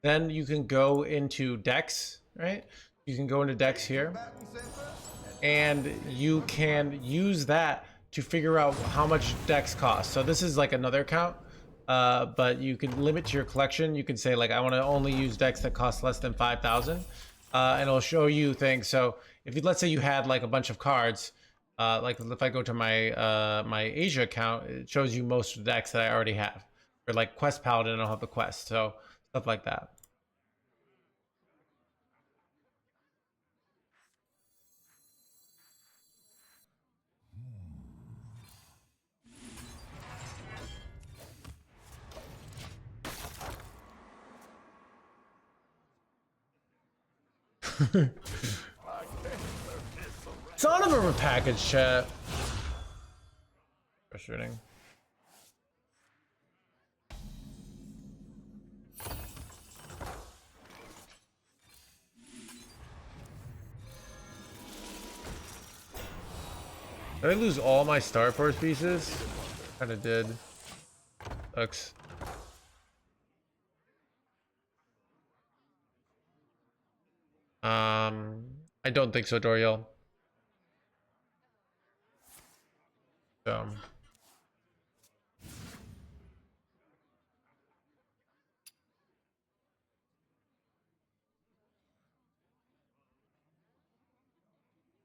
Then you can go into decks, right? You can go into decks here, and you can use that to figure out how much decks cost. So this is like another account, but you can limit your collection. You can say like, I want to only use decks that cost less than 5,000, and it'll show you things. So if you, let's say you had like a bunch of cards, like if I go to my my Asia account, it shows you most of the decks that I already have. Or like Quest Paladin, I don't have the Quest, so stuff like that. Son of a repackaged chat. Frustrating. Did I lose all my Star Force pieces? Kinda did. Sucks. I don't think so, Doriel. So.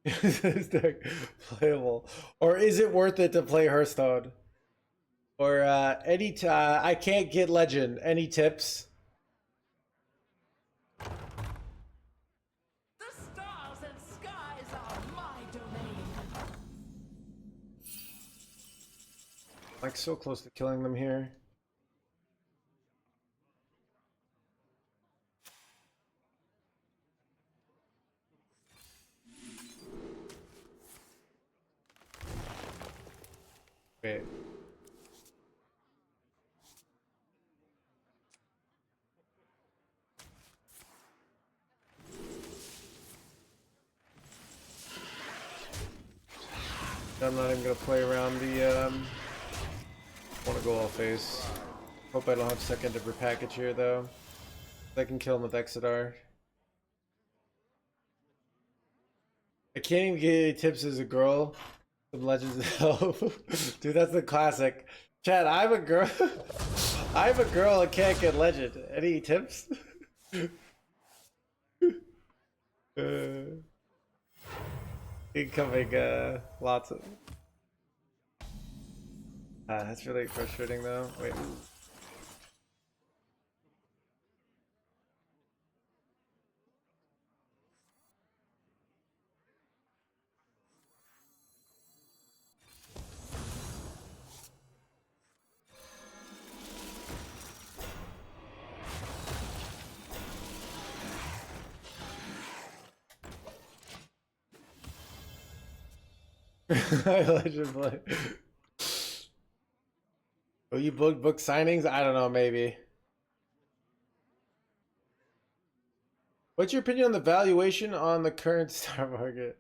Is this deck playable? Or is it worth it to play Hearthstone? Or I can't get Legend. Any tips? The stars and skies are my domain. Like so close to killing them here. Wait. I'm not even gonna play around the want to go all face. Hope I don't have second to repackage here though. I can kill him with Exodar. I can't even get any tips as a girl. Some Legends of Hell. Dude, that's the classic. Chad, I'm a girl. I'm a girl and can't get Legend. Any tips? Incoming, lots of. That's really frustrating though. Wait. Legend play. Oh, you book signings? I don't know, maybe. What's your opinion on the valuation on the current star market?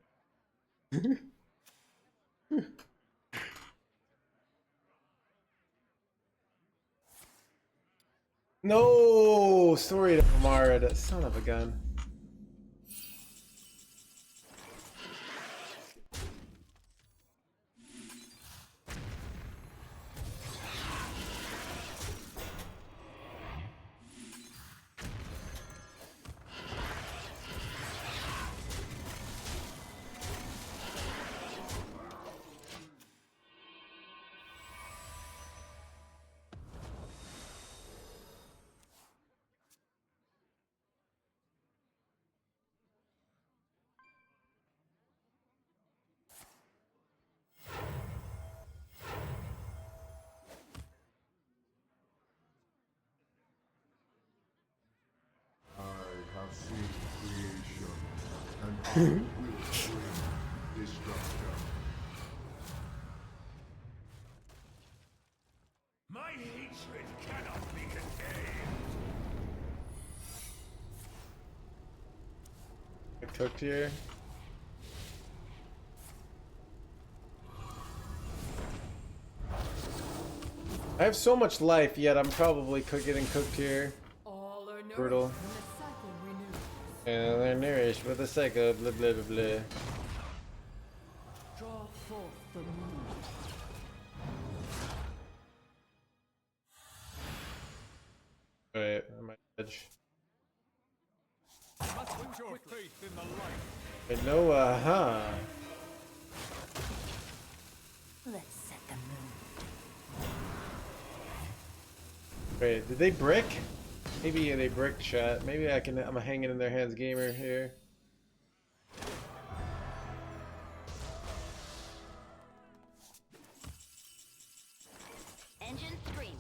No, story to Mara, that son of a gun. have seen creation, and I will bring destruction. My hatred cannot be contained. I cooked here. I have so much life, yet I'm probably getting cooked here. All are nourished Brutal. when the cycle renews. And they're nourished with a cycle, blah blah blah blah. Draw forth the moon. Alright, I'm at edge. Must put your faith in the light. But no, huh? Let's set the moon. Wait, did they brick? Maybe they brick chat. Maybe I'm hanging in their hands gamer here. Engine screaming.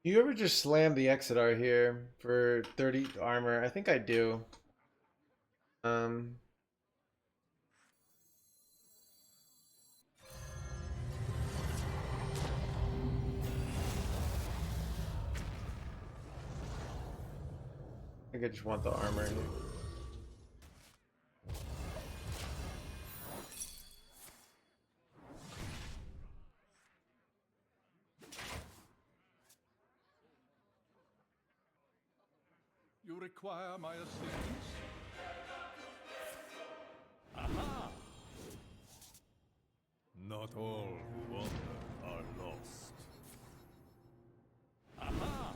Do you ever just slam the Exodar here for 30 armor? I think I do. I think I just want the armor here. You require my assistance? Aha! Not all who wander are lost. Aha!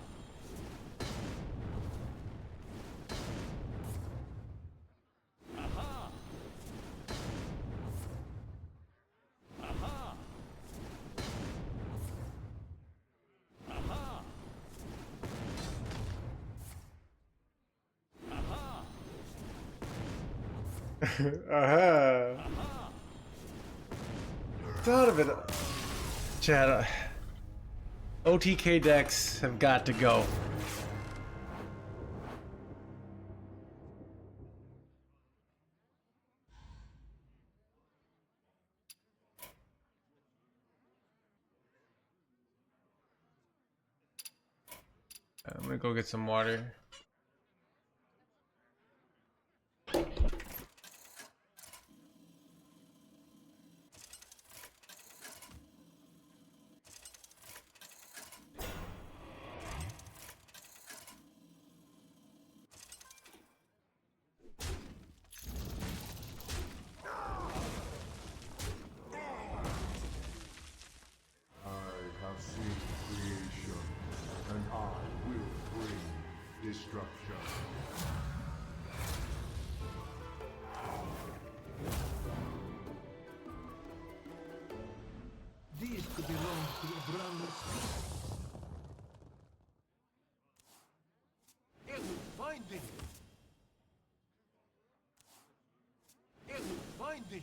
Aha! Aha! Aha! Aha! Thought of it. Chad, OTK decks have got to go. I'm gonna go get some water. I have seen creation, and I will bring destruction. These could belong to a brand. It will find thee. It will find thee.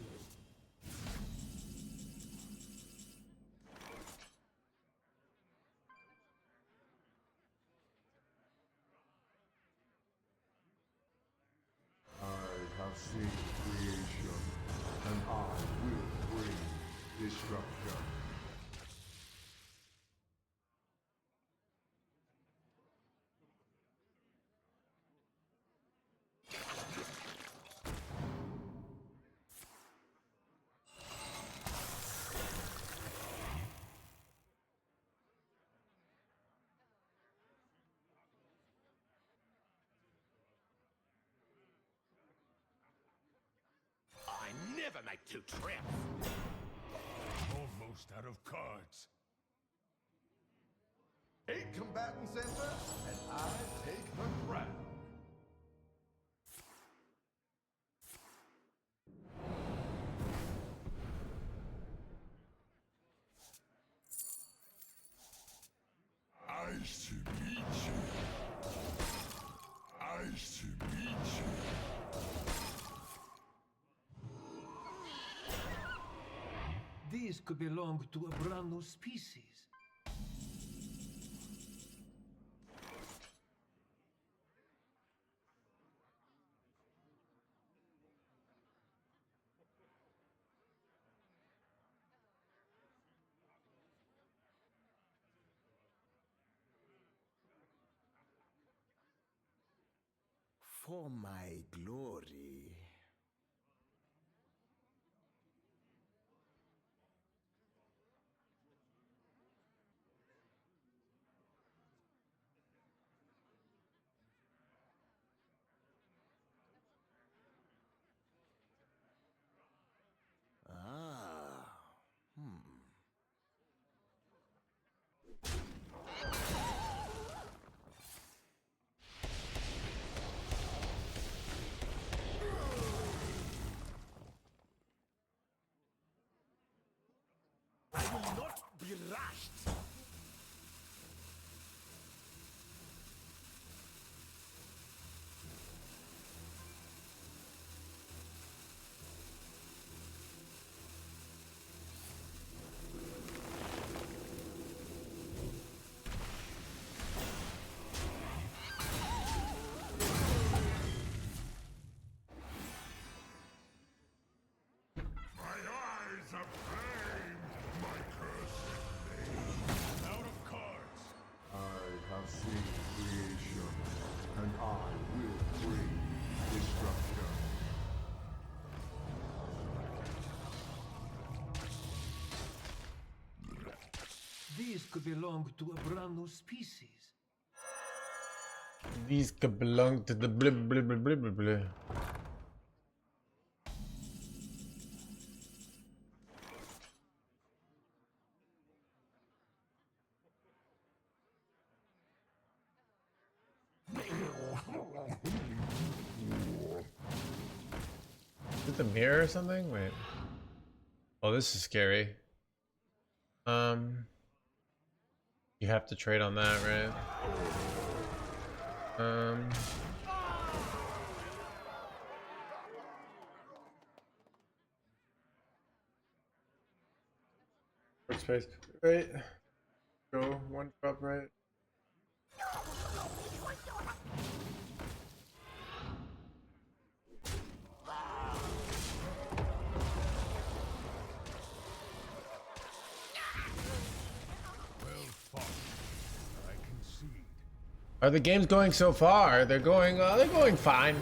I have seen creation, and I will bring destruction. I never make two trips. Almost out of cards. 8 combatants enter, and I take the crown. Nice to meet you. Nice to meet you. These could belong to a brand new species. For my glory. I will not be rushed. My eyes of pain, my cursed name. Out of cards. I have seen creation, and I will bring destruction. These could belong to a brand new species. These could belong to the blah blah blah blah blah blah. Is it the mirror or something? Wait. Oh, this is scary. You have to trade on that, right? First space. Right. Go one drop right. Well fought. I concede. Are the games going so far? They're going fine.